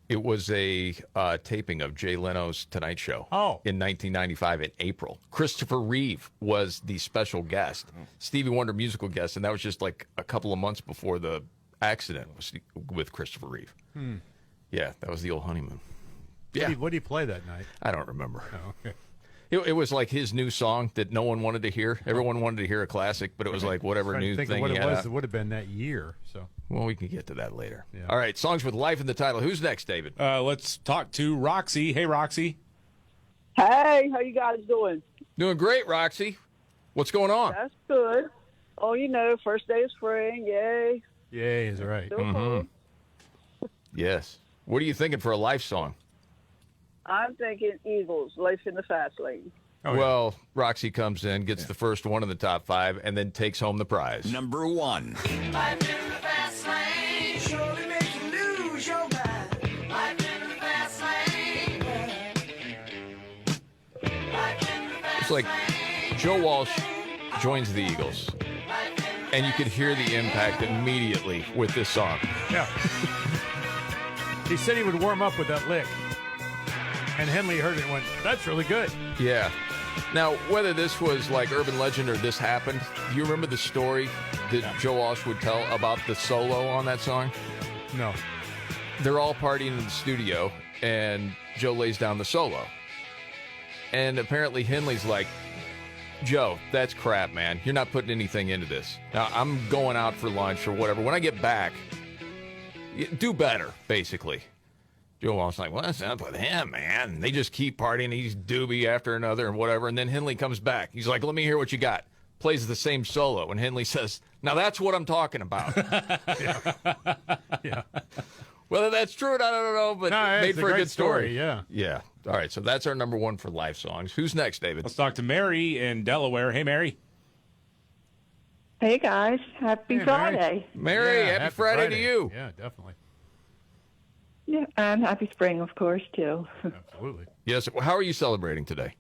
It was a taping of Jay Leno's Tonight Show in 1995 in April. Christopher Reeve was the special guest, Stevie Wonder musical guest, and that was just like a couple of months before the accident with Christopher Reeve. Yeah, that was the old honeymoon. Yeah. What did he play that night? I don't remember. Oh, okay. It was like his new song that no one wanted to hear. Everyone wanted to hear a classic, but it was like whatever new think thing of what he it had was. out. It would have been that year. So. Well, we can get to that later. Yeah. All right, songs with life in the title. Who's next, David? Let's talk to Roxy. Hey, Roxy. Hey, how you guys doing? Doing great, Roxy. What's going on? That's good. Oh, first day of spring. Yay. Yay is right. Mm-hmm. Yes. What are you thinking for a life song? I'm thinking Eagles, Life in the Fast Lane. Well, Roxy comes in, gets the first one in the top 5, and then takes home the prize. Number 1. Life in the fast lane, surely make you lose your mind. Life in the fast lane. Life in the fast It's like Joe Walsh joins the Eagles, and you could hear the impact immediately with this song. Yeah. He said he would warm up with that lick. And Henley heard it and went, that's really good. Yeah. Now, whether this was like urban legend or this happened, do you remember the story that Joe Walsh would tell about the solo on that song? No. They're all partying in the studio, and Joe lays down the solo. And apparently Henley's like, Joe, that's crap, man. You're not putting anything into this. Now, I'm going out for lunch or whatever. When I get back, do better, basically. Joe Walsh's like, well, that's up with him, man. And they just keep partying. He's doobie after another and whatever. And then Henley comes back. He's like, let me hear what you got. Plays the same solo. And Henley says, now that's what I'm talking about. Yeah. Whether that's true or not, I don't know, but No, made it's for a great good story. Yeah. Yeah. All right. So that's our number 1 for life songs. Who's next, David? Let's talk to Mary in Delaware. Hey, Mary. Hey, guys. Happy Friday. Mary, Yeah, happy Friday to you. Yeah, definitely. Yeah, and happy spring, of course, too. Absolutely. Yes. How are you celebrating today?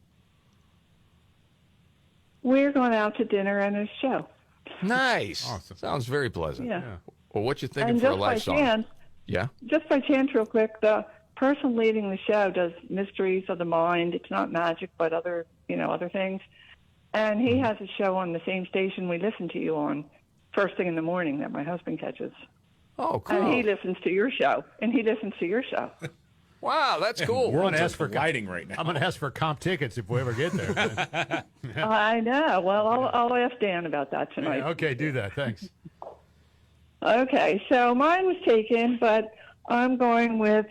We're going out to dinner and a show. Nice. Awesome. Sounds very pleasant. Yeah. Well, what you thinking And for a just life by song? chance, Yeah. just by chance, real quick, the person leading the show does Mysteries of the Mind. It's not magic, but other things. And he has a show on the same station we listen to you on, first thing in the morning, that my husband catches. Oh, cool. And he listens to your show. Wow, that's cool. We're going to ask for lighting right now. I'm going to ask for comp tickets if we ever get there. I know. Well, I'll ask Dan about that tonight. Yeah, okay, do that. Thanks. Okay, so mine was taken, but I'm going with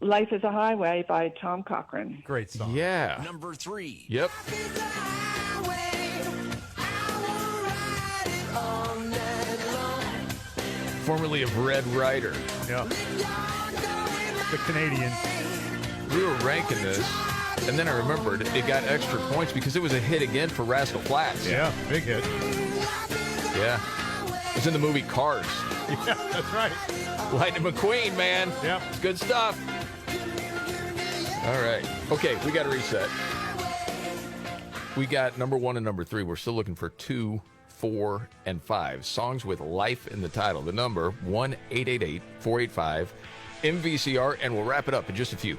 Life is a Highway by Tom Cochrane. Great song. Yeah. Number 3. Yep. Formerly of Red Rider. Yeah. The Canadian. We were ranking this, and then I remembered it got extra points because it was a hit again for Rascal Flatts. Yeah, big hit. Yeah. It was in the movie Cars. Yeah, that's right. Lightning McQueen, man. Yeah. It's good stuff. All right. Okay, we got to reset. We got number 1 and number 3. We're still looking for 2, 4, and 5. Songs with life in the title. The number 1-888-485-MVCR, and we'll wrap it up in just a few.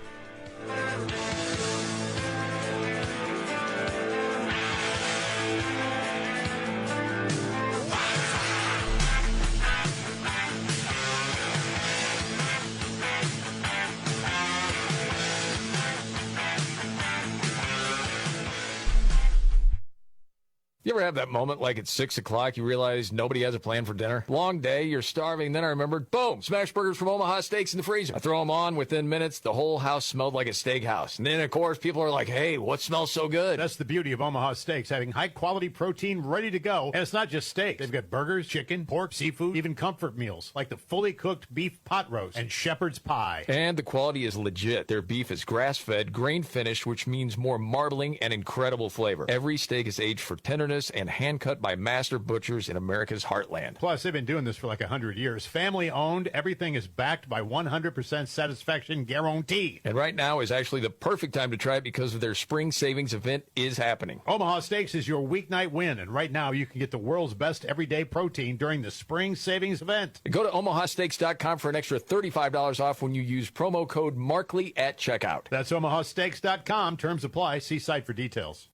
You ever have that moment like at 6 o'clock, you realize nobody has a plan for dinner? Long day, you're starving. Then I remembered, boom, smash burgers from Omaha Steaks in the freezer. I throw them on. Within minutes, the whole house smelled like a steakhouse. And then, of course, people are like, hey, what smells so good? That's the beauty of Omaha Steaks, having high-quality protein ready to go. And it's not just steaks. They've got burgers, chicken, pork, seafood, even comfort meals, like the fully cooked beef pot roast and shepherd's pie. And the quality is legit. Their beef is grass-fed, grain-finished, which means more marbling and incredible flavor. Every steak is aged for tenderness indigenous and hand-cut by master butchers in America's heartland. Plus, they've been doing this for like 100 years. Family-owned. Everything is backed by 100% satisfaction guarantee. And right now is actually the perfect time to try it because of their spring savings event is happening. Omaha Steaks is your weeknight win, and right now you can get the world's best everyday protein during the spring savings event. Go to omahasteaks.com for an extra $35 off when you use promo code Markley at checkout. That's omahasteaks.com. Terms apply. See site for details.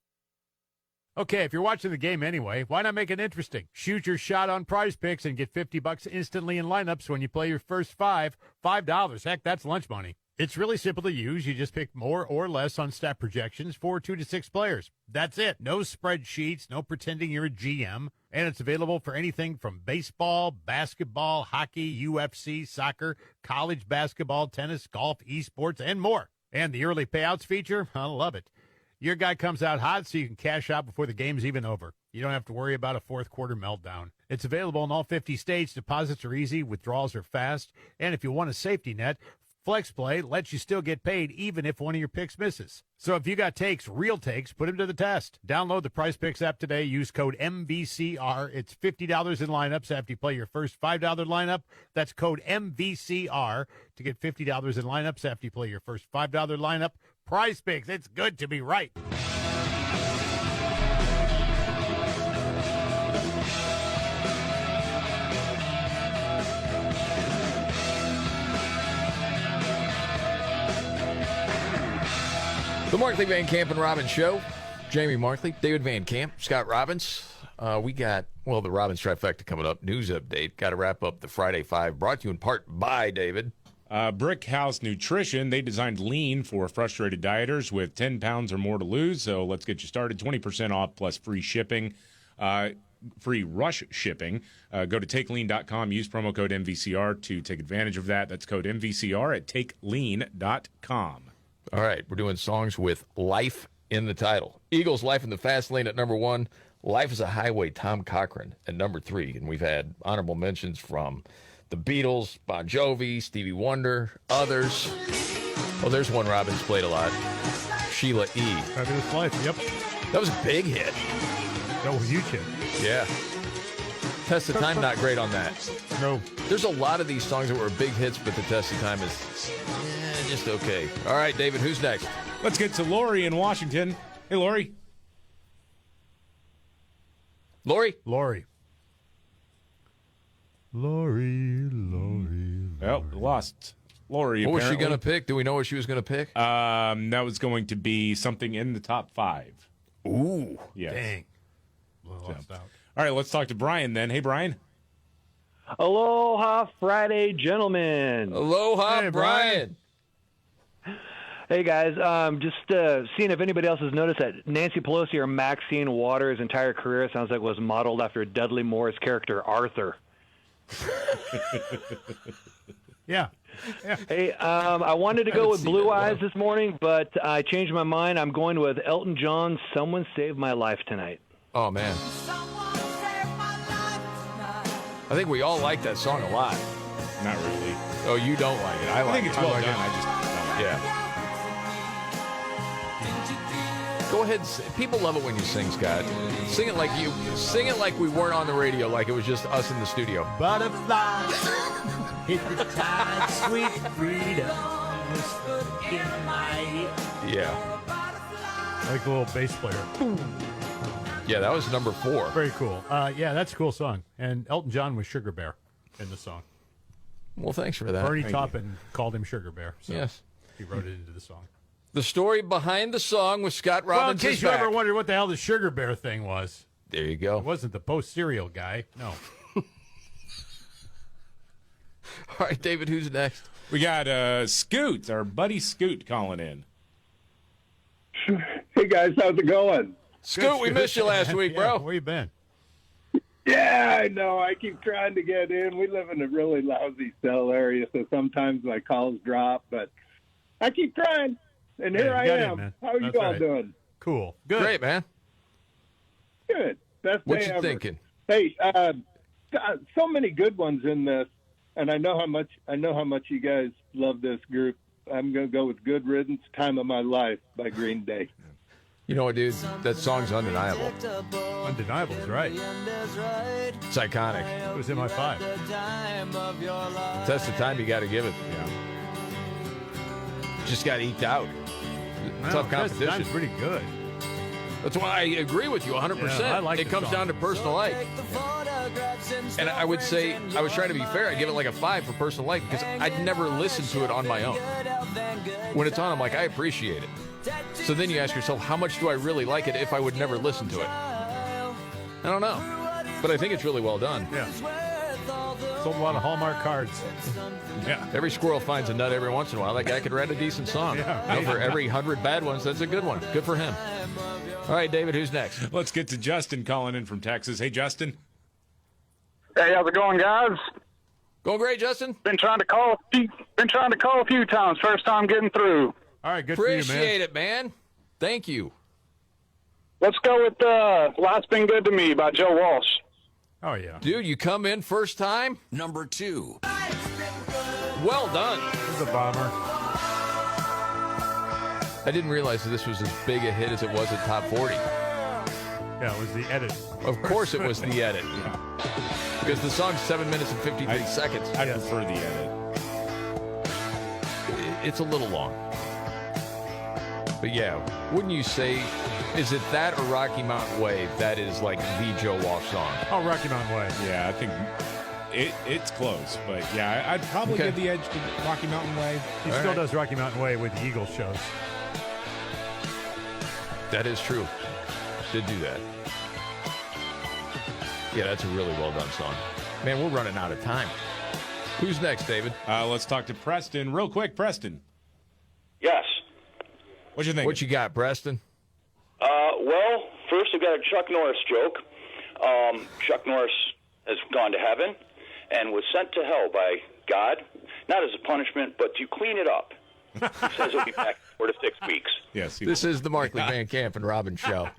Okay, if you're watching the game anyway, why not make it interesting? Shoot your shot on Prize Picks and get $50 instantly in lineups when you play your first $5. Heck, that's lunch money. It's really simple to use. You just pick more or less on stat projections for 2 to 6 players. That's it. No spreadsheets, no pretending you're a GM. And it's available for anything from baseball, basketball, hockey, UFC, soccer, college basketball, tennis, golf, esports, and more. And the early payouts feature, I love it. Your guy comes out hot so you can cash out before the game's even over. You don't have to worry about a fourth quarter meltdown. It's available in all 50 states. Deposits are easy, withdrawals are fast. And if you want a safety net, FlexPlay lets you still get paid even if one of your picks misses. So if you got takes, real takes, put them to the test. Download the Prize Picks app today. Use code MVCR. It's $50 in lineups after you play your first $5 lineup. That's code MVCR to get $50 in lineups after you play your first $5 lineup. Prize Picks. It's good to be right. The Markley, Van Camp, and Robbins Show. Jamie Markley, David Van Camp, Scott Robbins. We got, the Robbins trifecta coming up. News update. Got to wrap up the Friday Five. Brought to you in part by David. Brick House Nutrition. They designed lean for frustrated dieters with 10 pounds or more to lose. So let's get you started. 20% off plus free shipping. Free rush shipping. Go to takelean.com. Use promo code MVCR to take advantage of that. That's code MVCR at takelean.com. All right, we're doing songs with life in the title. Eagles' Life in the Fast Lane at number 1. Life is a Highway, Tom Cochrane at number 3. And we've had honorable mentions from the Beatles, Bon Jovi, Stevie Wonder, others. Oh, there's one Robbins played a lot. Sheila E. Fabulous Life, yep. That was a big hit. That was a huge hit. Yeah. Test of Time, not great on that. No. There's a lot of these songs that were big hits, but the Test of Time is just okay. All right, David, who's next? Let's get to Lori in Washington. Hey, Lori. Lori? Lori. Well, lost Lori. What was she going to pick? Do we know what she was going to pick? That was going to be something in the top 5. Ooh. Yes. Dang. Lost out. All right, let's talk to Brian then. Hey, Brian. Aloha Friday, gentlemen. Aloha, Hey, Brian. Hey, guys. Just seeing if anybody else has noticed that Nancy Pelosi or Maxine Waters' entire career sounds like was modeled after Dudley Moore's character, Arthur. Yeah. Hey, I wanted to go with Blue Eyes this morning, but I changed my mind. I'm going with Elton John's Someone Saved My Life Tonight. Oh, man. I think we all like that song a lot. Not really. Oh, you don't like it. I like think it. it's well like done. it. I just don't like Yeah. Go ahead. People love it when you sing, Scott. Sing it like we weren't on the radio, like it was just us in the studio. Butterflies hit the tide, sweet freedom whispered in my ear. Yeah. Like a little bass player. Yeah, that was number 4. Very cool. Yeah, that's a cool song. And Elton John was Sugar Bear in the song. Well, thanks for that. Bernie Taupin called him Sugar Bear. So yes. He wrote it into the song. The story behind the song with Scott Robbins. Well, in case you ever wondered what the hell the Sugar Bear thing was. There you go. It wasn't the post-cereal guy. No. All right, David, who's next? We got Scoot, our buddy Scoot, calling in. Hey, guys, how's it going? Scoot, we missed you last week, bro. Where you been? Yeah, I know. I keep trying to get in. We live in a really lousy cell area, so sometimes my calls drop, but I keep trying. And here I am. Man. How are you all doing? Cool. Good. Great, man. Good. Best What day you ever. thinking? Hey, so many good ones in this, and I know how much you guys love this group. I'm going to go with Good Riddance, Time of My Life by Green Day. You know what, dude? That song's undeniable. Undeniable is right. It's iconic. It was in my 5. Test the time, you got to give it. Yeah. Just got eked out. Tough competition. Time's pretty good. That's why I agree with you 100%. Yeah, I like it the comes song. down to personal like. And I would say, I was trying to be fair. I'd give it like a 5 for personal like because I'd never listened to it on my own. When it's on, I'm like, I appreciate it. So then you ask yourself, how much do I really like it if I would never listen to it? I don't know. But I think it's really well done. Yeah. Sold a lot of Hallmark cards. Yeah. Every squirrel finds a nut every once in a while. That guy could write a decent song. Yeah. You know, for every 100 bad ones, that's a good one. Good for him. All right, David, who's next? Let's get to Justin calling in from Texas. Hey, Justin. Hey, how's it going, guys? Going great, Justin. Been trying to call a few times. First time getting through. All right, good Appreciate for you, man. it, man. Thank you. Let's go with "Life's Been Good to Me" by Joe Walsh. Oh yeah, dude, you come in first time. Number 2. Well done. This is a bomber. I didn't realize that this was as big a hit as it was at Top 40. Yeah, it was the edit. Of course it was the edit. Because the song's 7 minutes and 53 seconds. I prefer the edit. It's a little long. But yeah, wouldn't you say, is it that or Rocky Mountain Way that is like the Joe Walsh song? Oh, Rocky Mountain Way. Yeah, I think it's close. But yeah, I'd probably give the edge to Rocky Mountain Way. He still does Rocky Mountain Way with the Eagles shows. That is true. Did do that. Yeah, that's a really well done song. Man, we're running out of time. Who's next, David? Let's talk to Preston real quick. Preston. Yes. What you think? What you got, Preston? Well, first I've got a Chuck Norris joke. Chuck Norris has gone to heaven and was sent to hell by God, not as a punishment, but to clean it up. He says he'll be back in 4 to 6 weeks. Yes. This is the Markley Van Camp and Robbins show.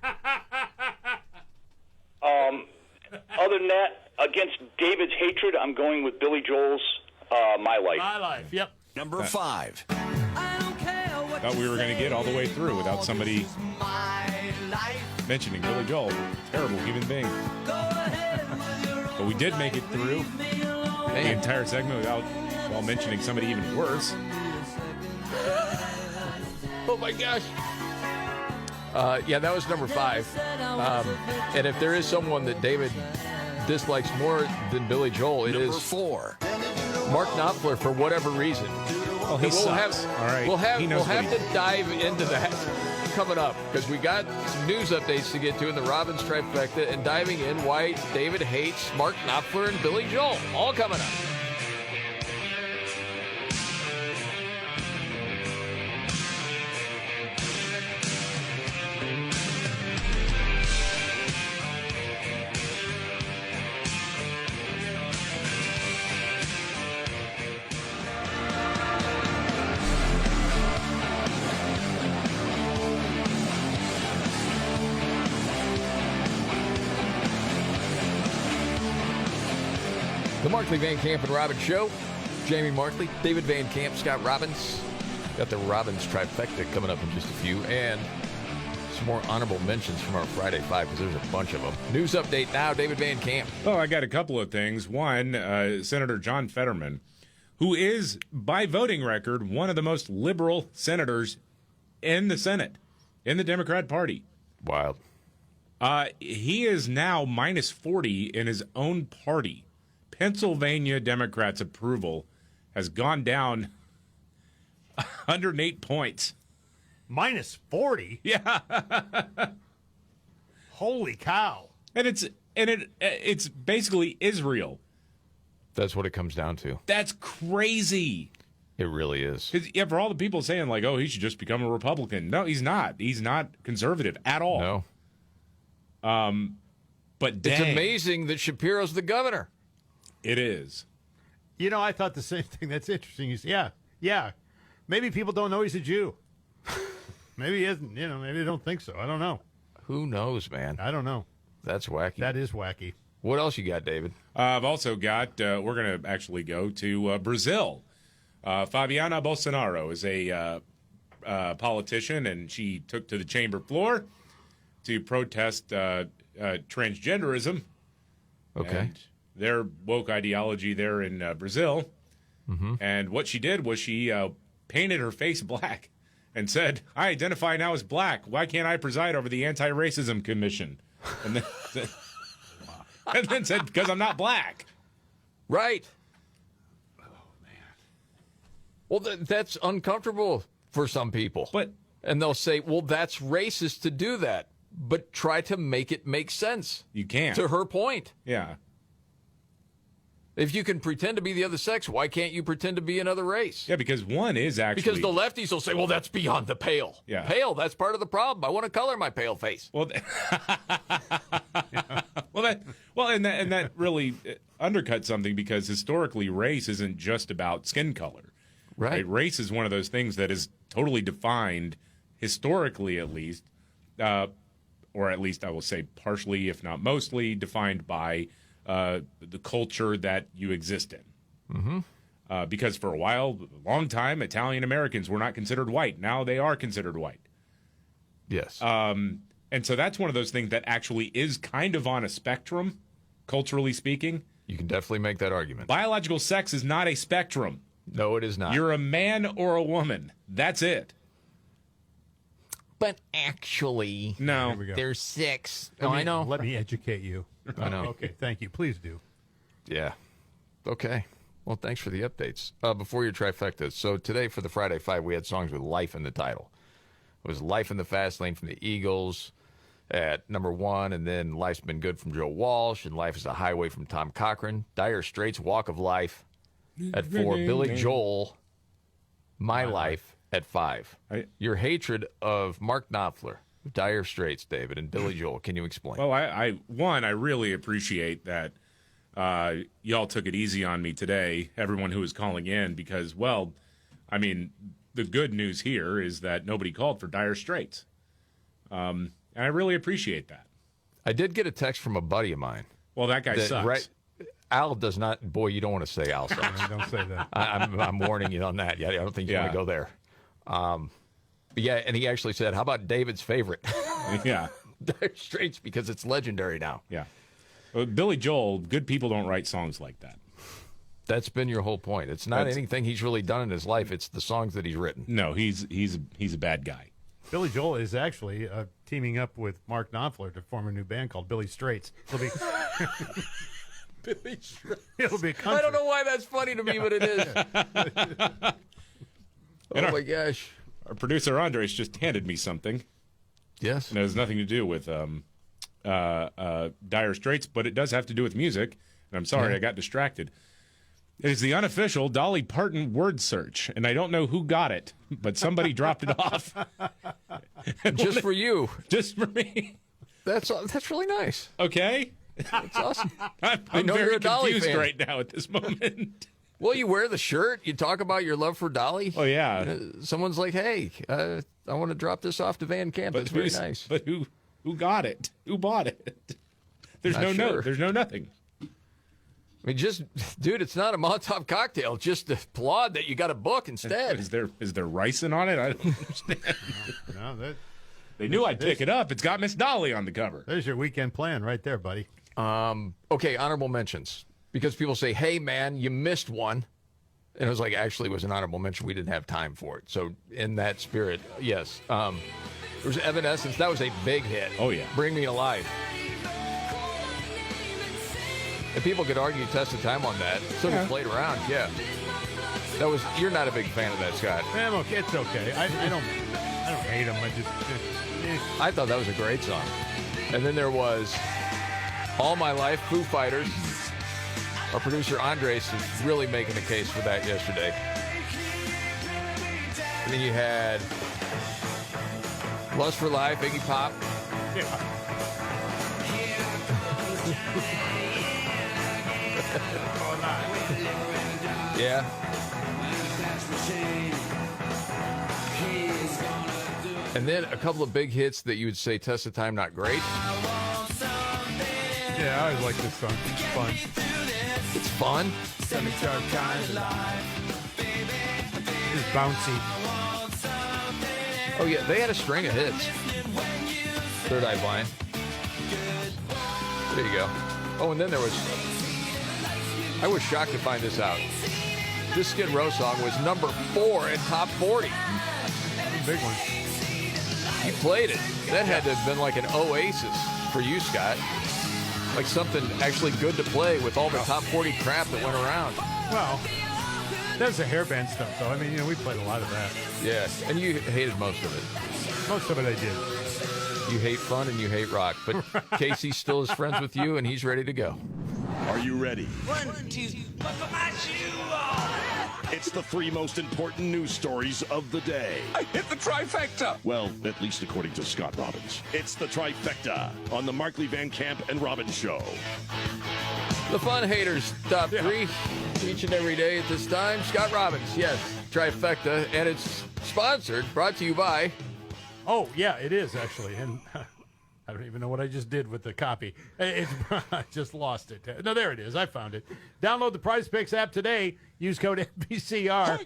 Other than that, against David's hatred, I'm going with Billy Joel's My Life. My Life, yep. Number 5. Thought we were going to get all the way through without somebody mentioning Billy Joel. Terrible human being. But we did make it through the entire segment while mentioning somebody even worse. Oh my gosh. Yeah, that was number 5. And if there is someone that David dislikes more than Billy Joel, it Number is 4. Mark Knopfler for whatever reason. Well, he sucks. All right. We'll have He knows what to dive into that coming up because we got some news updates to get to in the Robbins trifecta and diving in why David hates Mark Knopfler and Billy Joel. All coming up. The Markley, Van Camp, and Robbins Show. Jamie Markley, David Van Camp, Scott Robbins. Got the Robbins trifecta coming up in just a few. And some more honorable mentions from our Friday 5 because there's a bunch of them. News update now, David Van Camp. Oh, I got a couple of things. One, Senator John Fetterman, who is, by voting record, one of the most liberal senators in the Senate, in the Democrat Party. Wild. He is now minus 40 in his own party. Pennsylvania Democrats' approval has gone down 108 points. Minus 40? Yeah. Holy cow. And it's basically Israel. That's what it comes down to. That's crazy. It really is. 'Cause, yeah, for all the people saying, like, oh, he should just become a Republican. No, he's not. He's not conservative at all. No. But It's dang, amazing that Shapiro's the governor. it is. You know, I thought the same thing. That's interesting. Yeah. Maybe people don't know he's a Jew. Maybe he isn't. You know, maybe they don't think so. I don't know. Who knows, man? I don't know. That's wacky. That is wacky. What else you got, David? I've also got, we're going to actually go to Brazil. Fabiana Bolsonaro is a politician, and she took to the chamber floor to protest transgenderism. Okay. And their woke ideology there in Brazil. Mm-hmm. And what she did was she painted her face black and said, I identify now as black. Why can't I preside over the Anti-Racism Commission? And then said, because I'm not black. Right. Oh, man. Well, that's uncomfortable for some people. And they'll say, well, that's racist to do that. But try to make it make sense. You can't. To her point. Yeah. If you can pretend to be the other sex, why can't you pretend to be another race? Yeah, because one is actually... Because the lefties will say, well, that's beyond the pale. Yeah. Pale, that's part of the problem. I want to color my pale face. Well, and that really undercuts something, because historically race isn't just about skin color. Right. Race is one of those things that is totally defined, historically at least, or at least I will say partially, if not mostly, defined by the culture that you exist in. Mm-hmm. Because for a long time, Italian Americans were not considered white. Now they are considered white. Yes. And so that's one of those things that actually is kind of on a spectrum, culturally speaking. You can definitely make that argument. Biological sex is not a spectrum. No, it is not. You're a man or a woman. That's it. But actually, no, there's 6. I know. Let me educate you. I know. Okay, thank you. Please do. Yeah. Okay. Well, thanks for the updates. Before your trifecta, so today for the Friday Five, we had songs with life in the title. It was Life in the Fast Lane from the Eagles at number 1, and then Life's Been Good from Joe Walsh, and Life is a Highway from Tom Cochran. Dire Straits, Walk of Life at 4. Billy Joel, My Life at 5. Your hatred of Mark Knopfler, Dire Straits, David, and Billy Joel. Can you explain? Well, I really appreciate that y'all took it easy on me today, everyone who was calling in, because, well, I mean, the good news here is that nobody called for Dire Straits. And I really appreciate that. I did get a text from a buddy of mine. Well, that guy sucks. Right, Al does not. Boy, you don't want to say Al sucks. Don't say that. I'm warning you on that. Yeah, I don't think you want to go there. Yeah, and he actually said, how about David's favorite? Yeah. Dire Straits, because it's legendary now. Yeah. Well, Billy Joel, good people don't write songs like that. That's been your whole point. It's not anything he's really done in his life. It's the songs that he's written. No, he's a bad guy. Billy Joel is actually teaming up with Mark Knopfler to form a new band called Billy Straits. It'll be Billy Straits. It'll be country. I don't know why that's funny to me, but it is. Oh my gosh. Our producer Andres just handed me something. Yes. And it has nothing to do with Dire Straits, but it does have to do with music. And I'm sorry, I got distracted. It is the unofficial Dolly Parton word search, and I don't know who got it, but somebody dropped it off. Just for you. Just for me. That's really nice. Okay. That's awesome. I'm know you're very a Dolly confused fan. right now at this moment. Well, you wear the shirt. You talk about your love for Dolly. Oh, yeah. Someone's like, hey, I want to drop this off to Van Camp. That's very nice. But who got it? Who bought it? There's Not no sure. note. There's no nothing. I mean, dude, it's not a Molotov cocktail. Just applaud that you got a book instead. Is there ricin on it? I don't understand. No, they knew I'd pick it up. It's got Miss Dolly on the cover. There's your weekend plan right there, buddy. Okay, honorable mentions. Because people say, hey, man, you missed one. And it was like, actually, it was an honorable mention. We didn't have time for it. So in that spirit, yes. There was Evanescence. That was a big hit. Oh, yeah. Bring Me Alive. And people could argue test of time on that. So we played around, yeah. That was. You're not a big fan of that, Scott. I'm okay. It's okay. I don't hate him. I thought that was a great song. And then there was All My Life, Foo Fighters. Our producer Andres is really making a case for that yesterday. And then you had Lust for Life, Iggy Pop. Yeah. And then a couple of big hits that you would say test of time not great. Yeah, I always like this song. It's fun. It's fun. It's bouncy. Oh, yeah, they had a string of hits. Third Eye Blind. There you go. Oh, and then there was... I was shocked to find this out. This Skid Row song was number 4 in Top 40. Big one. You played it. That had to have been like an oasis for you, Scott. Like something actually good to play with all the Top 40 crap that went around. Well, that's the hairband stuff, though. I mean, we played a lot of that. Yeah, and you hated most of it. Most of it I did. You hate fun and you hate rock, but Casey still is friends with you, and he's ready to go. Are you ready? 1, 2, buckle my shoe on. It's the 3 most important news stories of the day. I hit the trifecta. Well, at least according to Scott Robbins. It's the trifecta on the Markley, Van Camp, and Robbins Show. The Fun Haters Top 3 each and every day at this time. Scott Robbins, yes, trifecta, and it's sponsored, brought to you by... Oh, yeah, it is, actually, and... I don't even know what I just did with the copy. I just lost it. No, there it is. I found it. Download the Prize Picks app today. Use code NBCR.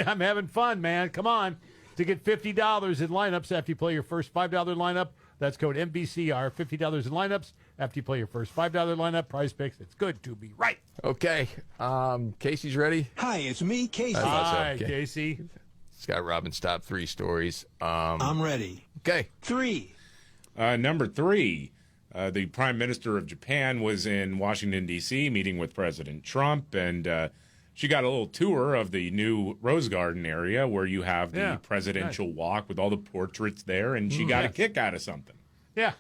I'm having fun, man. Come on. To get $50 in lineups after you play your first $5 lineup. That's code NBCR. $50 in lineups after you play your first $5 lineup. Prize Picks. It's good to be right. Okay. Casey's ready? Hi, it's me, Casey. Hi, Casey. Scott Robbins' top 3 stories. I'm ready. Okay. 3. Number 3, the Prime Minister of Japan was in Washington, D.C., meeting with President Trump, and she got a little tour of the new Rose Garden area where you have the presidential walk with all the portraits there, and she got a kick out of something. Yeah.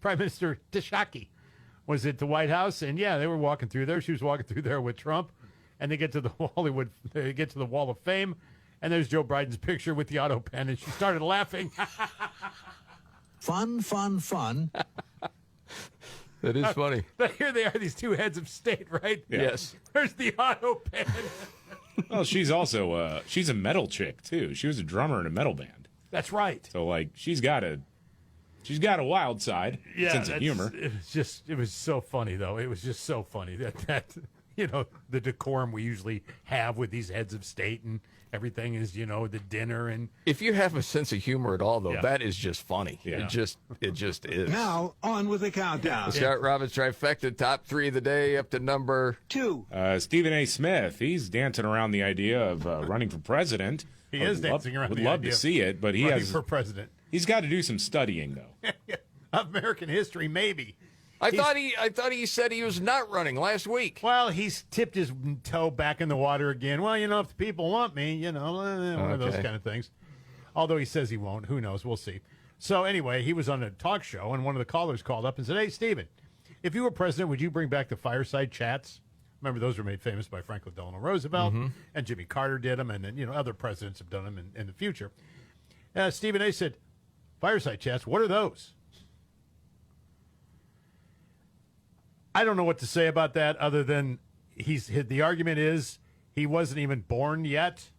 Prime Minister Tishaki was at the White House, and, yeah, they were walking through there. She was walking through there with Trump, and they get to the Wall of Fame, and there's Joe Biden's picture with the auto pen, and she started laughing. Fun, fun, fun. That is funny. But here they are, these 2 heads of state, right? Yeah. Yes. There's the auto pen. Well, she's also she's a metal chick too. She was a drummer in a metal band. That's right. So like she's got a wild side, sense of humor. It was so funny though. It was just so funny that the decorum we usually have with these heads of state and everything is, the dinner. And if you have a sense of humor at all, though, that is just funny. Yeah. It just is. Now, on with the countdown. Scott Robbins trifecta, top 3 of the day, up to number 2. Stephen A. Smith, he's dancing around the idea of running for president. He is dancing around the idea. Would love to see it, but he running for president. He's got to do some studying, though. American history, maybe. I thought he said he was not running last week. Well, he's tipped his toe back in the water again. Well, if the people want me, one of those kind of things. Although he says he won't. Who knows? We'll see. So anyway, he was on a talk show, and one of the callers called up and said, "Hey, Stephen, if you were president, would you bring back the fireside chats?" Remember, those were made famous by Franklin Delano Roosevelt, and Jimmy Carter did them, and then, other presidents have done them in the future. Stephen A. said, "Fireside chats, what are those?" I don't know what to say about that other than the argument is he wasn't even born yet.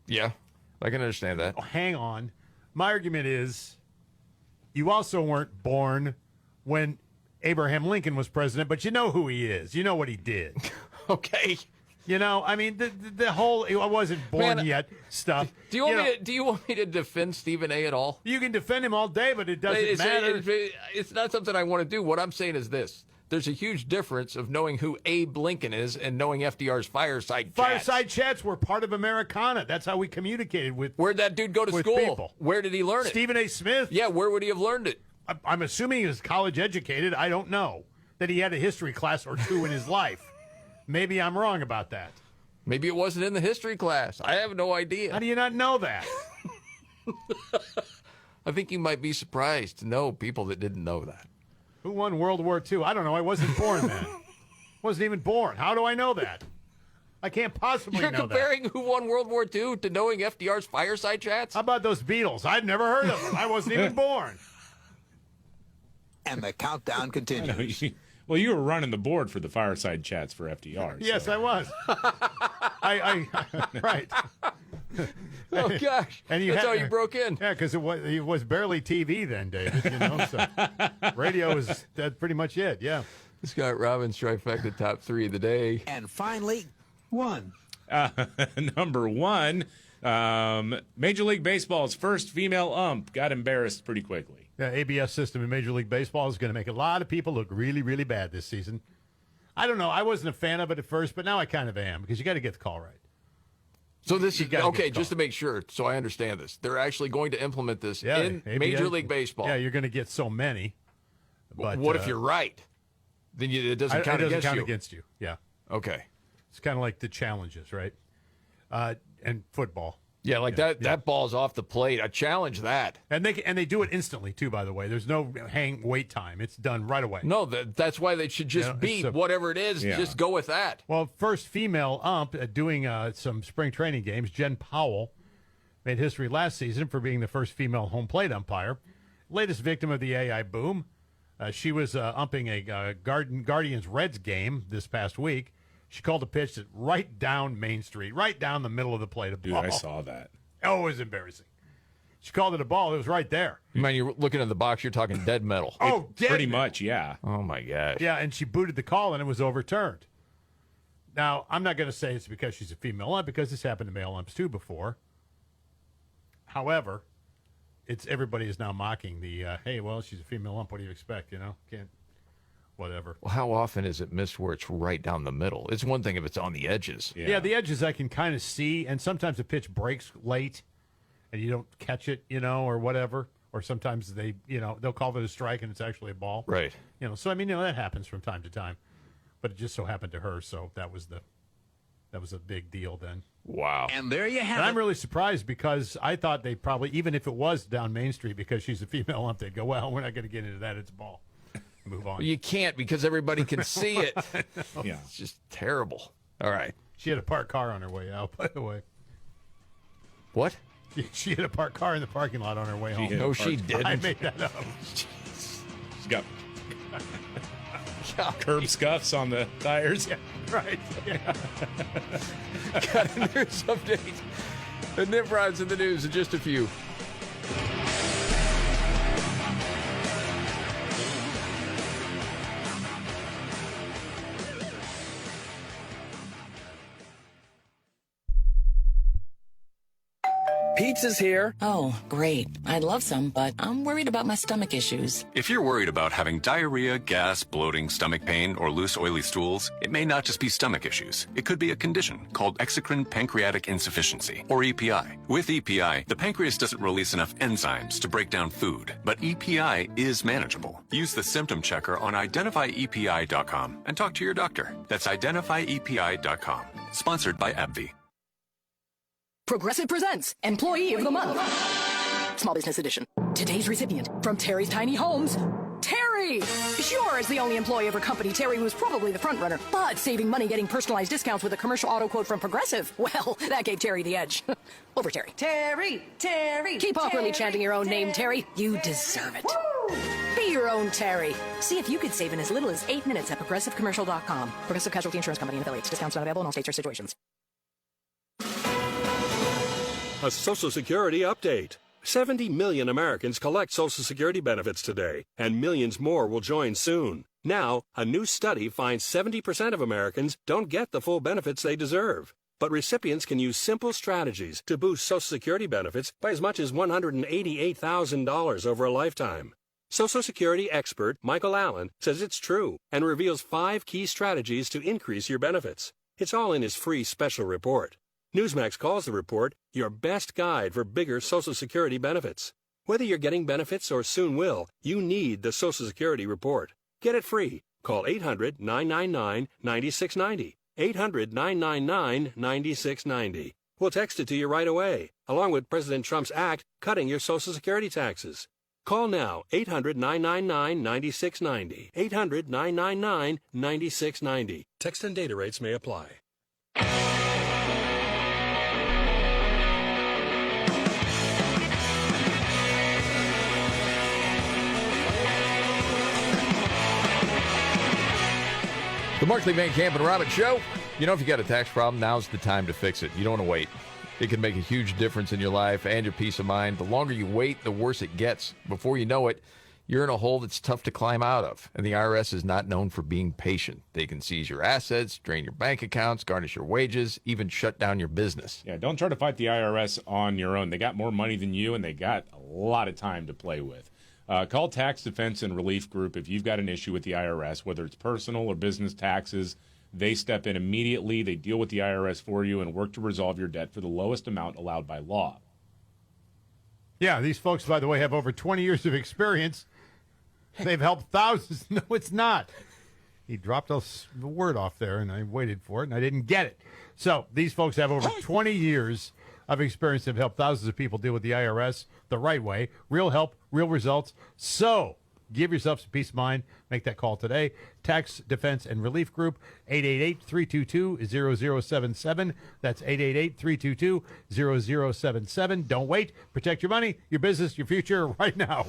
Yeah, I can understand that. Oh, hang on. My argument is you also weren't born when Abraham Lincoln was president, but you know who he is. You know what he did. Okay. I mean, the whole I wasn't born yet stuff. Do you want me to defend Stephen A. at all? You can defend him all day, but it doesn't matter. It's not something I want to do. What I'm saying is this. There's a huge difference of knowing who Abe Lincoln is and knowing FDR's fireside chats. Fireside chats were part of Americana. That's how we communicated with. Where'd that dude go to school? People. Where did he learn it? Stephen A. Smith. Yeah, where would he have learned it? I'm assuming he was college educated. I don't know. That he had a history class or 2 in his life. Maybe I'm wrong about that. Maybe it wasn't in the history class. I have no idea. How do you not know that? I think you might be surprised to know people that didn't know that. Who won World War II? I don't know. I wasn't born then. Wasn't even born. How do I know that? I can't possibly know that. You're comparing who won World War II to knowing FDR's fireside chats? How about those Beatles? I'd never heard of them. I wasn't even born. And the countdown continues. Well, you were running the board for the fireside chats for FDR. Yes, so. I was. Right. Oh, gosh. And that's how you broke in. Yeah, because it was barely TV then, David. So radio was pretty much it, yeah. Scott Robbins trifecta top 3 of the day. And finally, 1. Number 1, Major League Baseball's first female ump got embarrassed pretty quickly. The ABS system in Major League Baseball is going to make a lot of people look really, really bad this season. I don't know. I wasn't a fan of it at first, but now I kind of am because you got to get the call right. So this is okay. Just to make sure, so I understand this, they're actually going to implement this in Major League Baseball. Yeah, you're going to get so many. But what if you're right? Then it doesn't count against you. Yeah. Okay. It's kind of like the challenges, right? And football. Yeah, like that ball's off the plate. I challenge that. And they do it instantly too. By the way, there's no wait time. It's done right away. No, that's why they should just beat whatever it is. Yeah. Just go with that. Well, first female ump doing some spring training games. Jen Powell made history last season for being the first female home plate umpire. Latest victim of the AI boom. She was umping a Guardians Reds game this past week. She called a pitch that right down Main Street, right down the middle of the plate. Dude, I saw that. Oh, it was embarrassing. She called it a ball. It was right there. Man, you're looking at the box, you're talking dead metal. Pretty much, yeah. Oh, my gosh. Yeah, and she booted the call, and it was overturned. Now, I'm not going to say it's because she's a female ump, because this happened to male umps, too, before. However, everybody is now mocking the, hey, well, she's a female ump. What do you expect, Can't. Whatever. Well, how often is it missed where it's right down the middle? It's one thing if it's on the edges. Yeah, the edges I can kind of see, and sometimes the pitch breaks late, and you don't catch it, or whatever. Or sometimes they'll call it a strike, and it's actually a ball. Right. So I mean, that happens from time to time, but it just so happened to her, so that was a big deal then. Wow. And there you have And it. I'm really surprised because I thought they probably, even if it was down Main Street because she's a female ump, they'd go, well, we're not going to get into that. It's a ball. Move on. Well, you can't because everybody can see it. Yeah. It's just terrible. All right. She had a parked car on her way out, by the way. What? She had a parked car in the parking lot on her way home. No, she didn't. I made that up. She's got curb scuffs on the tires. Yeah, right. Yeah. Got a news update. The Nimrods in the news in just a few. Pizza's here. Oh, great. I'd love some, but I'm worried about my stomach issues. If you're worried about having diarrhea, gas, bloating, stomach pain, or loose, oily stools, it may not just be stomach issues. It could be a condition called exocrine pancreatic insufficiency, or EPI. With EPI, the pancreas doesn't release enough enzymes to break down food, but EPI is manageable. Use the symptom checker on identifyepi.com and talk to your doctor. That's identifyepi.com. Sponsored by AbbVie. Progressive presents Employee of the Month. Small Business Edition. Today's recipient from Terry's Tiny Homes, Terry. Sure, as the only employee of her company, Terry was probably the front runner, but saving money getting personalized discounts with a commercial auto quote from Progressive, well, that gave Terry the edge. Over Terry. Terry, Terry. Keep awkwardly Terry, chanting your own name, Terry. You deserve it. Woo! Be your own Terry. See if you could save in as little as 8 minutes at ProgressiveCommercial.com. Progressive Casualty Insurance Company and affiliates. Discounts not available in all states or situations. A Social Security update. 70 million Americans collect Social Security benefits today, and millions more will join soon. Now, a new study finds 70% of Americans don't get the full benefits they deserve. But recipients can use simple strategies to boost Social Security benefits by as much as $188,000 over a lifetime. Social Security expert Michael Allen says it's true and reveals 5 key strategies to increase your benefits. It's all in his free special report. Newsmax calls the report your best guide for bigger Social Security benefits. Whether you're getting benefits or soon will, you need the Social Security report. Get it free. Call 800-999-9690. 800-999-9690. We'll text it to you right away, along with President Trump's act cutting your Social Security taxes. Call now, 800-999-9690. 800-999-9690. Text and data rates may apply. The Markley, Van Camp, and Robbins Show. You know, if you got a tax problem, now's the time to fix it. You don't want to wait. It can make a huge difference in your life and your peace of mind. The longer you wait, the worse it gets. Before you know it, you're in a hole that's tough to climb out of. And the IRS is not known for being patient. They can seize your assets, drain your bank accounts, garnish your wages, even shut down your business. Yeah, don't try to fight the IRS on your own. They got more money than you, and they got a lot of time to play with. Call Tax Defense and Relief Group if you've got an issue with the IRS, whether it's personal or business taxes. They step in immediately. They deal with the IRS for you and work to resolve your debt for the lowest amount allowed by law. Yeah, these folks, by the way, have over 20 years of experience. They've helped thousands. No, it's not. He dropped a word off there, and I waited for it, and I didn't get it. So these folks have over 20 years of experience. They've helped thousands of people deal with the IRS the right way. Real help, real results. So give yourself some peace of mind. Make that call today. Tax Defense and Relief Group, 888-322-0077. That's 888-322-0077. Don't wait. Protect your money, your business, your future right now.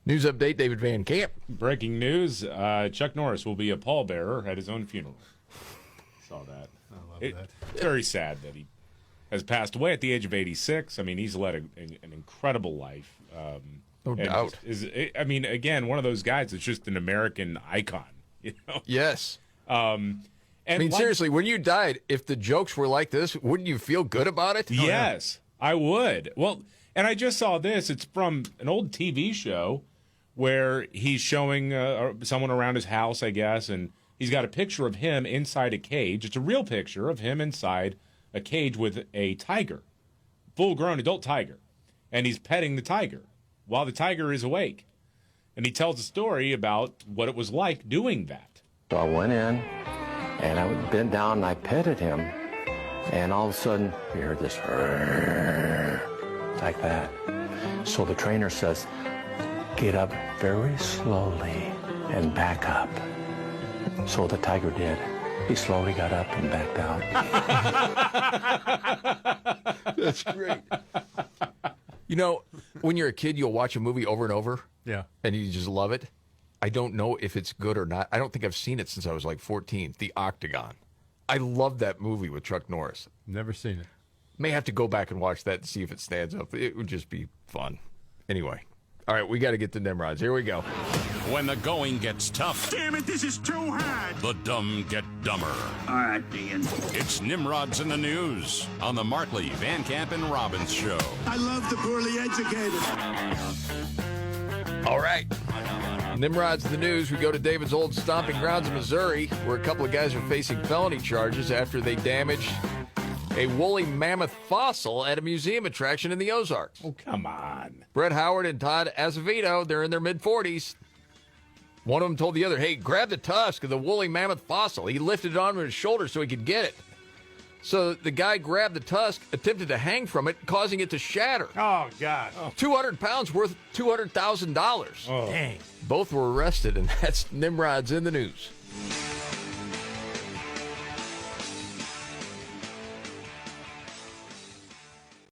News update, David Van Camp. Breaking news, Chuck Norris will be a pallbearer at his own funeral. Saw that. I love that. It's very sad that he has passed away at the age of 86. I mean, he's led an incredible life. No doubt. I mean, again, one of those guys that's just an American icon. You know? Yes. And I mean, seriously, when you died, if the jokes were like this, wouldn't you feel good about it? Yes, I would. Well, and I just saw this. It's from an old TV show where he's showing someone around his house, I guess, and he's got a picture of him inside a cage. It's a real picture of him inside a cage with a tiger, full-grown adult tiger, and he's petting the tiger while the tiger is awake. And he tells a story about what it was like doing that. So I went in, and I bent down, and I petted him, and all of a sudden, we heard this, like that. So the trainer says, get up very slowly and back up. So the tiger did. He slowly got up and backed out. That's great. You know, when you're a kid, you'll watch a movie over and over. Yeah. And you just love it. I don't know if it's good or not. I don't think I've seen it since I was like 14. The Octagon. I love that movie with Chuck Norris. Never seen it. May have to go back and watch that and see if it stands up. It would just be fun. Anyway. All right, we got to get to Nimrods. Here we go. When the going gets tough. Damn it, this is too hard. The dumb get dumber. All right, Dean. It's Nimrods in the News on the Markley, Van Camp, and Robbins Show. I love the poorly educated. All right. Nimrod's the news. We go to David's old stomping grounds in Missouri, where a couple of guys are facing felony charges after they damaged a woolly mammoth fossil at a museum attraction in the Ozarks. Oh, come on. Brett Howard and Todd Azevedo, they're in their mid-40s. One of them told the other, hey, grab the tusk of the woolly mammoth fossil. He lifted it onto his shoulder so he could get it. So the guy grabbed the tusk, attempted to hang from it, causing it to shatter. Oh, God. 200 pounds worth $200,000. Oh. Dang. Both were arrested, and that's Nimrod's in the news.